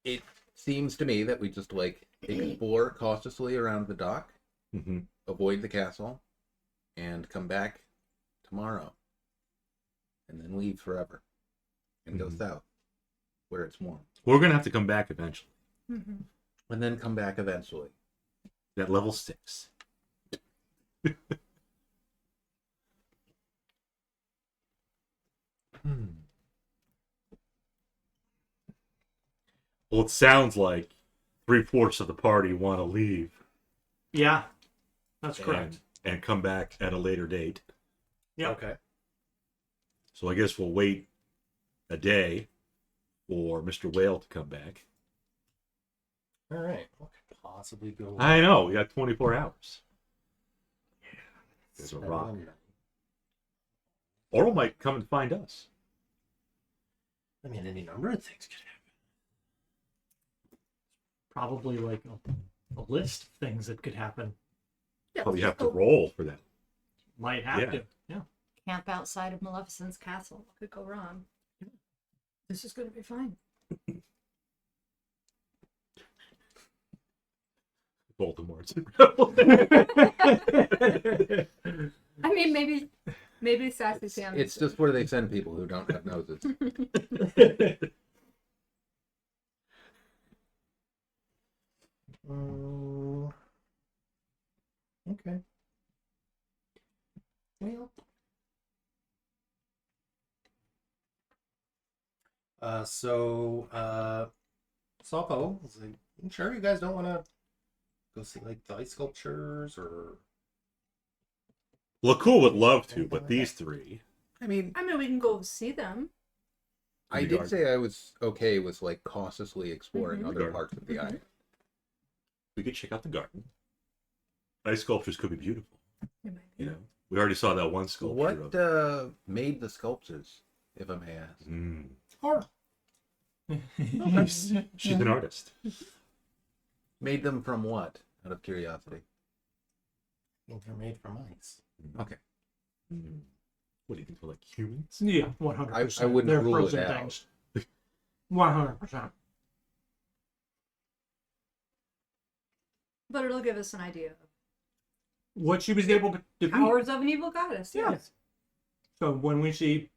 it seems to me that we just like explore cautiously around the dock, Mm-hmm. avoid the castle, and come back tomorrow, and then leave forever and go Mhm. south where it's warm, We're going to have to come back eventually. Mm-hmm. and then come back eventually. At level 6. Well, it sounds like 3/4 of the party want to leave Yeah, that's correct. and come back at a later date. Yeah. Okay. So I guess we'll wait a day for Mr. Whale to come back. All right. What could possibly go wrong? I know, we got 24 hours. There's a Spend rock. one night. Oral might come and find us. I mean, any number of things could happen. Probably like a list of things that could happen. Yeah, Well, let's you have just to go roll for that. Might have Yeah. to. Yeah. camp outside of Maleficent's castle. What could go wrong? This is going to be fine. Voldemort's. I mean, maybe Sassy Sam. It's just where they send people who don't have noses. Okay. Well. Sopo was like, "You sure you guys don't want to go see like the ice sculptures or?" Lakul would love to, but these three. I mean, we can go see them. I the did garden. say I was okay with like cautiously exploring Mhm. other Garden. parts of the island. We could check out the garden. Ice sculptures could be beautiful. It might be. You know, we already saw that one sculpture. What of... made the sculptures, if I may ask? Or She's an artist. Made them from what? Out of curiosity. they're made from ice. Okay. What do you think? They're like humans? Yeah, 100%. I wouldn't They're rule it frozen out. things. 100%. But it'll give us an idea of What she was able to defeat. powers of an evil goddess. Yeah. Yes. So when we see,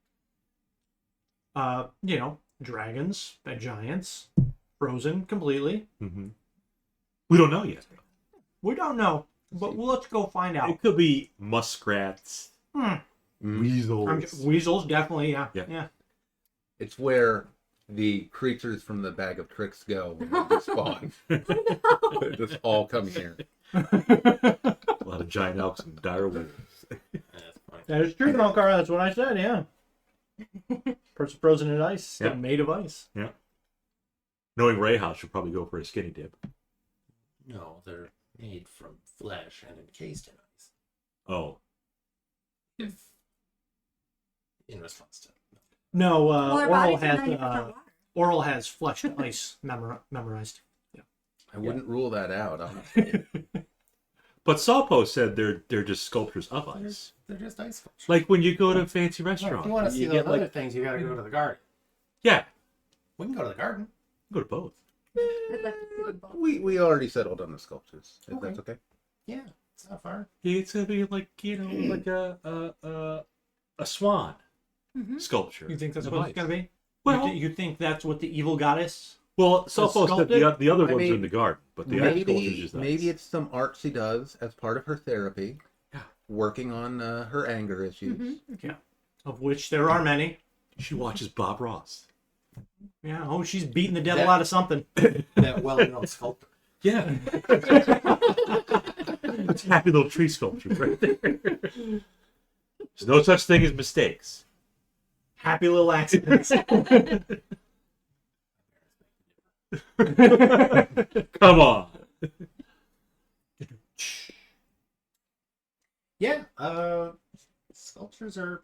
dragons and giants frozen completely, We don't know yet. we don't know, but let's go find out. It could be muskrats, weasels. Weasels, definitely, yeah. Yeah. It's where the creatures from the bag of tricks go when they spawn. They just all come here. A lot of giant elks and dire wolves. That is true, Malkara. That's what I said, yeah. Person frozen in ice, still Yeah. made of ice. Yeah. Knowing Reija should probably go for a skinny dip. No, they're made from flesh and encased in ice. Oh. If in response to No, Well, our Oral bodies are has 90% water. Oral has flesh to ice memorized. I wouldn't rule that out, honestly. But Salpo said they're just sculptures of ice. they're just ice sculptures. Like when you go to a fancy No, restaurant. if you want to see you those get other like things, you got to go to the garden. yeah, We can go to the garden. go to both. I'd like to see them both. We already settled on the sculptures. If Okay. that's okay. Yeah, it's not far. It's gonna be like like a swan sculpture. You think that's of what ice. it's going to be? Well, you think that's what the evil goddess? well, Salpo said sculpted? the other I ones are in mean, the garden, but the ice sculpture is Maybe just maybe ice. it's some art she does as part of her therapy. Yeah. Working on her anger issues. Yeah. Of which there are many. She watches Bob Ross. Yeah. Oh, she's beating the devil That- out of something. That well-known sculptor. Yeah. It's a happy little tree sculpture right there. There's no such thing as mistakes. Happy little accidents. Come on. Yeah, sculptures are,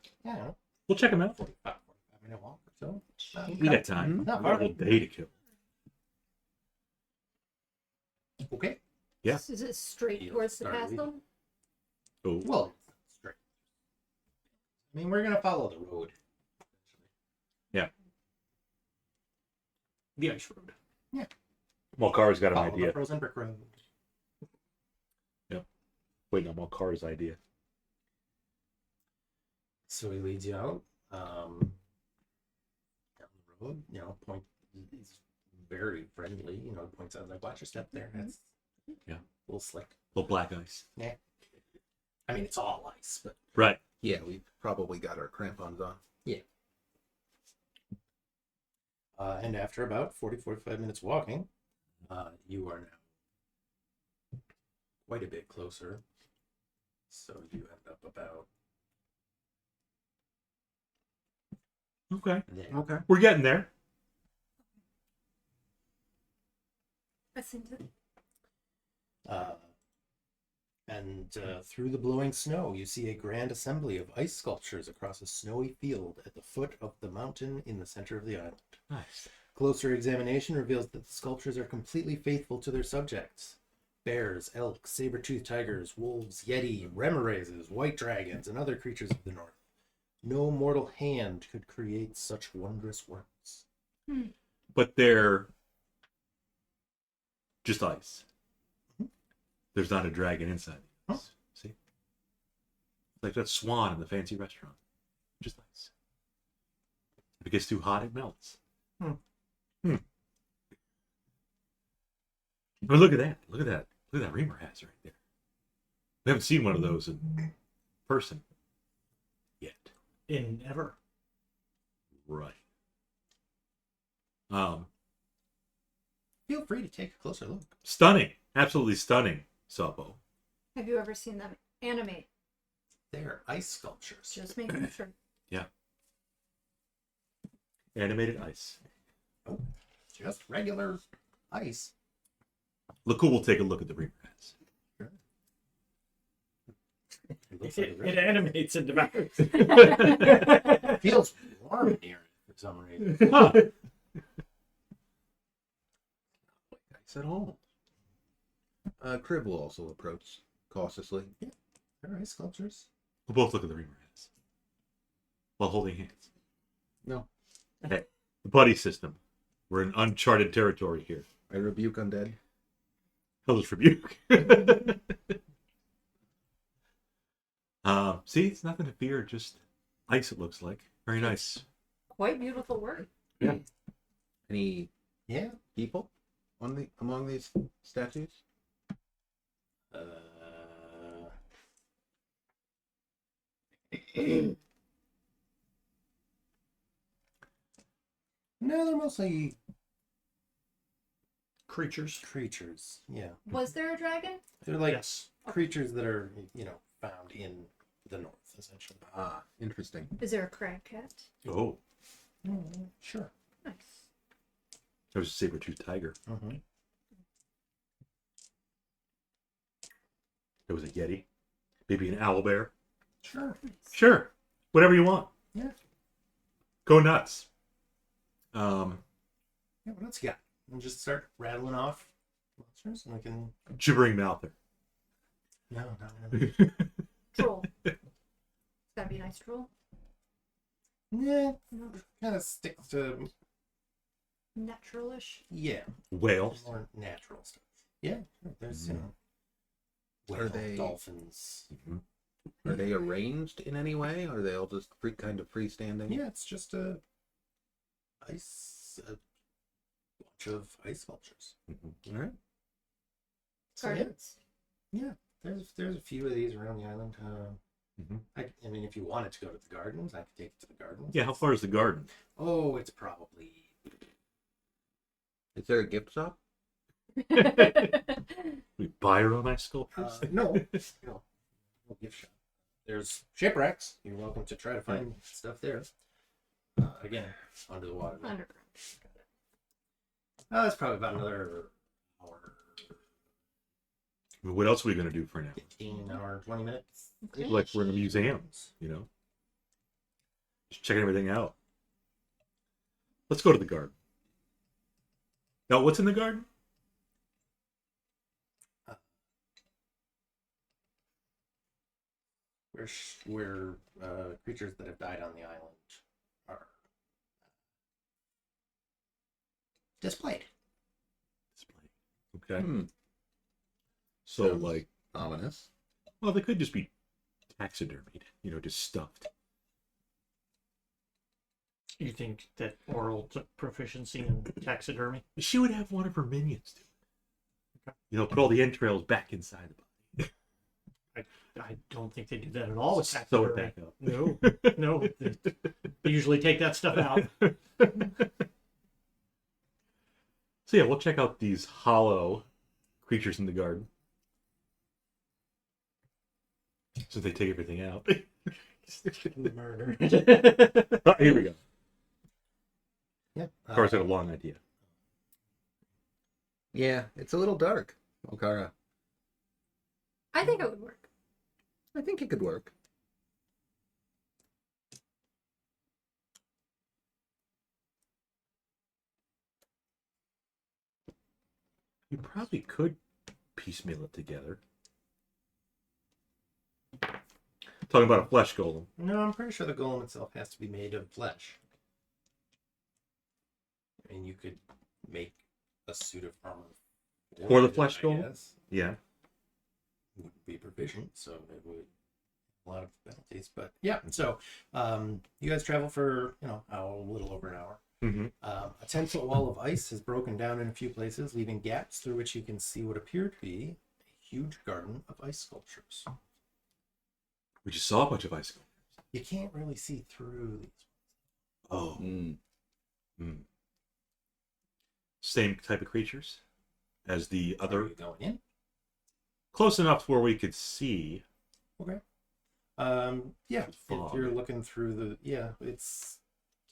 We'll check them out. 45-minute walk or so. We got time. Not We got a whole day to kill. Okay. Yeah. Is it straight You'll towards the start castle? Oh. Well, it's straight. I mean, we're gonna follow the road. The ice road. Malkara's got an Follow the idea. frozen brick road. Waiting on Malkara's idea. So he leads you out. Down the road, point. He's very friendly. Points out like, watch your step there. That's Yeah. a little slick. Little black ice. I mean, it's all ice, but Right. Yeah, we probably got our crampons on. and after about 45 minutes walking, you are now quite a bit closer. So you end up about Okay. there. Okay. We're getting there. I seem to. And through the blowing snow, you see a grand assembly of ice sculptures across a snowy field at the foot of the mountain in the center of the island. Nice. Closer examination reveals that the sculptures are completely faithful to their subjects. Bears, elk, saber-toothed tigers, wolves, yeti, remorazes, white dragons, and other creatures of the north. No mortal hand could create such wondrous works. But they're just ice. There's not a dragon inside the ice. See? Like that swan in the fancy restaurant. Just ice. If it gets too hot, it melts. But look at that. Look at that. Look at that Reamer has right there. We haven't seen one of those in person yet. In ever. Right. Feel free to take a closer look. Stunning. Absolutely stunning, Sapo. Have you ever seen them animate? They're ice sculptures. Just making sure. Yeah. Animated ice. Oh, just regular ice. Look who will take a look at the Reamer has. It looks like a It regular- animates and devours. It feels warm near it for some reason. Huh. Ice at all. Kriv will also approach cautiously. They're ice sculptures. We'll both look at the Reamer has. While holding hands. No. Hey, the buddy system. We're in uncharted territory here. I rebuke undead. Hellish rebuke. See, it's nothing to fear, just ice it looks like. Very nice. Quite beautiful work. Any Yeah. people among these statues? No, they're mostly Creatures. creatures. Yeah. Was there a dragon? They're like Yes. creatures that are, found in the north, essentially. Ah, interesting. Is there a crab cat? Oh, Sure. Nice. there was a saber-toothed tiger. Mm-hmm. There was a yeti. Maybe an owlbear. Sure. Sure. Whatever you want. Yeah. Go nuts. Yeah, what else you got? We'll just start rattling off monsters and we can... Gibbering mouther. No, not really. Troll. It's gotta be a nice troll. Yeah, No. kind of stick to, Naturalish. yeah, Whale. more natural stuff. Yeah, there's, Are whale, they- dolphins. Are they arranged in any way? Are they all just kind of freestanding? Yeah, it's just a bunch of ice sculptures. All right. So, yeah, Gardens. there's a few of these around the island. Mhm. I mean, if you wanted to go to the gardens, I could take you to the gardens. Yeah, how far is the garden? Oh, it's probably... Is there a gift shop? We buy our own ice sculptures? No, no gift shop. There's shipwrecks. You're welcome to try to find stuff there. Again, under the water. Underground. Oh, that's probably about another hour, What else are we going to do for now? 15 hour, 20 minutes. Okay. Like we're in a museum, you know? Just checking everything out. Let's go to the garden. Now, what's in the garden? Where creatures that have died on the island are displayed. Okay. Hmm. So, Sounds- like, Ominous. well, they could just be taxidermied, you know, just stuffed. You think that Oral took proficiency in taxidermy? She would have one of her minions do it. You know, put all the entrails back inside the body. I don't think they do that at all with Sew it taxidermy. back up. No, no. They usually take that stuff out. So yeah, we'll check out these hollow creatures in the garden. So they take everything out. Murder. Oh, here we go. Yeah. Of course, I had a long idea. Yeah, it's a little dark. Okara. I think it would work. I think it could work. You probably could piecemeal it together. Talking about a flesh golem. No, I'm pretty sure the golem itself has to be made of flesh. I mean, you could make a suit of armor For the it, flesh I golem? guess. Yeah. Wouldn't be proficient, so it would a lot of penalties. But yeah, so you guys travel for a little over an hour. Mm-hmm. A 10-foot wall of ice has broken down in a few places, leaving gaps through which you can see what appear to be a huge garden of ice sculptures. We just saw a bunch of ice sculptures. You can't really see through these. Oh. Mm. Same type of creatures as the Are other. you going in? Close enough to where we could see. Okay. Yeah, Fog. if you're looking through it's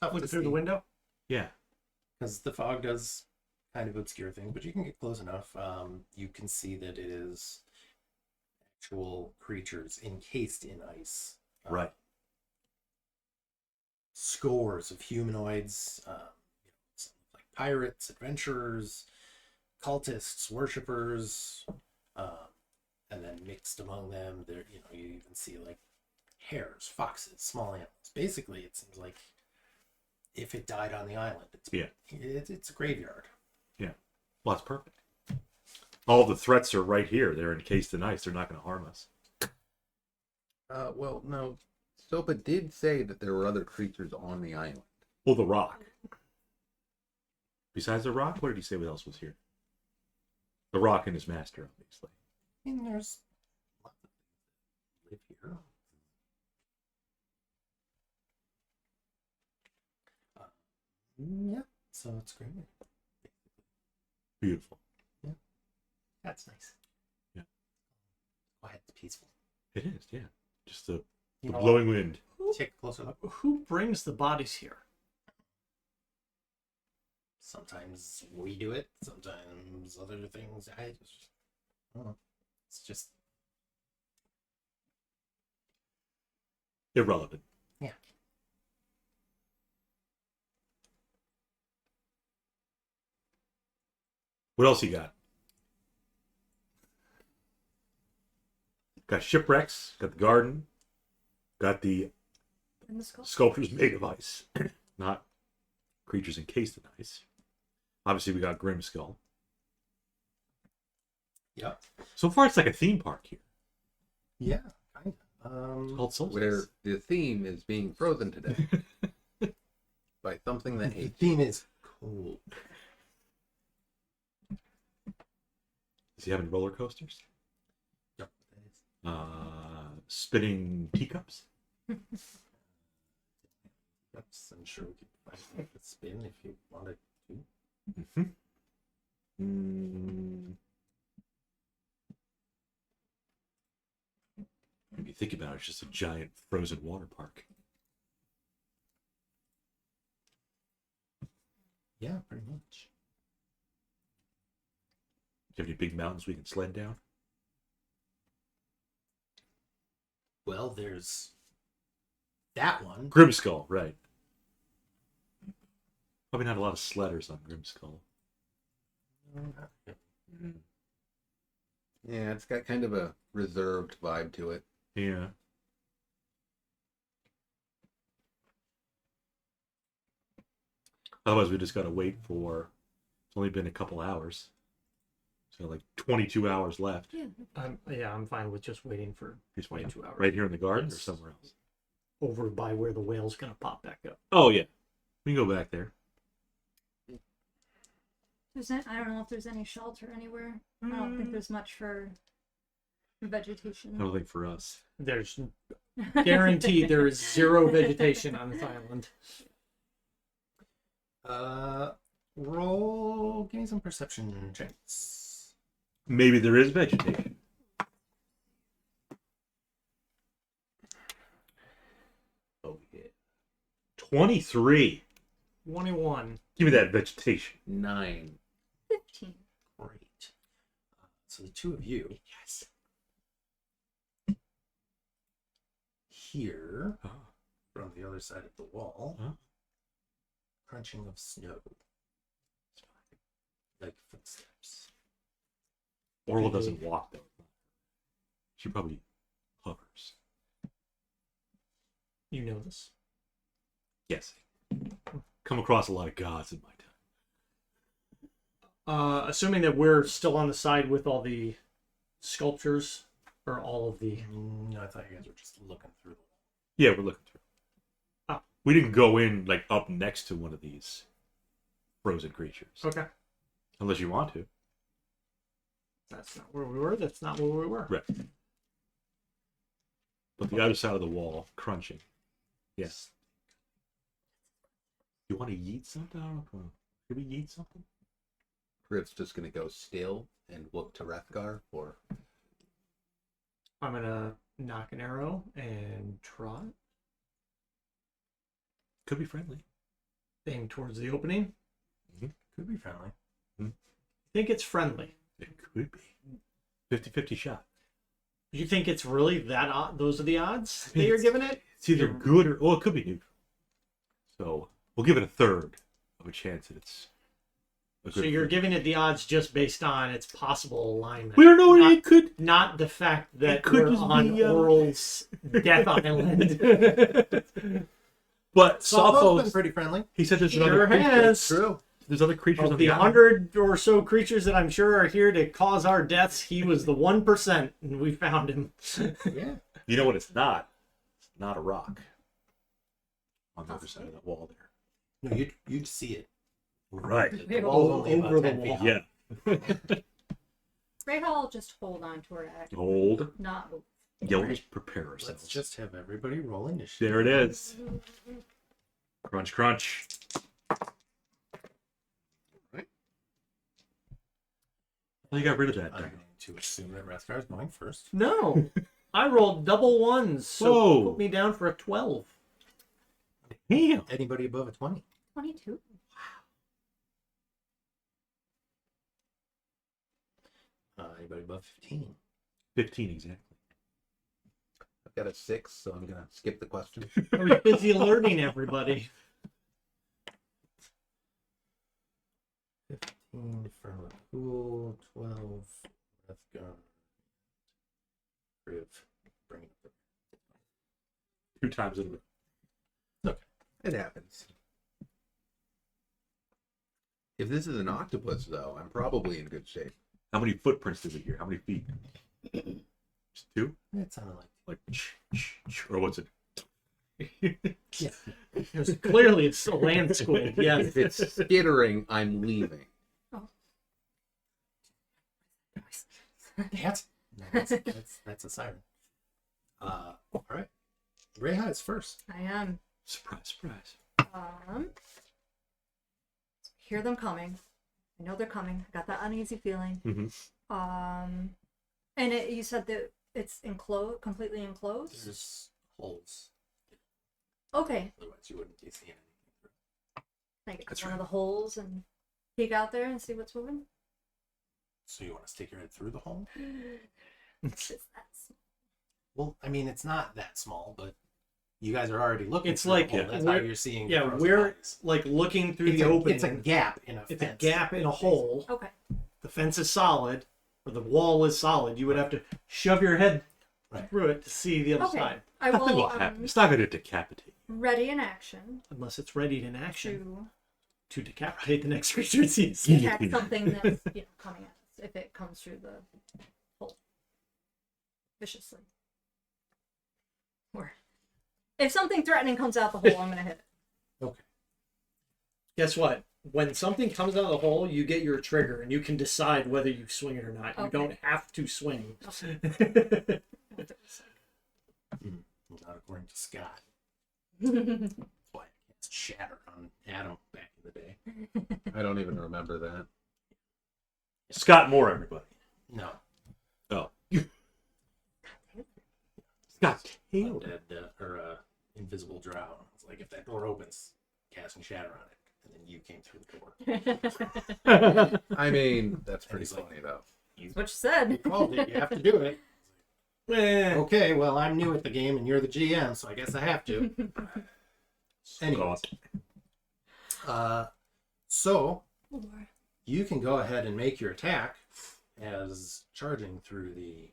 tough Look to through see the window. Yeah. because the fog does kind of obscure things, but you can get close enough. You can see that it is actual creatures encased in ice. Right. Scores of humanoids, like pirates, adventurers, cultists, worshippers, and then mixed among them, there you even see like hares, foxes, small animals. Basically, it seems like if it died on the island, it's a graveyard. Yeah. Well, that's perfect. All the threats are right here. They're encased in ice. They're not going to harm us. Well, no. Sopa did say that there were other creatures on the island. Well, the rock. Besides the rock, what did he say what else was here? The rock and his master, obviously. I mean, there's lots of things that live here. Yeah, so it's great. Beautiful. That's nice. Yeah. Quiet, peaceful. It is, yeah. Just the You know, blowing wind. take a closer look. Who brings the bodies here? Sometimes we do it. Sometimes other things. I don't know. It's just Irrelevant. Yeah. What else you got? Got shipwrecks, got the garden, got the And the skull. sculptures made of ice, not creatures encased in ice. Obviously, we got Grimskull. Yep. So far, it's like a theme park here. Yeah, kind It's of. called Solstice. Where the theme is being frozen to death by something that The hates. theme is cool. Does he have any roller coasters? Yep. Spinning teacups? Yep, I'm sure we could find something to spin if you wanted to. If you think about it, it's just a giant frozen water park. Yeah, pretty much. Do you have any big mountains we can sled down? Well, there's that one. Grimskull, right. Probably not a lot of sledders on Grimskull. Yeah, it's got kind of a reserved vibe to it. Yeah. Otherwise, we just got to wait for... It's only been a couple hours. So like 22 hours left. Yeah. I'm fine with just waiting for Just 22 hours. right here in the garden or Yes. somewhere else? Over by where the whale's gonna pop back up. Oh, yeah. We can go back there. I don't know if there's any shelter anywhere. I don't think there's much for vegetation. I don't think for us. There's guaranteed there is zero vegetation on this island. Roll. Give me some perception checks. Maybe there is vegetation. Oh, yeah. 23. 21. Give me that vegetation. 9. 15. Great. So the two of you, yes, hear Oh. from the other side of the wall Oh. crunching of snow. Like footsteps. Orla doesn't walk though. She probably hovers. You know this. Yes. Come across a lot of gods in my time. Assuming that we're still on the side with all the sculptures, or all of the... No, I thought you guys were just looking through the wall. Yeah, we're looking through. Oh. We didn't go in like up next to one of these frozen creatures. Okay. Unless you want to. That's not where we were. That's not where we were. Right. But the other side of the wall, crunching. Yes. You want to yeet something? I don't know. Should we yeet something? Kriv's just gonna go still and look to Wrethgar for. I'm going to knock an arrow and trot. Could be friendly. Aim towards the opening. Could be friendly. I think it's friendly. It could be. 50-50 shot. You think it's really that odd? Those are the odds that you're giving it? It's either good or... Oh, it could be neutral. So, we'll give it a third of a chance that it's a good So you're thing. giving it the odds just based on its possible alignment. We don't know. Not- It could... Not the fact that could we're just on be, Oral's Death Island. But Softball's been Sophos... pretty friendly. He said there's Sure another creature. has. True. There's other creatures Of on the the island. 100 or so creatures that I'm sure are here to cause our deaths, he was the 1%, and we found him. Yeah. You know what it's not? It's not a rock. On the other side of that wall there. No, you'd see it. Right. The wall's only about Over the 10 feet wall. high. Yeah. Reyhal will just hold on to her act, Hold. not move. Yeah, we'll just prepare ourselves. Let's just have everybody roll initiative. There it is. Crunch, crunch. Well, you got rid of that. I'm Thing. going to assume that Wrethgar's going first. No. I rolled double ones, so Whoa. put me down for a 12. Damn. Anybody above a 20? 22. Anybody above 15? 15 exactly. I've got a 6, so I'm gonna skip the question. I was busy learning everybody. 15 for Pool, 12 Wrethgar. Kriv. Bring it up. 2 times in a row. It happens. If this is an octopus, though, I'm probably in good shape. How many footprints did we hear? How many feet? Just 2? It sounded like Or what's it? It was clearly it's a land squid, yes. If it's skittering, I'm leaving. that. No, that's a siren. All right. Reija is first. I am. Surprise, surprise. Hear them coming. I know they're coming. I got that uneasy feeling. Mm-hmm. And you said that it's enclosed, completely enclosed. There's holes. Okay, Otherwise, you wouldn't be seeing anything. can I get That's to one right. of the holes and peek out there and see what's moving? So you want to stick your head through the hole? It's that small. Well, I mean, it's not that small, but you guys are already looking. It's through like- the hole. That's how we're- you're seeing. Yeah, the we're frost like looking through eyes. the opening. It's a gap in a It's a fence. gap in a hole. Okay. The fence is solid, or the wall is solid. You would have to shove your head Right. through it to see the other Okay. side. I Nothing will will happen. It's not going to decapitate. ready in action Unless it's ready in action to to decapitate the next creature it sees. attack something that's coming at us if it comes through the hole viciously. Or if something threatening comes out the hole, I'm gonna hit it. Okay. Guess what? When something comes out of the hole, you get your trigger, and you can decide whether you swing it or not. You Okay. don't have to swing. Not according to Scott. Boy, it's shatter on Adam back in the day. I don't even remember that. Scott Moore, everybody. No. Oh. Scott Taylor. Undead or invisible drow. It's like if that door opens, casting shatter on it, and then you came through the door. I mean, that's pretty he's like- funny, though. That's what you said. You called it. You have to do it. Okay, well, I'm new at the game and you're the GM, so I guess I have to. Anyways. So, you can go ahead and make your attack as charging through the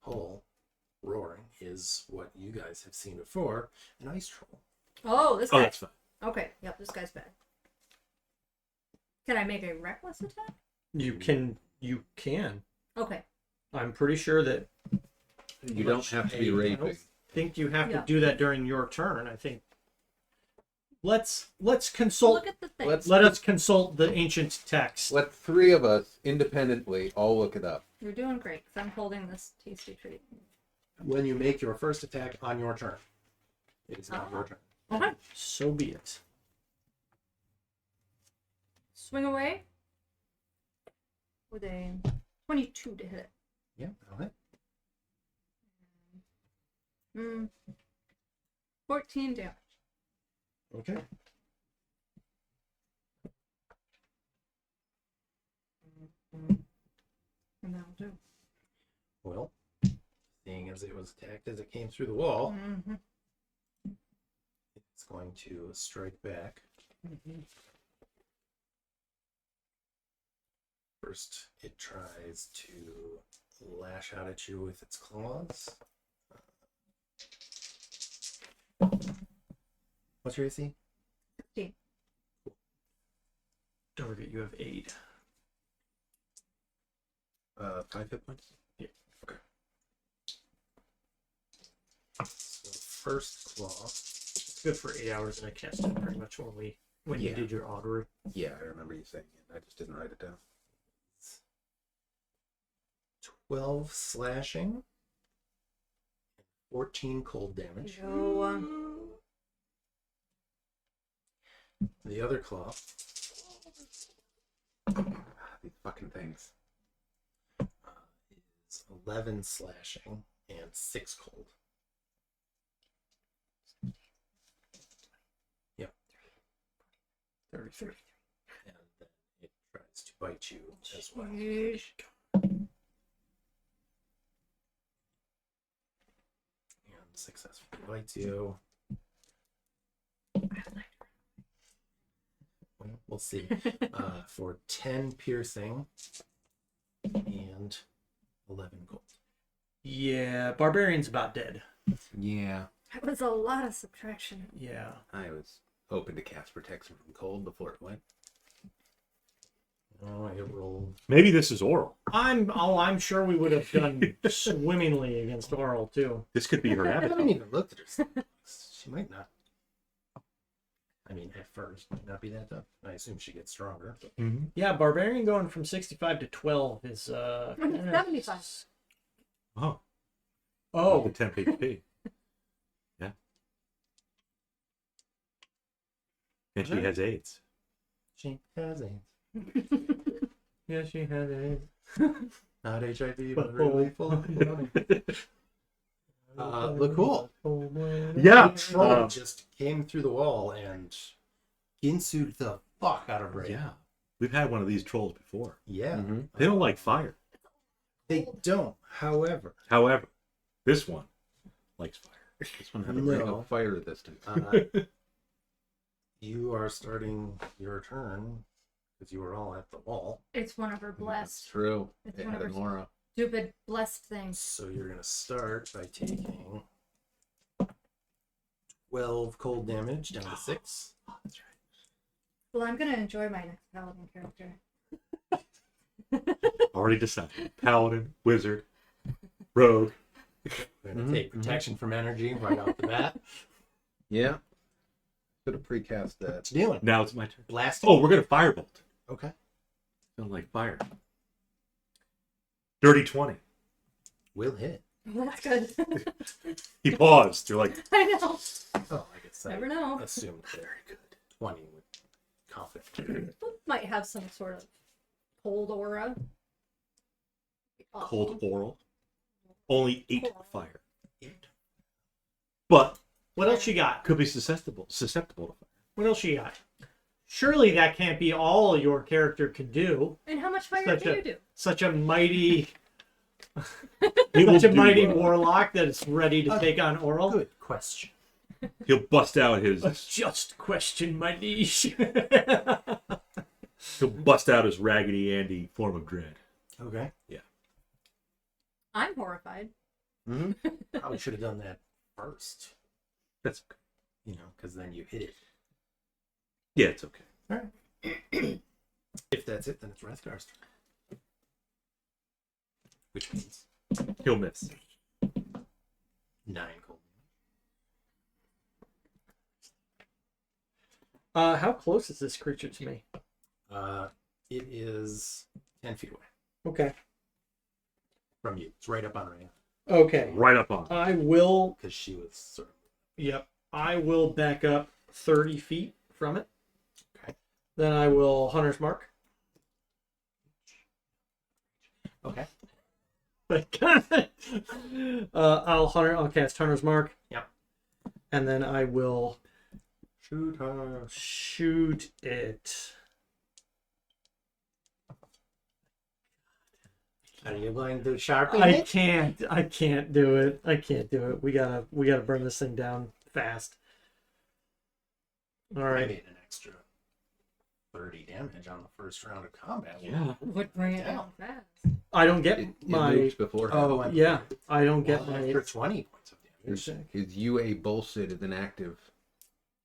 hole, roaring, is what you guys have seen before, an ice troll. Oh, this Oh, guy. that's fine. Okay, yep, this guy's bad. Can I make a reckless attack? You can. Okay. I'm pretty sure that. You don't have to be I raping. don't think you have Yeah. to do that during your turn. I think. Let's consult. Look at the thing. Let us consult the ancient text. Let 3 of us independently all look it up. You're doing great, because I'm holding this tasty treat. When you make your first attack on your turn, it is not your turn. Okay. So be it. Swing away. With a 22 to hit. Yeah, that'll hit. 14 damage. Okay. And that'll do. Well, seeing as it was attacked as it came through the wall, it's going to strike back. First, it tries to lash out at you with its claws. What's your AC? 15. Don't forget you have 8. 5 hit points? Yeah. Okay. So first claw. It's good for 8 hours, and I cast it pretty much when you Yeah. did your augury. Yeah, I remember you saying it. I just didn't write it down. 12 slashing. 14 cold damage. No. The other claw These fucking things. is 11 slashing and 6 cold. Yep. 33. And then it tries to bite you as well. And successfully bites you. Well, we'll see. For 10 piercing and 11 gold. Yeah, barbarian's about dead. Yeah. That was a lot of subtraction. Yeah. I was hoping to cast protection from cold before it went. Oh, it rolled. Maybe this is oral. I'm sure we would have done swimmingly against Oral too. This could be her I avatar. haven't even looked at her stats. She might not. I mean, at first, might not be that tough. I assume she gets stronger. But Yeah, barbarian going from 65 to 12 is 75. Oh, Oh, the 10 HP. Yeah. And she has AIDS. she has AIDS. yeah, she had it. Not HIV, But but really full of money. Look cool. Yeah. The troll just came through the wall and Ginsu'd the fuck out of Reija. Yeah. We've had one of these trolls before. Yeah. They don't like fire. They don't, however. However, this one likes fire. This one had to bring No. up fire this time. You are starting your turn because you were all at the wall. It's one of her That's blessed, true. It's It one of had her- an aura. stupid blessed things. So you're going to start by taking 12 cold damage down to 6. That's right. Well, I'm gonna enjoy my next paladin character. Already decided. Paladin, wizard, rogue. We're going to take protection from energy right off the bat. Yeah. Should have precast that. What you doing? Now it's my turn. Blasting? Oh, we're gonna firebolt. Okay. Don't like fire. Dirty 20. Will hit. That's good. He paused. You're like, I know. Oh, I guess I Never know. assumed very good. 20 with confidence. Might have some sort of cold aura. cold oral. Only 8 fire. 8. But What else you got? could be susceptible to fire. What else you got? Surely that can't be all your character could do. And how much fire Such do a- you do? Such a mighty He will Such a do, mighty warlock that is ready to take on Oral? Good question. He'll bust out his A just question, my niche. he'll bust out his Raggedy Andy form of dread. Okay. I'm horrified. Mm-hmm. Probably should have done that first. That's okay. You know, because then you hit it. Yeah, it's okay. All right. If that's it, then it's Wrethgar's turn. Which means He'll miss. 9 cold. How close is this creature to me? It is 10 feet away Okay. from you. It's right up on Reija. Okay. Right up on. I will. Because she was sort of. Yep. I will back up 30 feet from it. Okay. Then I will Hunter's Mark. Okay. I'll cast Hunter's Mark. Yep. And then I will Shoot her. shoot it. Are you going to sharpen I it? can't do it. I can't do it. We gotta burn this thing down fast. All I right. made an extra 30 damage on the first round of combat. Yeah. Would bring it Yeah. down fast. I don't get It my moves before. Oh, and yeah. I don't get well, my extra 20 points of damage. His UA bullshit is inactive.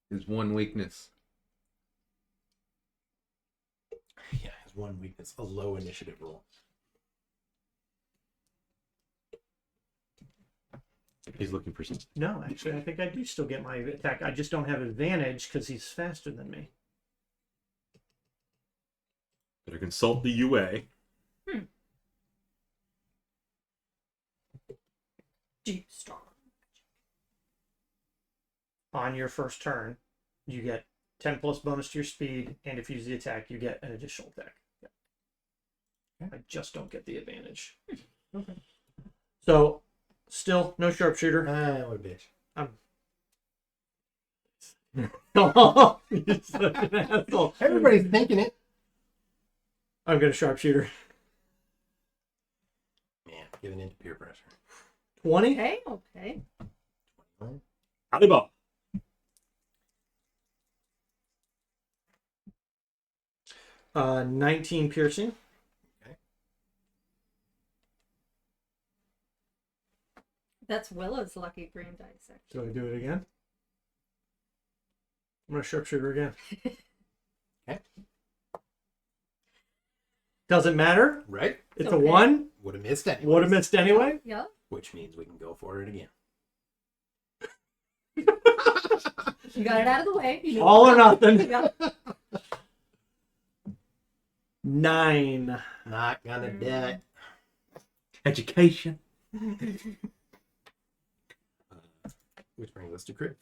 His one weakness. Yeah, his one weakness, a low initiative roll. He's looking for some. No, actually, I think I do still get my attack. I just don't have advantage because he's faster than me. Better consult the UA. Deep storm. On your first turn, you get 10 plus bonus to your speed, and if you use the attack, you get an additional attack. Yeah. I just don't get the advantage. Okay. So, still no sharpshooter. What a bitch. Oh, you're such an asshole. Everybody's thinking it. I'm gonna sharpshooter. Man, giving in to peer pressure. 20. Okay, okay. Howdy, Bob. 19 piercing. That's Willa's lucky green dice, actually. Do I do it again? I'm gonna sharpshooter again. Okay. Doesn't matter. Right? It's Okay. a 1. Would have missed anyway. Would have missed anyway. Yeah. Which means we can go for it again. You got it out of the way. You know All or what- nothing. Yeah. 9. Not gonna do it. Education. Which brings us to Kriv.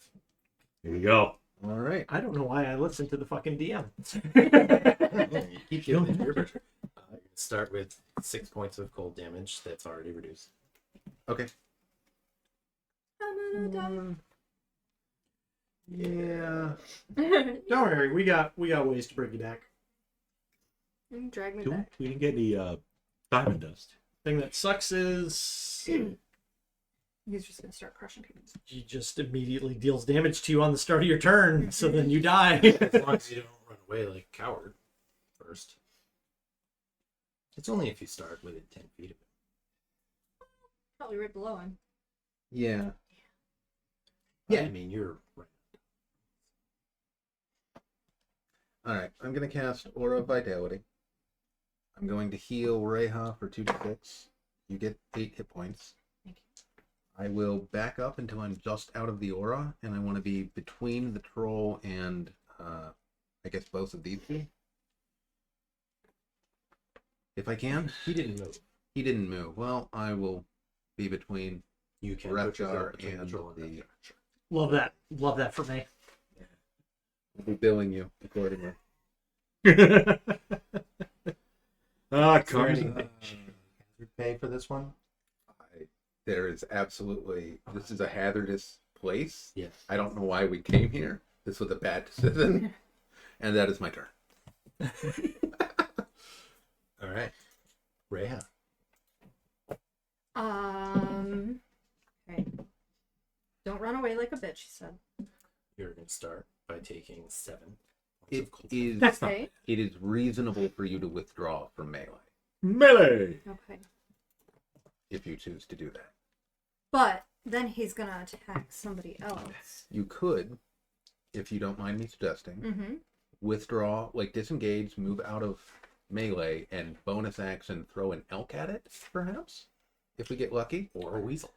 Here we go. All right. I don't know why I listened to the fucking DM. You keep giving in peer pressure. You're gonna start with 6 points of cold damage. That's already reduced. Okay. I'm gonna Yeah. die. Don't worry, we got ways to bring you back. Drag me Cool. back. We didn't get any diamond dust. Thing that sucks is He's just gonna start crushing people. he just immediately deals damage to you on the start of your turn, so then you die. As long as you don't run away like a coward first. It's only if you start within 10 feet of it. Probably right below him. Yeah. Yeah, I mean, you're right. All right. I'm going to cast Aura of Vitality. I'm going to heal Reija for 2d6. You get 8 hit points. Thank you. I will back up until I'm just out of the aura, and I want to be between the troll and, I guess, both of these two. If I can. He didn't move. He didn't move. Well, I will be between You can put yourself Wrethgar between the and troll and the... Wrethgar. Sure. Love that. Love that for me. I'll be billing you accordingly. Ah, Is there cards. any hazard pay for this one? There is absolutely... This is a hazardous place. Yes. I don't know why we came here. This was a bad decision. And that is my turn. All right. Reija. Okay. Don't run away like a bitch, he said. You're going to start by taking 7 points It of cold. is. That's not Okay. It is reasonable for you to withdraw from melee melee. Okay. if you choose to do that. But then he's gonna attack somebody else. You could, if you don't mind me suggesting, Mm-hmm. withdraw, like disengage, move out of melee, and bonus action throw an elk at it, perhaps, if we get lucky, Or a weasel.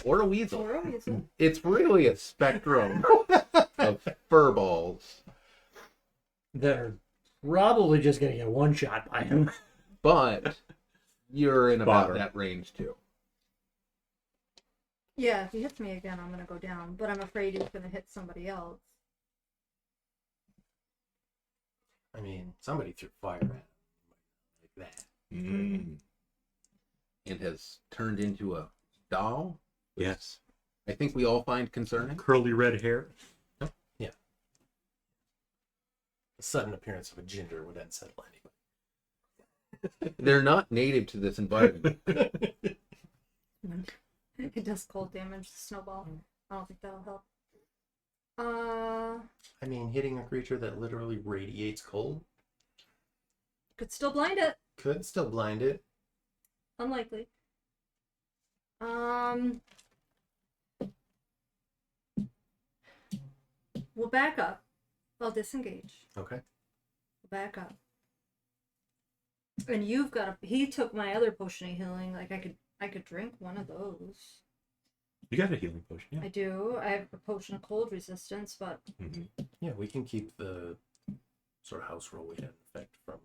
or a weasel. Or a weasel. It's really a spectrum of furballs. That are probably just gonna get one shot by him. But you're in about Fodder. that range too. Yeah, if he hits me again, I'm gonna go down. But I'm afraid he's gonna hit somebody else. I mean, somebody threw fire at him like that. Mm. And has turned into a doll. Yes. I think we all find concerning. Curly red hair. The sudden appearance of a ginger would unsettle anybody. They're not native to this environment. It does cold damage, the snowball. I don't think that'll help. I mean, hitting a creature that literally radiates cold Could still blind it. could still blind it. Unlikely. We'll back up. I'll disengage. Okay. Back up. And you've got he took my other potion of healing. Like I could drink one of those. You got a healing potion, yeah. I do. I have a potion of cold resistance, but Yeah, we can keep the sort of house roll we had in effect from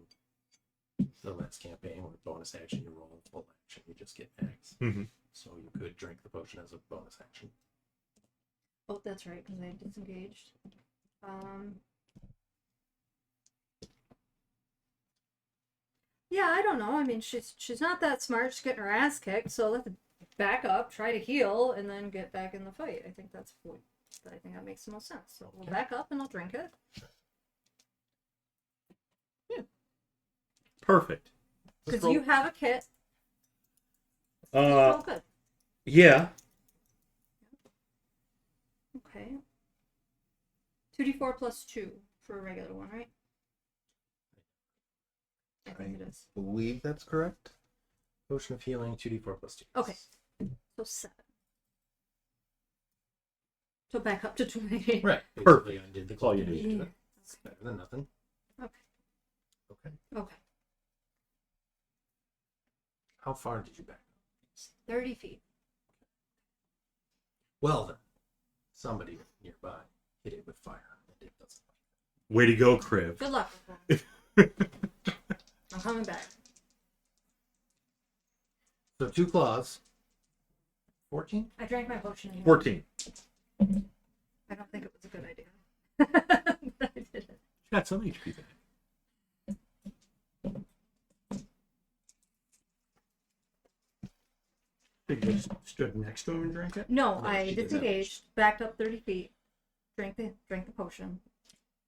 the last campaign where bonus action you roll, full action you just get max. Mm-hmm. So you could drink the potion as a bonus action. oh, that's right, because I disengaged. Yeah, I don't know. I mean, she's not that smart. She's getting her ass kicked, so let's back up, try to heal, and then get back in the fight. I think that makes the most sense. So we'll back up and I'll drink it. Perfect. Because you have a kit. Uh, Oh, good. yeah. Okay. 2d4 plus 2 for a regular one, right? I think it is. Believe that's correct. Potion of healing, 2d4 plus 2. Okay. So 7. So back up to 20. Right. Perfect. Basically undid the That's all you cold need. damage. Yeah. It's better than nothing. Okay. Okay. Okay. How far did you back? 30 feet. Well then, somebody nearby hit it with fire. And it doesn't. Way to go, Kriv. Good luck with that. I'm coming back. So 2 claws. 14? I drank my potion. Again. 14. I don't think it was a good idea. But I did it. She got some HP there. You just stood next to him and drank it. No, No, I she did that. disengaged, backed up 30 feet, drank the potion.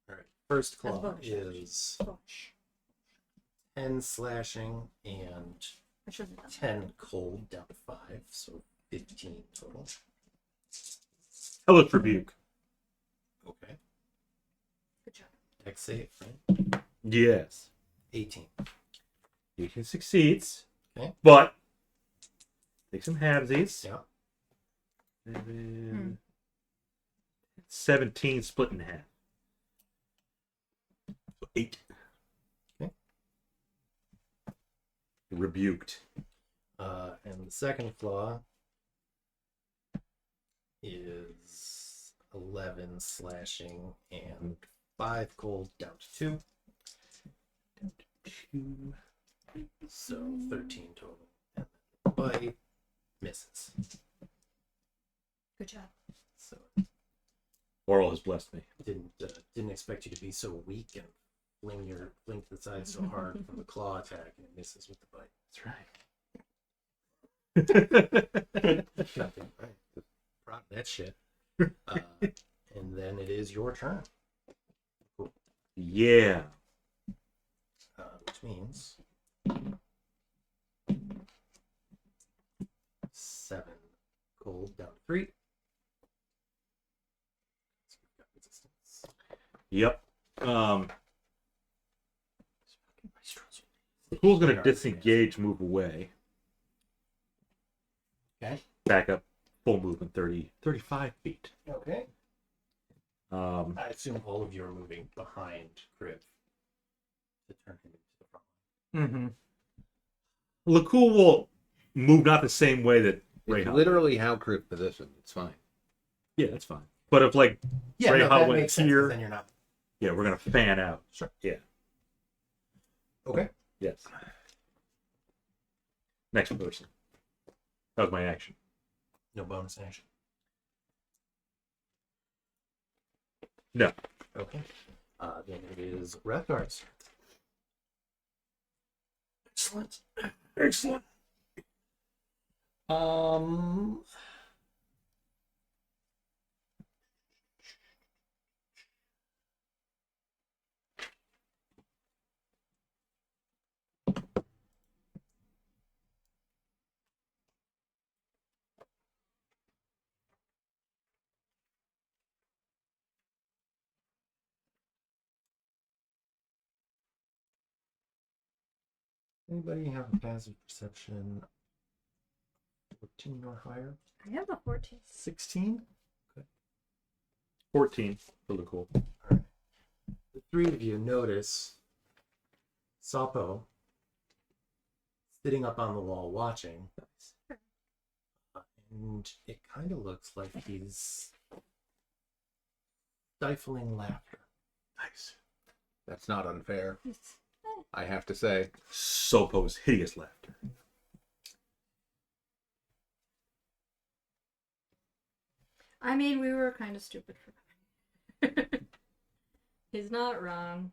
Alright. First That's claw bonus. is Oh, 10 slashing and I shouldn't have done 10 cold down to 5. So 15 total. Hellish Rebuke. Okay. that. Good job. Dex save, right? Yes. 18. 18 succeeds. Okay. But, take some halvesies. Yeah. 17 split in half. So 8. Okay. Rebuked. And the second claw is 11 slashing and 5 cold down to 2. Down to 2. So 13 total. And then bite misses. Good job. So Oral has blessed me. didn't expect you to be so weak and fling to the side so hard from the claw attack and it misses with the bite. That's right. Nothing, right? Just prop that shit. And then it is your turn, Yeah. which means Cold down to 3. So we've got resistance. Yep. Cool's gonna disengage, move away. Okay. Back up, full movement, 35 feet. Okay. I assume all of you are moving behind Kriv to turn him into the front. Mm-hmm. Lakul will move not the same way that It's Reija. literally how Kriv positioned. It's fine. Yeah, that's fine. But if like Yeah, Reija no, that went makes sense, 'cause here, then you're not. yeah, we're gonna fan out. Sure. Yeah. Okay. Yes. Next person. That was my action. No bonus action. No. Okay. Then it is Wrethgar's. Excellent. Excellent. Anybody have a passive perception 14 or higher? I have a 14. 16? 14 for Lakul. The three of you notice Sapo sitting up on the wall watching. And it kind of looks like he's stifling laughter. Nice. That's not unfair, I have to say. Sopo's hideous laughter. I mean, we were kind of stupid for that. He's not wrong.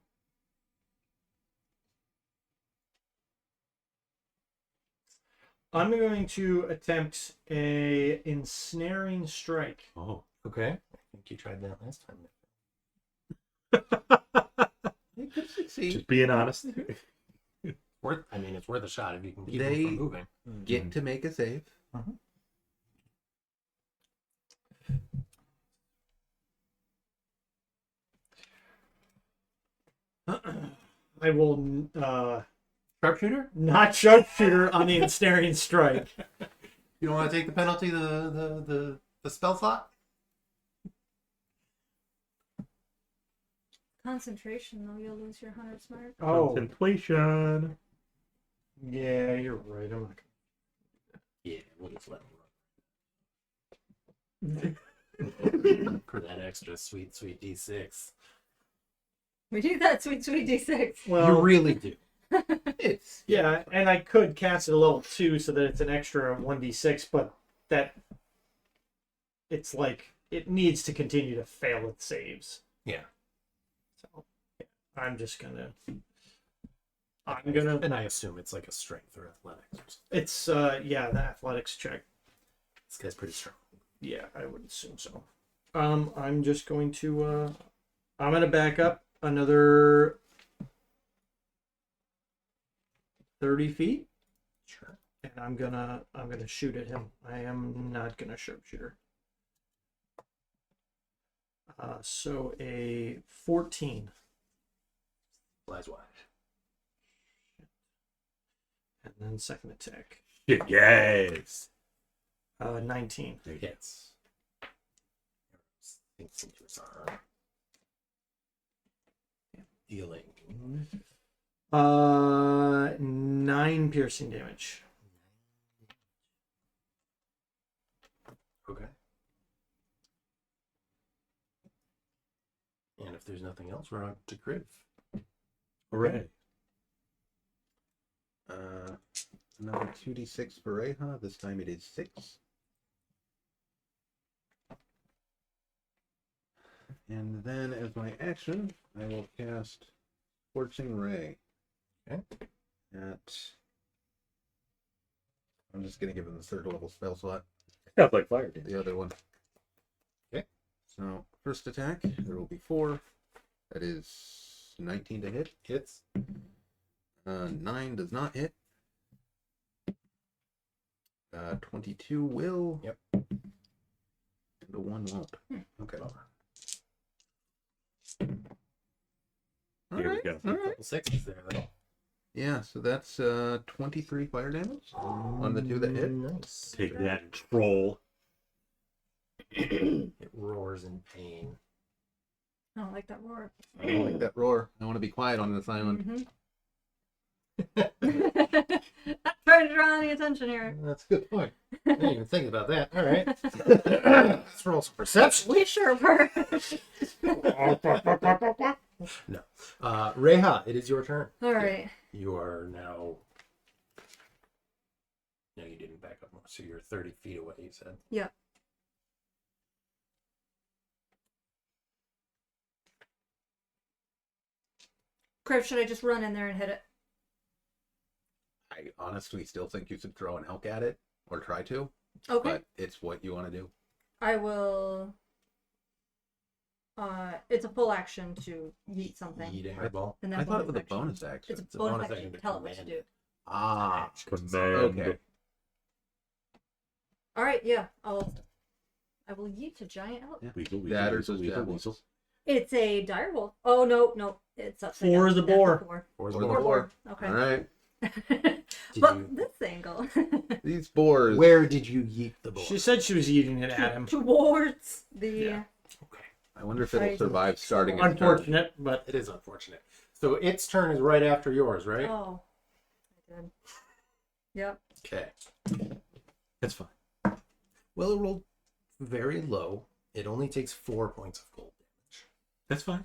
I'm going to attempt a ensnaring strike. Oh. Okay. I think you tried that last time. You could succeed. Just being honest. It's worth a shot if you can keep They him from moving. get to make a save. I will Sharpshooter? not sharpshooter on the ensnaring strike. You don't want to take the penalty, the spell slot? Concentration, though, you'll lose your 100 mark. Oh, Inflation. yeah, you're right. I'm not Yeah, we'll just let him for that extra sweet D6. We do that, sweet, sweet D6. Well, You really do. It's yeah, and I could cast it a level 2 so that it's an extra 1d6, but that it's like it needs to continue to fail its saves. Yeah. So yeah, I'm gonna. And I assume it's like a strength or athletics or something. It's yeah, the athletics check. This guy's pretty strong. Yeah, I would assume so. I'm just going to I'm gonna back up another 30 feet. Sure. And I'm gonna shoot at him. I am not gonna sharpshooter. So a 14. Flies wide. And then second attack. Yes. 19. Hits. Sinks into his arm. Dealing 9 piercing damage. Okay. And if there's nothing else, we're on to Kriv. Hooray. Another 2d6 for Reija. This time it is 6. And then as my action, I will cast Scorching Ray. Okay. I'm just going to give him the third level spell slot. Sounds like fire damage. The other one. Okay. So, first attack, there will be 4. That is 19 to hit. Hits. 9 does not hit. 22 will. Yep. The one won't. Okay. Here we go. All right. Couple sixes there, though. Yeah, so that's 23 fire damage on the two that hit. Nice. Take that, troll. It roars in pain. I don't like that roar. I don't like that roar. I want to be quiet on this island. Mm-hmm. I'm trying to draw any attention here. That's a good point. I didn't even think about that. All right. Let's roll some perception. We sure were. No. Reija, it is your turn. All right. You are now. No, you didn't back up more, so you're 30 feet away, you said. Yep. Kriv, should I just run in there and hit it? I honestly still think you should throw an elk at it or try to, Okay. but it's what you want to do. I will. It's a full action to yeet something. Yeet a hairball. And I then thought it was a action. bonus action. It's a It's a bonus, bonus action. action to Tell it what to command do. it. Ah, Command. okay. All right. Yeah. I will yeet a giant elk. Yeah. Weasel, That or weasel, just weasel, javelins. weasel. It's a dire wolf. Oh no. It's upside Four down. is a That's boar. four. Or is Or it the more? boar. Okay. All right. Did But you, this angle These boars. where did you yeet the boar? She said she was eating it at him. towards the. Yeah. Okay. I wonder if it'll Crazy. survive starting its turn. Unfortunate, but It is unfortunate. So its turn is right after yours, right? Oh, I did. Yep. Okay. That's fine. Well, it rolled very low. It only takes 4 points of cold damage. That's fine.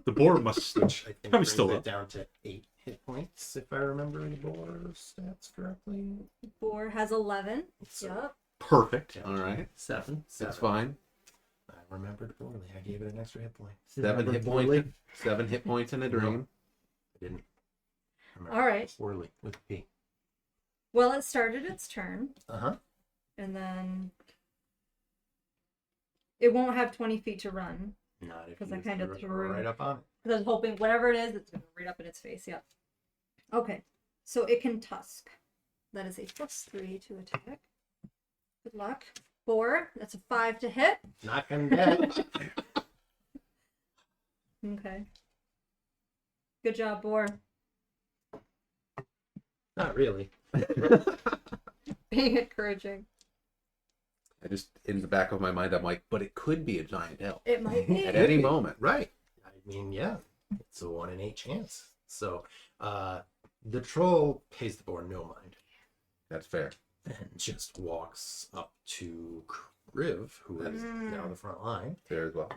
The boar must. Which I think Probably brings still it up. down to 8 hit points, if I remember the boar stats correctly. Boar has 11. So- Yep. Perfect. All right. 7. That's fine. I remembered poorly. I gave it an extra hit point. 7 hit points. 7 hit points in a dream. I didn't. Remember All right. Poorly with P. Well, it started its turn, Uh-huh. and then it won't have 20 feet to run. Not if 'Cause you I kinda threw- right up on it. Because I was hoping whatever it is, it's going to right up in its face. Yep. Okay. So it can tusk. That is a +3 to attack. Good luck. 4. That's a 5 to hit. Not him dead. Okay. Good job, boar. Not really. Being encouraging. I just, in the back of my mind, I'm like, but it could be a giant elk It might be. at any moment. Right. I mean, yeah. It's a 1 in 8 chance. So, the troll pays the boar no mind That's fair. and just walks up to Kriv, who is now the front line. Fair as well.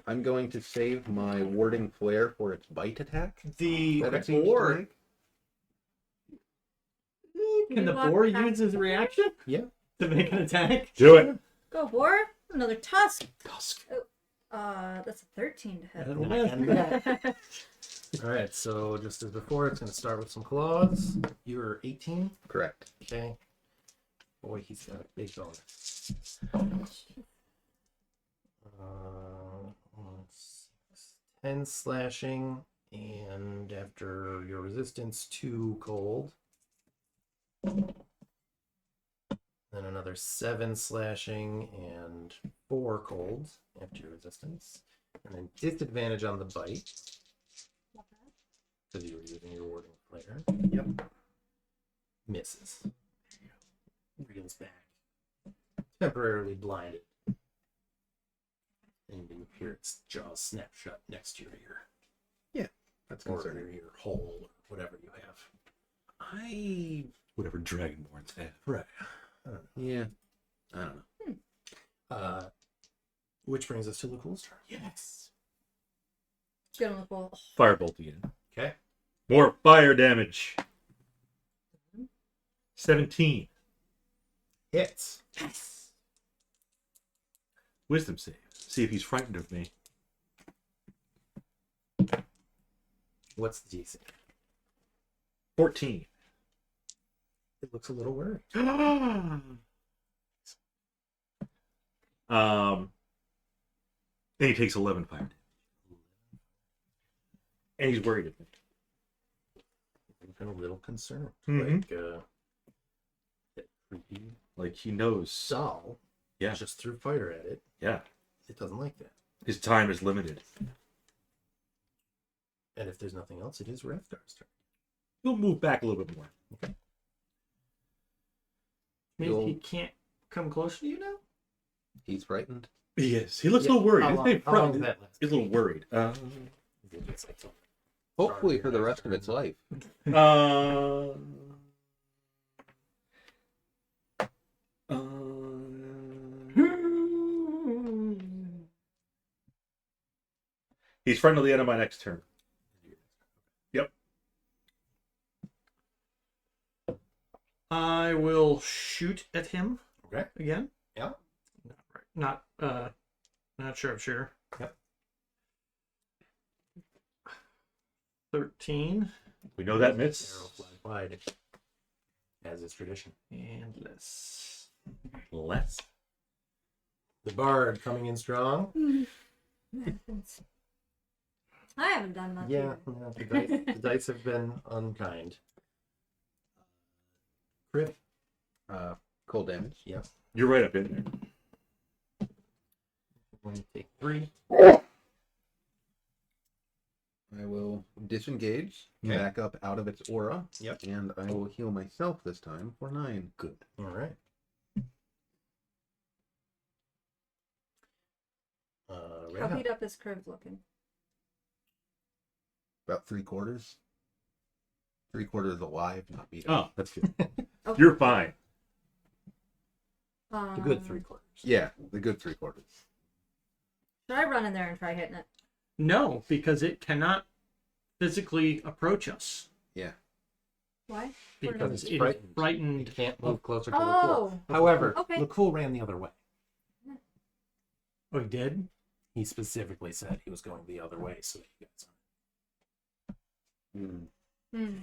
I'm going to save my warding flare for its bite attack. The That it seems to boar. make. Can the block boar attack? use his reaction Yeah. to make an attack? Do it. Go, boar. Another tusk. Tusk. That's a 13 to hit. Not him dead. All right, so just as before, it's going to start with some claws. You're 18. Correct. Okay. Boy, he's got a big bonus. 10 slashing, and after your resistance, 2 cold. Then another 7 slashing and 4 cold after your resistance. And then disadvantage on the bite. Because you were using your warding flare. Yep. Misses. Reels back. Temporarily blinded. And you hear its jaws snap shut next to your ear. That's Or concerning. your ear hole, or whatever you have. Whatever dragonborns have. Right. Yeah. I don't know. Which brings us to Lukul's turn. Yes. Get on the ball. Firebolt again. Okay. More fire damage. 17. Hits. Wisdom save. See if he's frightened of me. What's the DC? 14. It looks a little worried. Then he takes 11 fire damage. And he's worried of me. I'm a little concerned. Mhm. Like, creepy Like he knows. Saul Yeah. just threw fire at it. Yeah. It doesn't like that. His time is limited. And if there's nothing else, it is Wrethgar's turn. He'll move back a little bit more. Maybe he can't come closer to you now? He's frightened. He is. He looks a little worried. How His long- name how long Front- does that last? He's a little worried. Hopefully for the rest of its life. Uh, he's frightened till the end of my next turn. Yep. I will shoot at him. Okay. Again. Yeah. Not sharpshooter. Yep. 13 We know that miss. Arrow flies wide, as is tradition. and less. Less. The bard coming in strong. I haven't done much. Yeah, either. the dice have been unkind. Kriv. Cold damage. Yep. You're right up in there. Going to take 3. I will disengage, Okay. back up out of its aura. Yep. And I will heal myself this time for 9. Good. All right. How Reija. beat up is Kriv looking? About 3/4. 3/4 alive, not beat up. Oh, that's good. Okay. You're fine. The good 3/4. Yeah, the good 3/4. Should I run in there and try hitting it? No, because it cannot physically approach us. Yeah. Why? Because it's it is frightened. frightened. You can't move closer to Lakul. Oh. However, Okay. Lakul ran the other way. Oh, he did? He specifically said he was going the other way, so that you guys Hmm.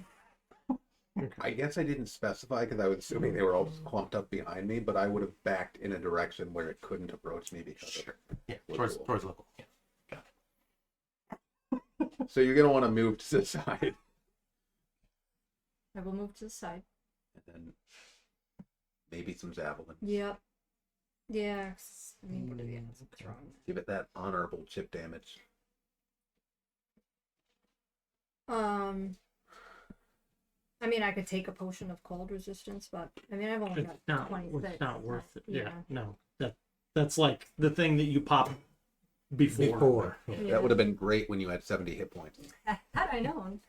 I guess I didn't specify because I was assuming they were all just clumped up behind me, but I would have backed in a direction where it couldn't approach me because of Yeah, Lakul. towards Lakul. Yeah. So you're gonna want to move to the side, I will move to the side. and then maybe some javelin. Yep. Yeah. I mean, what are the odds of throwing? Give it that honorable chip damage. I mean, I could take a potion of cold resistance, but I mean, I've only got 26. It's not worth it. Yeah, Yeah. no. That's like the thing that you pop before. Yeah. Yeah. That would have been great when you had 70 hit points. Had I known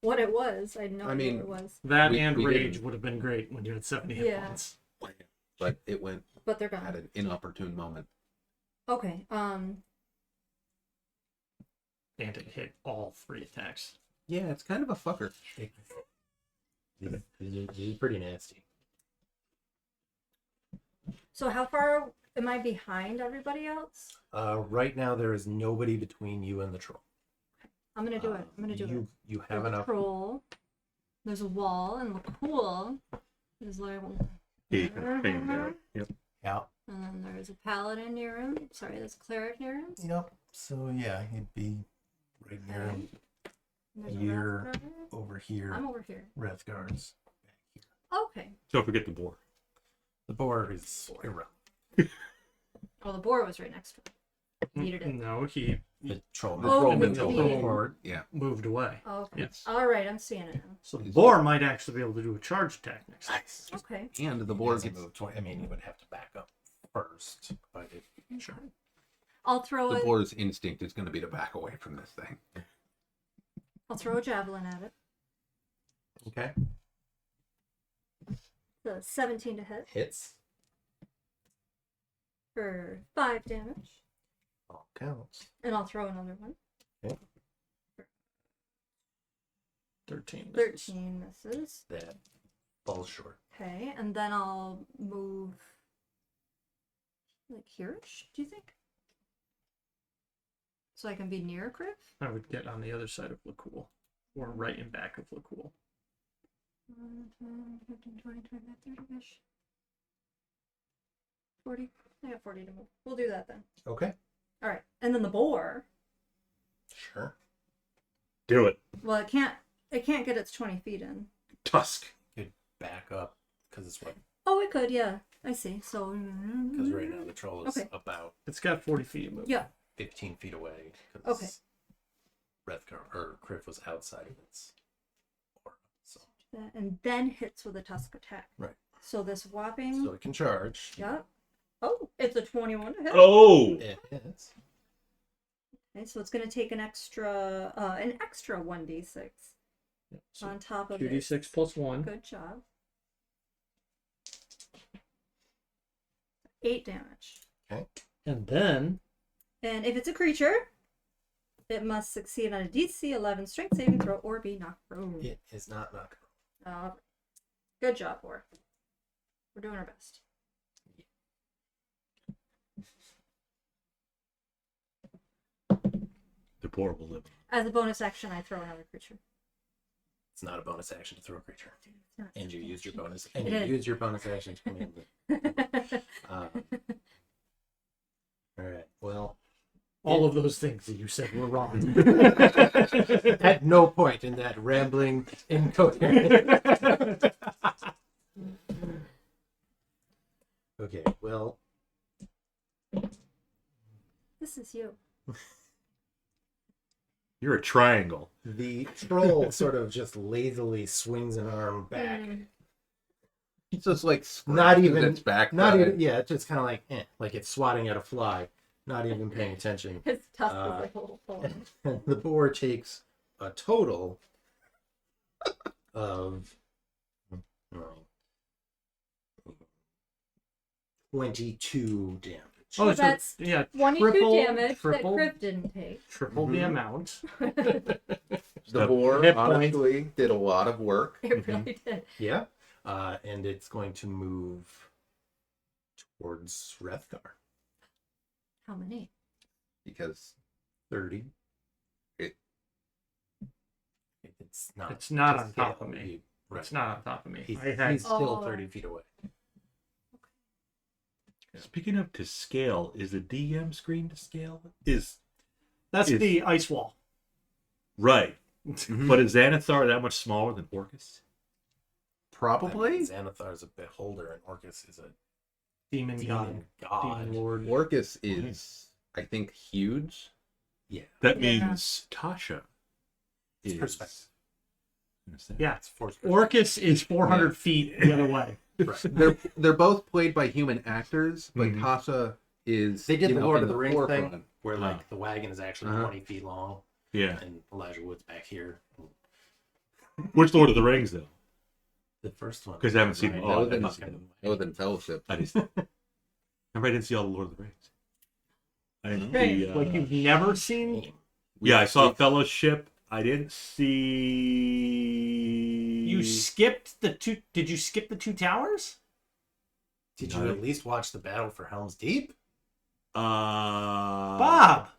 what it was, I'd know I mean, what it was. That We- and we rage didn't. would have been great when you had 70 hit Yeah. points. But it went But they're at gone. an inopportune moment. Okay. And it hit all 3 attacks. Yeah, it's kind of a fucker. These are pretty nasty. So how far am I behind everybody else? Right now, there is nobody between you and the troll. I'm gonna do it. I'm gonna do it. You have There's a enough. troll. There's a wall, and the pool is like. He can hang there. Yep. Yeah. And then there's a paladin near him. Sorry, there's a cleric near him. Yep. So yeah, he'd be right near him. And there's a You're Wrethgar. over here. I'm over here. Wrethgar's back here. Okay. Don't forget the boar. The boar is irrelevant. Oh, the boar was right next to him. Needed it. No, he The troll. Oh, troll the moved troll. forward. Yeah. moved away. Oh, okay. Yes. All right, I'm seeing it now. So the boar might actually be able to do a charge attack next time. Okay. And the He board doesn't gets move 20. I mean, he would have to back up first, but Sure. I'll throw the it. board's instinct is going to be to back away from this thing. I'll throw a javelin at it. okay. So 17 to hit Hits. for 5 damage, All counts. and I'll throw another one. 13. 13 misses. That falls short. Okay, and then I'll move like here-ish, do you think? So I can be near Kriv? I would get on the other side of Lakul. Or right in back of Lakul. 15, 20, 25, 30-ish. 40. I got 40 to move. We'll do that then. Okay. All right, and then the boar. Sure. Do it. Well, it can't get its 20 feet in. Tusk. You'd back up because it's what? Oh, it could, yeah. I see. So. Because right now the troll is Okay. about It's got 40 feet of movement. Yeah. 15 feet away. Okay. Wrethgar or Kriv was outside of its aura. So And then hits with a tusk attack. Right. So this whopping. it can charge. Yeah. Oh, it's a 21 to hit. Oh! It hits. Okay, so it's going to take an extra 1d6 So on top of 2d6 it. plus 1. Good job. 8 damage. And then And if it's a creature, it must succeed on a DC 11 strength saving throw or be knocked prone. It is not knocked. Good job, War. We're doing our best. The poor will live. As a bonus action, I throw another creature. It's not a bonus action to throw a creature. Yeah. And you used your bonus. And It you is. used your bonus action to command it. All right. Well, all of those things that you said were wrong. at no point in that rambling incoherent. Okay. Well, This is you. You're a triangle. the troll sort of just lazily swings an arm back. It's just like Not scratches even- its back. Not by. even. Yeah. It's just kind of like it's swatting at a fly. Not even paying attention. His tusk is like a little phone. And the boar takes a total of 22 damage. Oh, so, that's yeah, 22 triple, damage triple, that Kriv didn't take. triple the amount. The boar Hit point. honestly did a lot of work. It really did. Yeah. And it's going to move towards Wrethgar. How many? Because 30. It- It's not. It's not to on top scale. of me. Right. It's not on top of me. He's, I had he's still Oh. 30 feet away. Speaking of to scale, is the DM screen to scale? that's is- the ice wall. Right. But is Xanathar that much smaller than Orcus? probably Xanathar is a beholder, and Orcus is a Demon god. demon god. Demon lord. Orcus is, I think, huge. Yeah. That Yeah. means Tasha It's is. perspective. Understand? Yeah. It's force Orcus is 400 feet the other way. Right. They're both played by human actors, but Mhm. Tasha is They did you the know, Lord in of the Rings thing, forefront. where like the wagon is actually Uh-huh. 20 feet long, Yeah. and Elijah Wood's back here. Which Lord of the Rings, though? The first one. Because I haven't seen Right. them all. That I was didn't- Other than Fellowship. I just remember I didn't see all the Lord of the Rings. I didn't Right. see. Like you've never seen. Yeah, I saw Fellowship. I didn't see. You skipped the two. Did you skip the two towers? Did you No. at least watch the battle for Helm's Deep? Bob,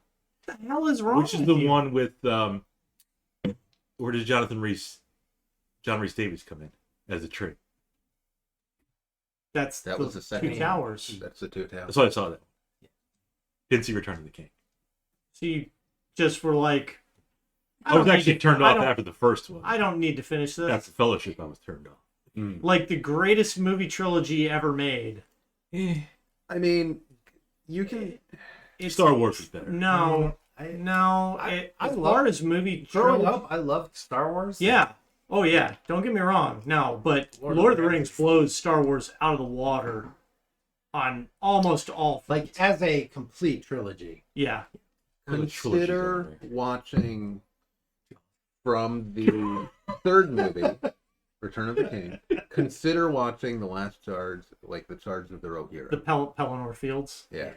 what the hell is wrong? Which is with the you? one with where did John Rhys Davies come in as a tree? That was the second two one. towers. That's the two towers. That's why I saw that. Didn't see Return of the King. So you just were like, I was don't actually need to- turned I off don't- after the first one. I don't need to finish this. That's the Fellowship. I was turned off. Like the greatest movie trilogy ever made. I mean, you can. Star Wars is better. No, I as love- far as movie growing trilogy, up, I loved Star Wars. yeah. Oh yeah, don't get me wrong. No, but Lord of the Rings blows Star Wars out of the water on almost all. Like as a complete trilogy. Yeah. Well, the trilogy's Consider over. watching from the third movie, Return of the King. Consider watching the last charge, like the Charge of the Rohirrim. The Pelennor Fields. Yeah.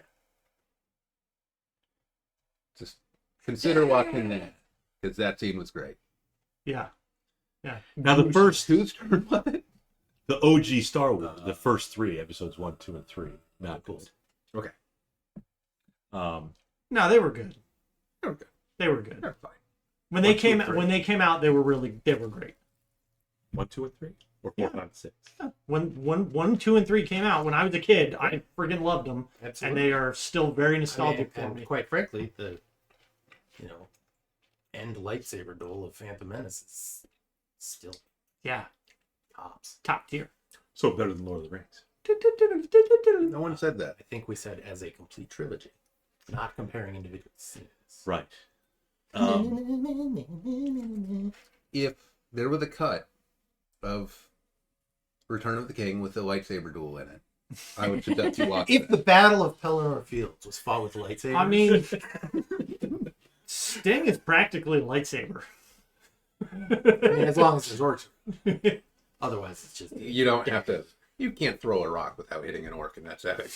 Just consider watching that, because that scene was great. Yeah. Yeah. Now the first, Whose turn was it? the OG Star Wars, the first three episodes, 1, 2, and 3, not good. Okay. No, they were good. They were good. They were good. They're fine. When 1, they 2, came and 3. when they came out, they were great. 1, 2, and 3, or 4, Yeah. 5, 6. When 2, and 3 came out, when I was a kid, I friggin' loved them, Absolutely. and they are still very I nostalgic mean, for and me. quite frankly, the end lightsaber duel of Phantom Menace is still Yeah, tops. top tier. So better than Lord of the Rings. No one said that. I think we said as a complete trilogy, not comparing individual scenes. Right. If there was a cut of Return of the King with the lightsaber duel in it, I would suggest you watch If it. the Battle of Pelennor Fields was fought with lightsabers, I mean, Sting is practically a lightsaber. as long as it works. Otherwise, it's just You don't have to. You can't throw a rock without hitting an orc in that setting.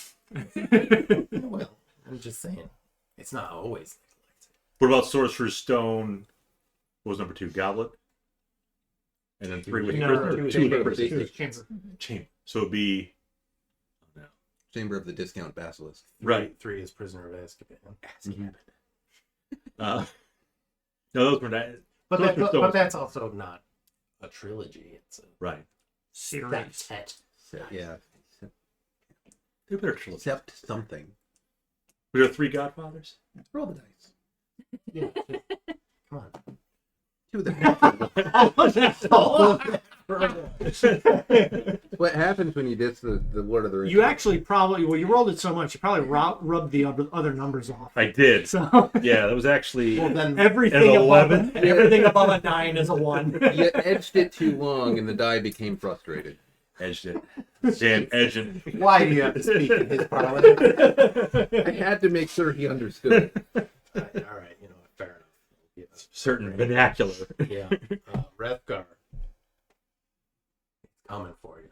well. I'm just saying, it's not always like a lightsaber. What about Sorcerer's Stone? What was number 2? Gullet? And then 3 was No, Prisoner. two Two is was chamber. Chamber. So it'd be... Oh, no. Chamber of the Discount Basilisk. Right. 3 is Prisoner of Azkaban. No, those were not... But, Sorcerer's Stone was- that's also not a trilogy. It's a Right. Series. set. Yeah. They better trilogy. Except something. Were there 3 Godfathers? Roll the dice. Yeah. Come on. Two of them. What happens when you ditch the Lord of the Rings? You actually probably, well, you rolled it so much, you probably rubbed the other numbers off. I did. So Yeah, that was actually... Well, then everything An above 11? everything above a 9 is a 1. You edged it too long, and the die became frustrated. Edged it. Damn, edging. why do you have to speak in his parliament? I had to make sure he understood. All right, you know what? Fair enough. Yeah. Certain vernacular. Yeah. Wrethgar. Coming for you.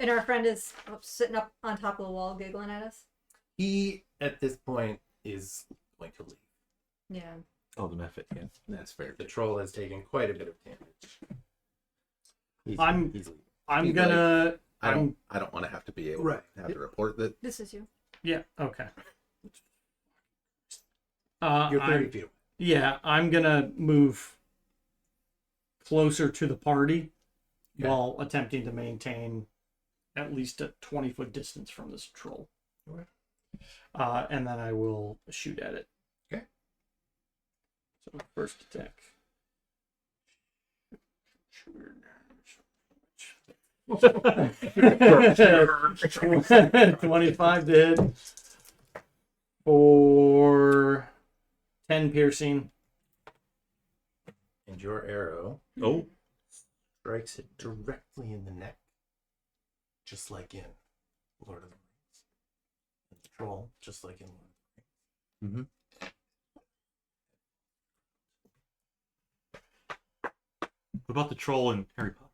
And our friend is sitting up on top of the wall giggling at us. He, at this point, is going to leave. Yeah. Oh, the method, yeah. That's fair. The troll has taken quite a bit of damage. He's I'm- leaving. I'm He's gonna. I don't want to have to be able Right. to have to report that. This is you. Yeah. Okay. You're 30 I'm- feet away. Yeah, I'm gonna move closer to the party Okay. while attempting to maintain at least a 20-foot distance from this troll. Okay. And then I will shoot at it. Okay. So first attack. 25 to hit for 10 piercing. And your arrow Oh, strikes it directly in the neck, just like in Lord of the Rings. And the troll, just like in Lord of the Rings. what about the troll in Harry Potter?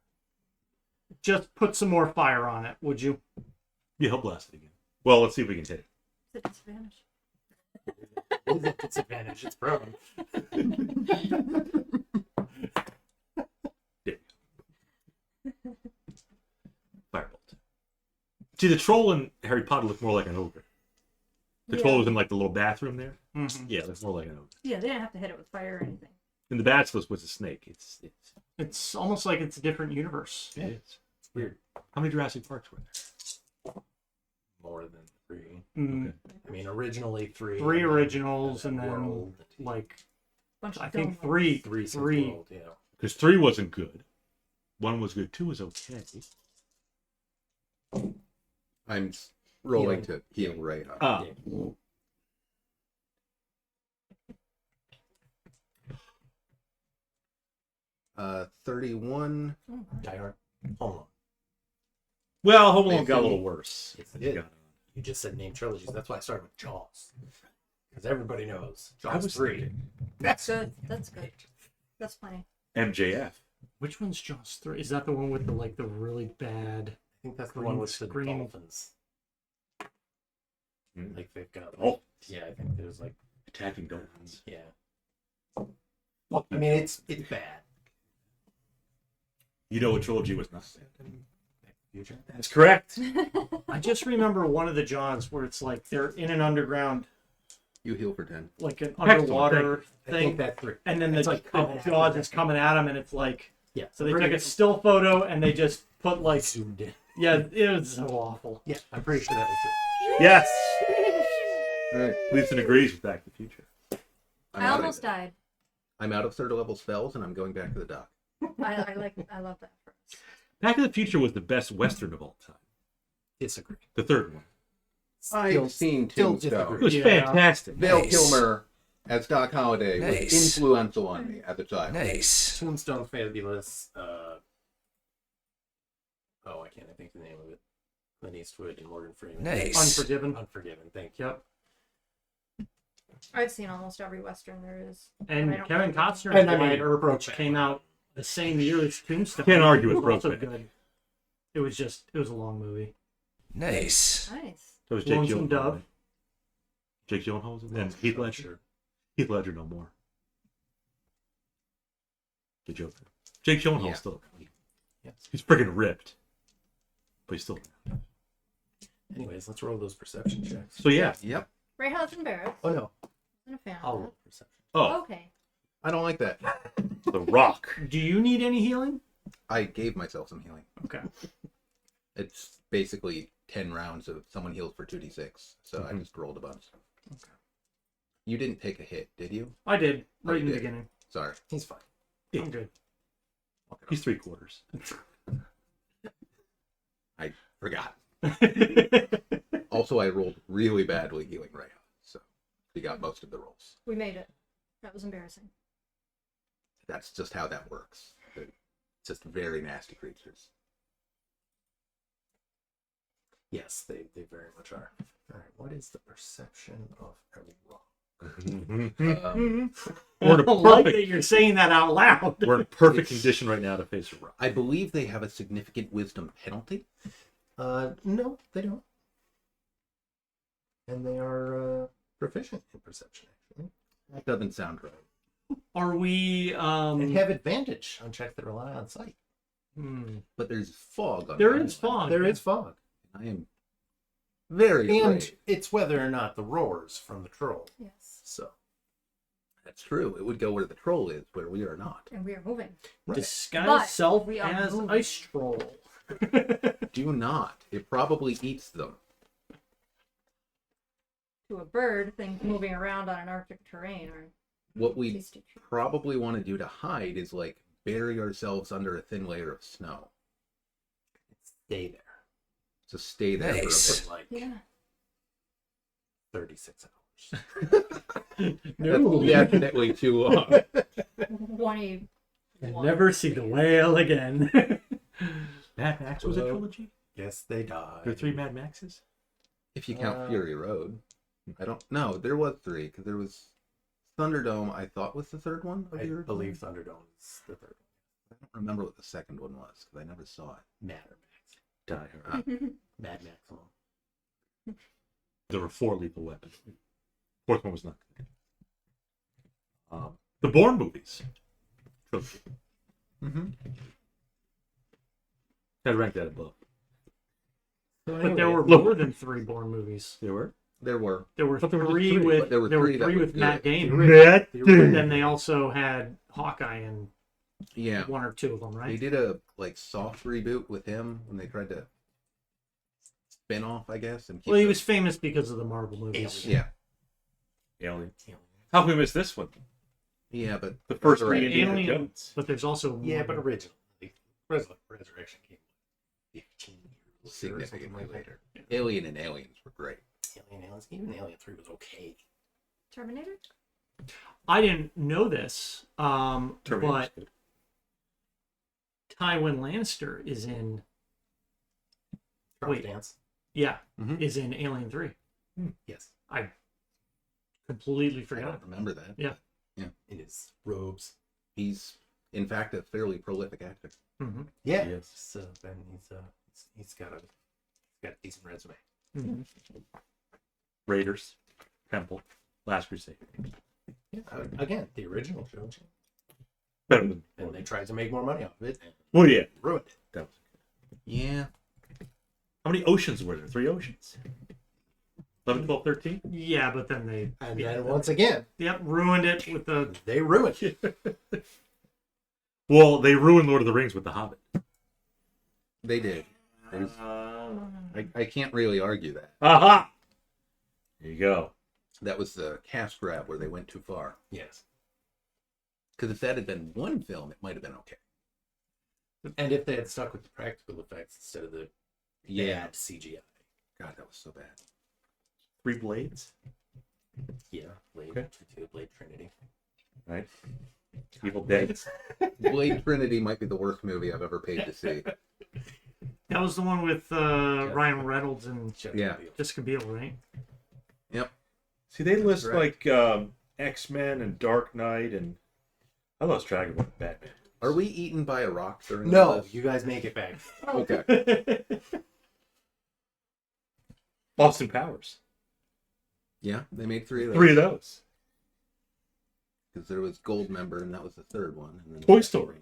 Just put some more fire on it, would you? Yeah, he'll blast it again. Well, let's see if we can hit it. It's a disadvantage. It is at disadvantage, it's prone. Firebolt. See, the troll in Harry Potter looked more like an ogre. The troll was in like the little bathroom there. Mm-hmm. Yeah, it looks more like an ogre. Yeah, they didn't have to hit it with fire or anything. And the basilisk was a snake. It's It's almost like it's a different universe. it is. It's weird. How many Jurassic Parks were there? More than 3. Mm, I mean, originally 3. 3 and then- originals and then World. like Bunch of I think film three. Three since Three. World, yeah. Because 3 wasn't good. 1 was good. 2 was okay. I'm rolling to heal Reija. Ah, 31. Die Hard. Home Alone. well, Home Alone Maybe. got a little worse. Yes, it did. You just said name trilogies. That's why I started with Jaws. Because everybody knows I Jaws was 3. thinking That's good. That's good. That's plenty. MJF. Which one's Jaws 3? Is that the one with the really bad? I think that's the Green one with the screen. dolphins. Hmm. Like they've got. Oh, Yeah, I think there's like. attacking dolphins. Yeah. Well, I mean, it's bad. You know what trilogy was not? Future. That's correct. I just remember one of the Jaws where it's like they're in an underground, You heal for 10. like an Excellent, underwater I think thing, that's 3. and then It's the, like the coming Jaws after is coming at them, and it's like Yeah. so they took a still photo and they just put like zoomed in. yeah, it was so awful. Yeah, I'm pretty sure that was it. Yes. All right. Gleason agrees with Back to the Future. I'm I out of almost it. died. I'm out of third level spells, and I'm going back to the dock. I love that for us. Back to the Future was the best Western of all time. Disagree. The third one. I've seen still It Tombstone. was fantastic. Val Nice. Kilmer as Doc Holliday was Nice. influential on me at the time. Nice. Tombstone, fabulous. I can't think of the name of it. Clint Eastwood and Morgan Freeman. Nice. Unforgiven. Unforgiven. Thank you. Yep. I've seen almost every Western there is. And I don't Kevin remember. Costner And I and mean, Wyatt Earp Brokeback came out the same year as Tombstone. Can't argue with It was also Brokeback. good. It was a long movie. Nice. Nice. That was Jake Lonesome Gyllenhaal. Dove. Right? Jake Gyllenhaal was in it? And Heath Ledger. Heath Ledger no more. The Joker. Jake Gyllenhaal Yeah. still. Yes. He's friggin' ripped. But he's still. Anyways, let's roll those perception checks. So yeah. Yep. Ray Hudson Barrett. Oh no, I'm a fan. I'll of roll perception. Oh, Okay. I don't like that. The Rock. Do you need any healing? I gave myself some healing. Okay. It's basically 10 rounds of someone heals for 2d6, so I just rolled a bunch. Okay. You didn't take a hit, did you? I did Oh, right you in the did. beginning. Sorry. He's fine. I'm good. He's 3/4. I forgot. Also, I rolled really badly healing Reija, so he got most of the rolls. We made it. That was embarrassing. That's just how that works. They're just very nasty creatures. Yes, they very much are. All right, what is the perception of a rock? We're in a I like perfect. that you're saying that out loud. We're in perfect condition right now to face a Rock. I believe they have a significant wisdom penalty. No, they don't. And they are proficient in perception, actually. That doesn't sound right. Are we? And have advantage on checks that rely on sight. But there's fog on There the is island. fog. There yeah. is fog. I am very And afraid. it's whether or not the roars from the troll. Yes. So, That's true. It would go where the troll is, where we are not. And we are moving. Disguise But self we are as moving. ice troll. Do not. It probably eats them. To a bird, things moving around on an Arctic terrain are What we tasty. probably want to do to hide is like bury ourselves under a thin layer of snow. stay there. So stay there Nice. For like Yeah. 36 hours. That's definitely too long. 20. And never see the whale again. Mad Max was a Hello? trilogy? Yes, they die. There are 3 Mad Maxes? If you count Fury Road. I don't know. There was 3, because there was Thunderdome, I thought was the third one. of I the original. believe Thunderdome is the third I don't remember what the second one was, because I never saw it. one. Mad Max. Die Hard. Mad Maximum. There were 4 lethal weapons. Fourth one was not good. The Bourne movies. Trilogy. Mm-hmm. I'd rank that above. But there were Look. more than 3 Bourne movies. There were? There were. There were But there were just 3 3. with But there were there were 3 that 3 were with Matt good. Damon. Matt But then they also had Hawkeye in Yeah. 1 or 2 of them, They right? did a like soft reboot with him when they tried to spin off, I guess. And keep Well, he the- was famous because of the Marvel movies. Yeah. Alien. How can we miss this one? Yeah, but The first 3 Resurrection. Indiana Alien. Jones. But there's also Yeah, more. but originally, Resurrection came 15 years Significantly later. later. Alien and Aliens were great. Aliens, even Alien 3 was okay. Terminator? I didn't know this, Terminator's but good. Tywin Lannister is in. Charles Wait. Dance. Yeah, Mhm. is in Alien 3. Yes, I completely I forgot. don't remember that. Yeah. it is robes. He's, in fact, a fairly prolific actor. Mm-hmm. Yeah. Yes. So then he's got a decent resume. Mm-hmm. Raiders. Temple. Last Crusade. Yeah. Again, the original trilogy, Better than. and they tried to make more money off of it and Well, yeah. ruined it. That was. Yeah. How many oceans were there? 3 oceans. 11, 12, 13? Yeah, but then they And then once again, ruined it with the they ruined it. Well, they ruined Lord of the Rings with The Hobbit. They did. I can't really argue that. Aha! There you go. That was the cast grab where they went too far. Yes. Because if that had been one film, it might have been okay. And if they had stuck with the practical effects instead of the bad CGI. God, that was so bad. 3 blades. Yeah, Blade, Okay. Blade Trinity. Right. Evil Dead. Blade Trinity might be the worst movie I've ever paid to see. That was the one with Ryan Reynolds and Yeah. Jessica Biel, right? Yep. See, they list Correct. like X-Men and Dark Knight, and I lost track of what Batman. Are we eaten by a rock during No, this? you guys make it back. Okay. Austin Powers. Yeah, they made 3 of those. 3 of those. Because there was Goldmember, and that was the 3rd one. And then Toy Story.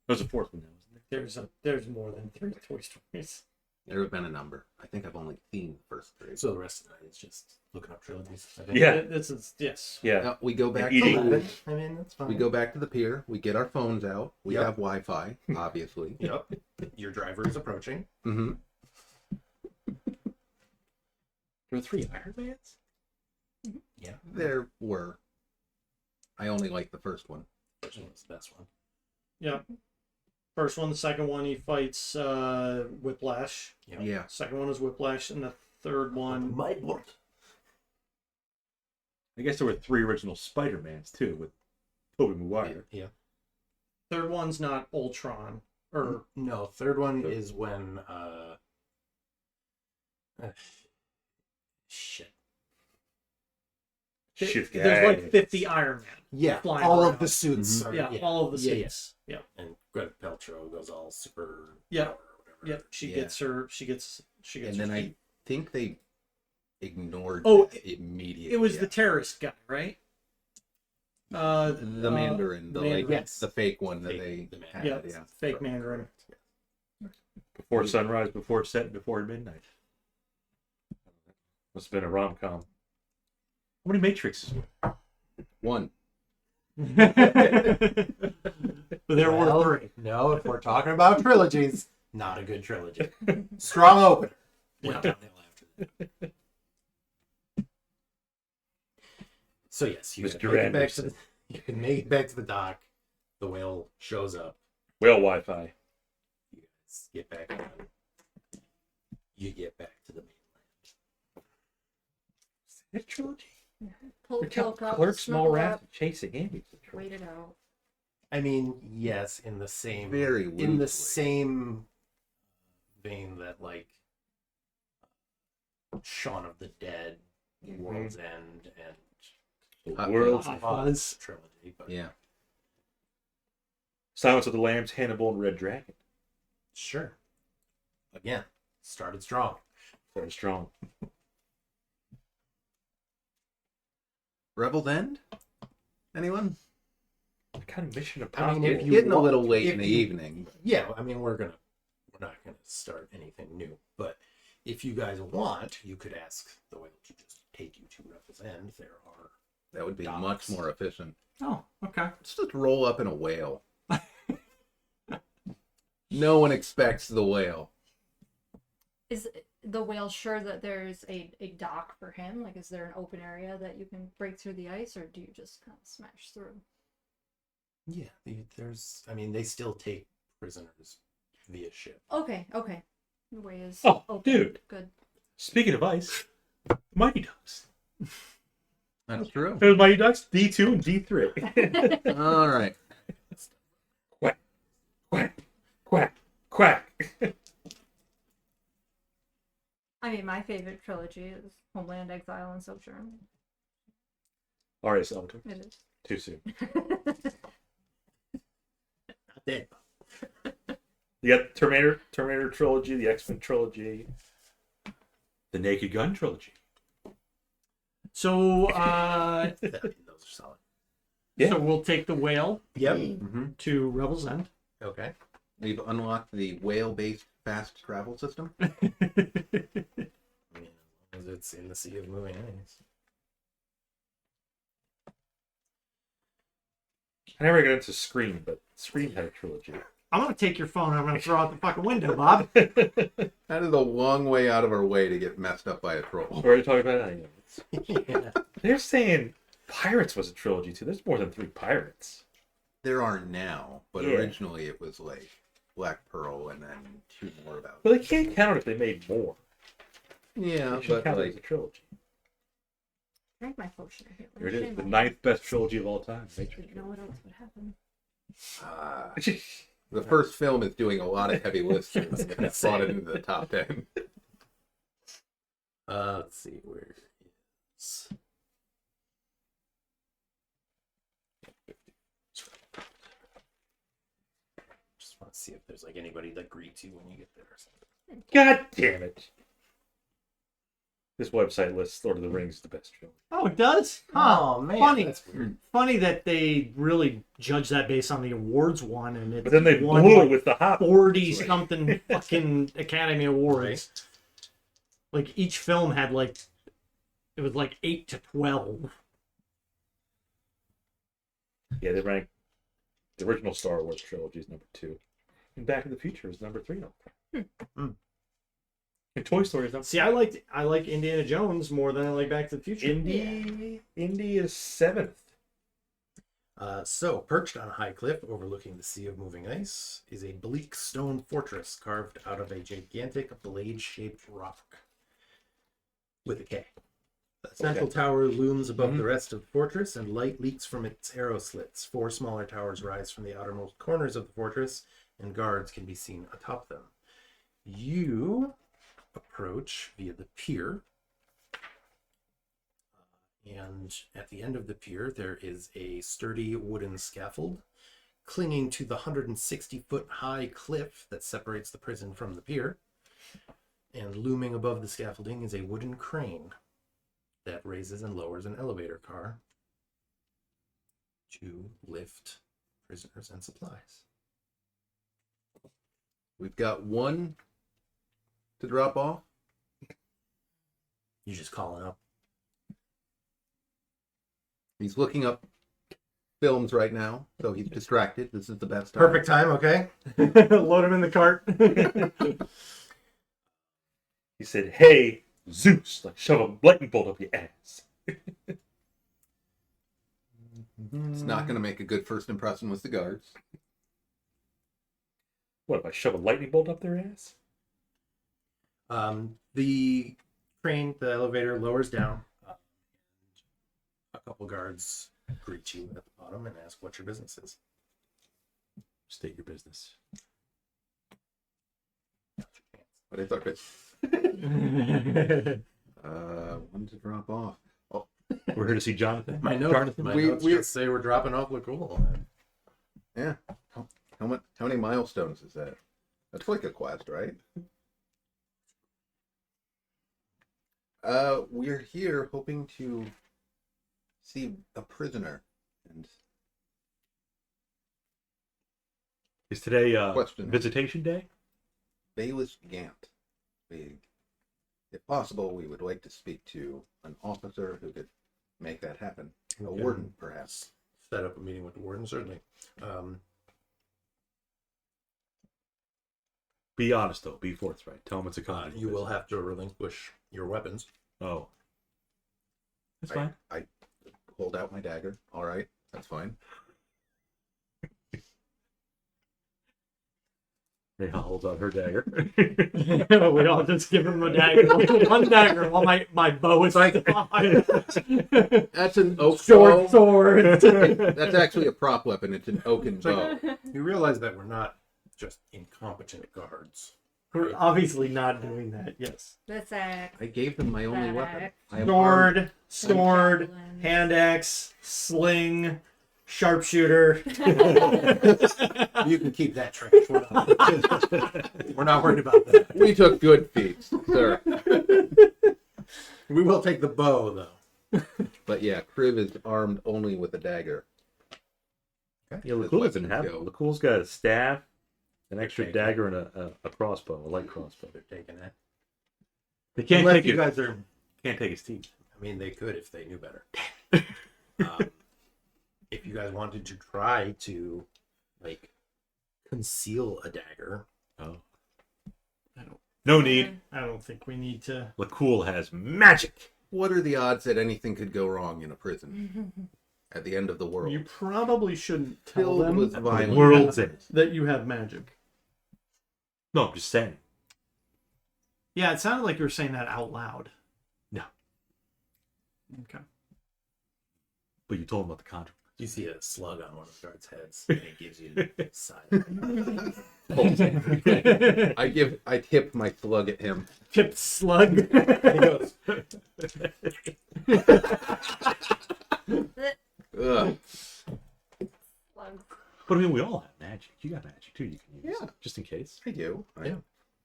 There was a 4th one, wasn't there? There's more than 3 Toy Stories. There have been a number. I think I've only seen the first 3. So the rest of the night is just looking up trilogies. I think. Yeah. This is yes. Yeah. We go back. Eating. To, I mean, that's fine. we go back to the pier. We get our phones out. We Yep. have Wi-Fi, obviously. Yep. Your driver is approaching. Mm-hmm. There were 3 Iron Mans? Yeah. There were. I only like the first one. First one was the best one. Yeah. First one, the second one, he fights Whiplash. Yep. Yeah. Second one is Whiplash, and the third one. My board. I guess there were 3 original Spider-Mans, too, with Tobey Maguire. Yeah. Third one's not Ultron, or No, third one is when shit. Shit, there's like guys. 50 Iron Man. Yeah, Flying all around. of the suits. Mhm. Are, Yeah, all of the Yeah, yeah. suits. Yeah. And Gwyneth Paltrow goes all super. Yeah. power or whatever. Yep. She Yeah. gets her. She gets. And her then I feet. think they ignored Oh, that immediately. It was the terrorist guy, right? the Mandarin, the Mandarin. like Yes. the fake one that Fake- they the had. Yeah, Yeah. fake Mandarin. Before sunrise, before set, before midnight. Must have been a rom-com. How many Matrixes were there? One. But there Well, were 3. No, if we're talking about trilogies, not a good trilogy. Strong opener. Went downhill after that. So yes, you Mr. can make it back to Anderson. you can make it back to the dock. The whale shows up. Whale Wi-Fi. You guys get back on. You get back to the mainland. Is that a trilogy? Pull the cloak up, Clerks, Small snuggle Rat, up, and Chasing Amy. wait it out. I mean, yes, in the same Very in the loosely. same vein that like Shaun of the Dead, World's End, and The World's Oz trilogy. But Yeah. Silence of the Lambs, Hannibal, and Red Dragon. sure. Again, started strong. Very strong. Revel's End? Anyone? What kind of Mission I Impossible? mean, if It's you getting a want- little late if in the you- evening. Yeah, I mean we're not gonna start anything new. But if you guys want, you could ask the whale to just take you to Revel's End. There are That would be Docks. much more efficient. Oh, okay. Let's just roll up in a whale. No one expects the whale. Is the whale sure that there's a dock for him? Like, is there an open area that you can break through the ice, or do you just kind of smash through? yeah. There's I mean they still take prisoners via ship. Okay, okay. The way is Oh, open. dude. Good. Speaking of ice, Mighty Ducks. That's true. There's Mighty Ducks, D2 and D3. All right. Quack, quack, quack. I mean, my favorite trilogy is Homeland, Exile, and Sojourn. R.S. Elton. It is. Too soon. Not dead. You got Terminator trilogy, the X-Men trilogy, the Naked Gun trilogy. So, Those are solid. Yeah. so we'll take the whale Yep. Mm-hmm. to Revel's End. Okay. We've unlocked the whale-based fast travel system. I mean, as long as it's in the sea of moving anyways. I never got into Scream, but Scream had a trilogy. I'm gonna take your phone and I'm gonna throw out the fucking window, Bob. That is a long way out of our way to get messed up by a troll. We're already talking about that. Yeah. They're saying Pirates was a trilogy too. There's more than 3 pirates. There are now, but Yeah. originally it was like Black Pearl, and then 2 more about. Well, they can't count it if they made more. Yeah, They should but count it as a like, trilogy. Drink my potion. I can't Here it is, shame the on 9th best trilogy of all time. me. Didn't know what else would happen. the first film is doing a lot of heavy lifting. It's brought it into the top 10. Let's see where it is. Just want to see if there's like anybody that greets you when you get there or something. God damn it. This website lists Lord of the Rings as the best trilogy. Oh, it does? Oh man, funny. that's weird. Funny that they really judge that based on the awards one, and it But then they won blew like it with the Hobbit. 40 something fucking Academy Awards. Right. Like each film had like, it was like 8 to 12. Yeah, they ranked the original Star Wars trilogy is number 2. And Back to the Future is number 3. And Toy Story is number See, I like Indiana Jones more than I like Back to the Future. Indy is 7th. So, perched on a high cliff overlooking the sea of moving ice is a bleak stone fortress carved out of a gigantic blade-shaped rock with a K. The central tower looms above the rest of the fortress, and light leaks from its arrow slits. 4 smaller towers rise from the outermost corners of the fortress, and guards can be seen atop them. You approach via the pier, and at the end of the pier there is a sturdy wooden scaffold clinging to the 160-foot high cliff that separates the prison from the pier, and looming above the scaffolding is a wooden crane that raises and lowers an elevator car to lift prisoners and supplies. We've got 1 to drop off. You just calling up. He's looking up films right now, so he's distracted. This is the best time. Perfect time, okay? Load him in the cart. He said, "Hey, Zeus, like shove a lightning bolt up your ass." It's not going to make a good first impression with the guards. What, if I shove a lightning bolt up their ass? The crane, the elevator lowers down. A couple guards greet you at the bottom and ask what your business is. State your business. But I thought it. 1 to drop off. Oh, We're here to see Jonathan. My notes, Jonathan. my we- notes we- just say we're dropping off Cool. yeah. How many milestones is that? That's like a quest, right? We're here hoping to see a prisoner. And Is today Question. visitation day? Bayless Gant. If possible, we would like to speak to an officer who could make that happen. A Okay. warden, perhaps. Set up a meeting with the warden, certainly. Be honest though. Be forthright. Tell him it's a company. You will have to relinquish your weapons. Oh, that's fine. I hold out my dagger. All right, that's fine. Reija holds out her dagger. We all just give him a dagger. One dagger while my bow is like That's an oak short bow. sword. That's actually a prop weapon. It's an oaken bow. You realize that we're not just incompetent guards. We're obviously not doing that. Yes. That's a I gave them my only weapon. I am Sword, javelin. hand axe, sling, sharpshooter. You can keep that trash. We're not worried about that. We took good feats, sir. We will take the bow, though. But yeah, Kriv is armed only with a dagger. Yeah, His Lakul doesn't weapons have go. it. Lakul's got a staff, an extra Okay. dagger, and a crossbow, a light crossbow. They're taking that. They can't Unless take you it. guys are. Can't take his teeth. I mean, they could if they knew better. If you guys wanted to try to, like, conceal a dagger, Oh, I don't. no need. I don't think we need to. Lakul has magic. What are the odds that anything could go wrong in a prison at the end of the world? You probably shouldn't tell Filled them with violence. World's end. that you have magic. No, I'm just saying. Yeah, it sounded like you were saying that out loud. No. Okay. But you told him about the contract. You see a slug on one of the guards' heads, and it gives you a side. I tip my slug at him. Tip slug. He goes, Ugh. But I mean, we all have magic. You got magic too. You can use. Yeah. Just in case. I do. I Yeah.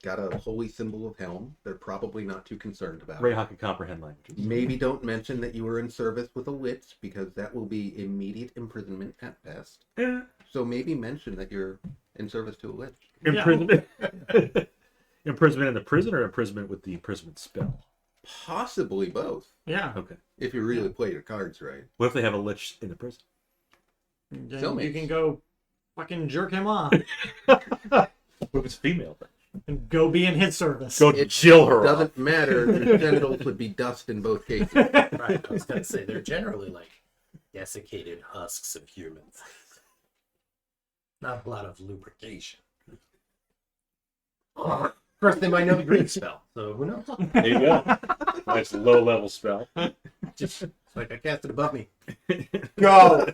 got a holy symbol of helm. They're probably not too concerned about it. Reija can comprehend languages. Maybe don't mention that you were in service with a witch, because that will be immediate imprisonment at best. So maybe mention that you're in service to a witch. Imprisonment. Imprisonment in the prison, or imprisonment with the imprisonment spell. Possibly both, Yeah. Okay. if you really play your cards right. What if they have a lich in the prison? Then Cellmates. you can go fucking jerk him off What if it's female then? and go be in his service. Go It chill her. Off. Doesn't matter. The genitals would be dust in both cases. right, I was going to say, they're generally like desiccated husks of humans. Not a lot of lubrication. Of course, they might know the Greek spell, so who knows? There you go. Nice low level spell. Just it's like I cast it above me. Go.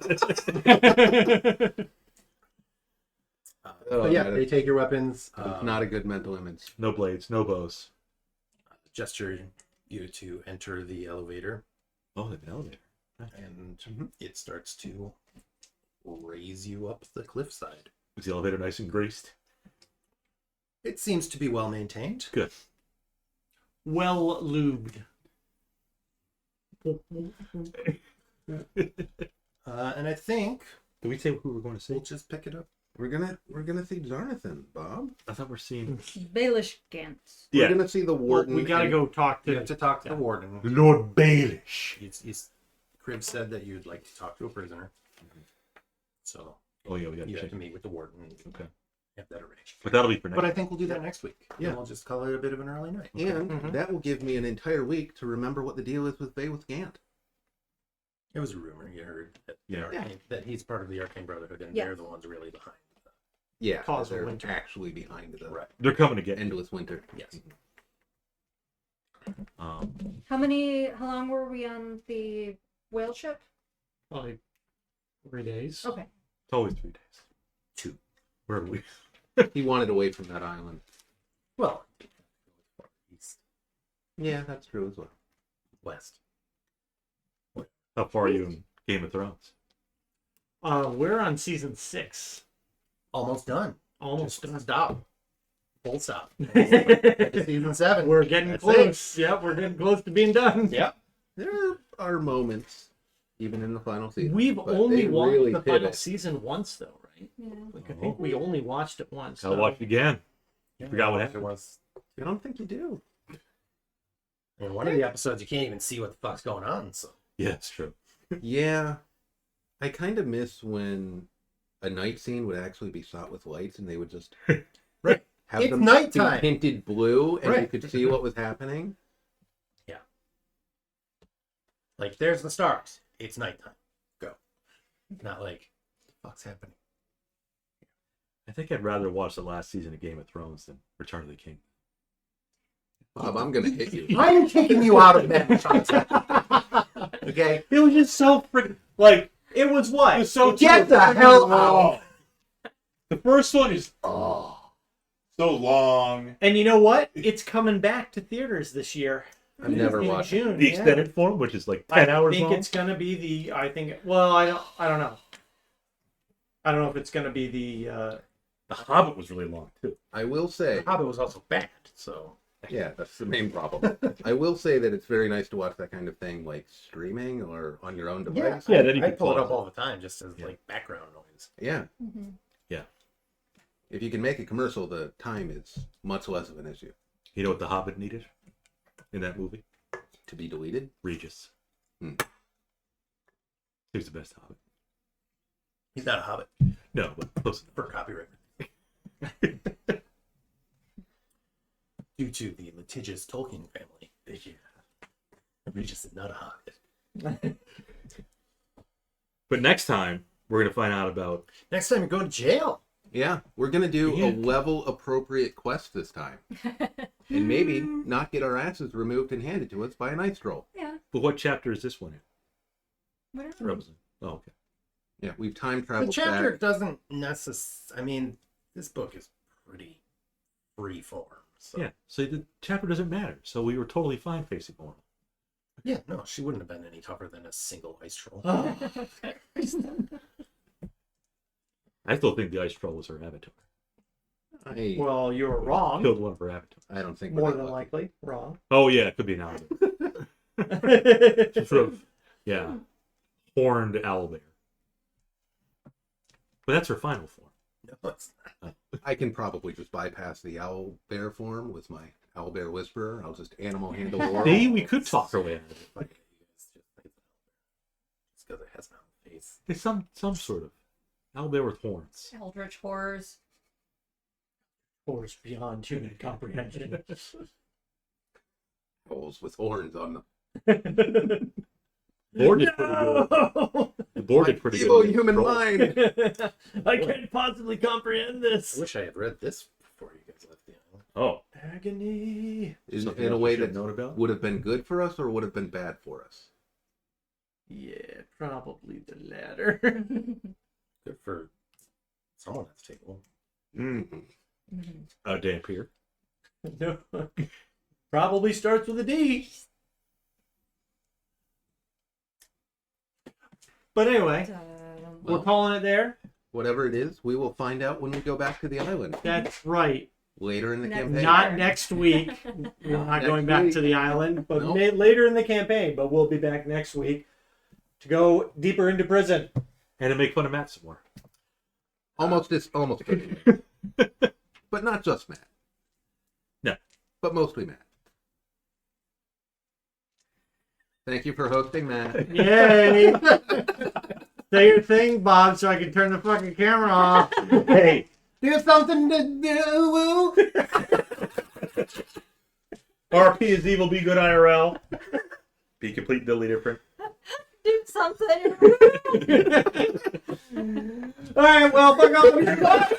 Oh, But yeah, that they is- take your weapons. It's not a good mental image. No blades, no bows. Gesture you to enter the elevator, Oh, they have an elevator. and it starts to raise you up the cliffside. Was the elevator nice and greased? It seems to be well maintained. Good. Well lubed. And I think Did we say who we're going to see? we'll just pick it up. We're gonna see Jonathan, Bob. I thought we're seeing. Baelish Gantz. We're Yeah. gonna see the Well, warden. we gotta and- go talk You to. have to talk to the warden. Lord Baelish. Kriv said that you'd like to talk to a prisoner. So Oh yeah, we got you to have check. to meet with the warden and Okay. have that arranged. But that'll be for next. But I think we'll do that next week. Yeah. And we'll just call it a bit of an early night. And Mhm. that will give me an entire week to remember what the deal is with Bay with Gant. It was a rumor you heard that, Yeah. that he's part of the Arcane Brotherhood and Yeah. they're the ones really behind. Yeah, Cause of they're winter. actually behind the Right. They're coming to get you. endless winter. Yes. How long were we on the whale ship? Probably 3 days. Okay. It's always 3 days. 2. Where are we? He wanted away from that island. Well, east, Yeah, that's true as well. west. How far are you in Game of Thrones? We're on season 6. Almost done. Almost Just done. Stop. Full stop. We're Season 7. getting That's close. Yep, we're getting close to being done. Yep. There are moments, even in the final season. We've but only they watched really the final pivot. season once, though, right? Yeah. Like I think we only watched it once. I'll watch it again. You forgot what It happened. was. I don't think you do. In one of the episodes, you can't even see what the fuck's going on. So Yeah, it's true. Yeah, I kind of miss when a night scene would actually be shot with lights, and they would just Right. have It's them nighttime. be tinted blue, and you Right. could see what was happening. like, there's the stars. It's nighttime. Go. Not like, what the fuck's happening? I think I'd rather watch the last season of Game of Thrones than Return of the King. Bob, I'm gonna hit you. I'm kicking you out of that content. Okay. It was just so freaking like It was what? it was so Get the hell out. The first one is so long. And you know what? It's coming back to theaters this year. I've never in watched it. June. The yeah. extended form, which is like 10 hours I think long. it's gonna be the. I think. Well, I don't know. I don't know if it's gonna be the. The Hobbit was really long too. I will say, Hobbit was also bad, so yeah, that's the main problem. I will say that it's very nice to watch that kind of thing, like streaming or on your own device. Yeah, then you I can pull it pause up it. all the time just as Yeah. like background noise. Yeah. Mm-hmm. If you can make a commercial, the time is much less of an issue. You know what the Hobbit needed in that movie? To be deleted. Regis. Hmm. He was the best Hobbit. He's not a Hobbit No, but close enough. for copyright. Due to the litigious Tolkien family, Regis is not a Hobbit. But next time we're gonna find out about Next time you go to jail. Yeah, we're gonna do Yeah. a level appropriate quest this time, and maybe not get our asses removed and handed to us by an ice troll. Yeah. But what chapter is this one in? Whatever. Rebels. Oh, okay. Yeah, we've time The traveled chapter back. doesn't necessarily. I mean, this book is pretty free form. So. Yeah. So the chapter doesn't matter. So we were totally fine facing Orla. Yeah, no, she wouldn't have been any tougher than a single ice troll. I still think the ice troll was her avatar. Well, you were wrong. Killed one of her avatars. I don't think we're More that than lucky. likely, wrong. Oh yeah, it could be an owlbear. Sort of, yeah, horned owlbear. But that's her final form. No, it's not. I can probably just bypass the owl bear form with my owl bear whisperer. I'll just animal handle Laurel. See, we could talk her way out of it. Like, it's because it has an owl face. It's some sort of owlbear with horns. Eldritch horrors. Horrors beyond human comprehension. Owls with horns on them. Board did pretty good. The board did pretty Evil good. human Troll. mind. I can't possibly comprehend this. I wish I had read this before you guys left the island. Oh, Agony. something In a else way we should that known about. would have been good for us or would have been bad for us. Yeah, probably the latter. Good for someone at the table. Mm-hmm. Dampier. No. Probably starts with a D. But anyway, we're Well. calling it there. Whatever it is, we will find out when we go back to the island That's right. later in the Next campaign. Not next week. We're not Next going back week. to the island, but Nope. later in the campaign. But we'll be back next week to go deeper into prison. And to make fun of Matt some more. Almost good. But not just Matt. No. But mostly Matt. Thank you for hosting, Matt. Yay! Say your thing, Bob, so I can turn the fucking camera off. Hey, There's something to do. RP is evil, be good IRL. Be complete, totally different. Do something. All right, well, fuck off.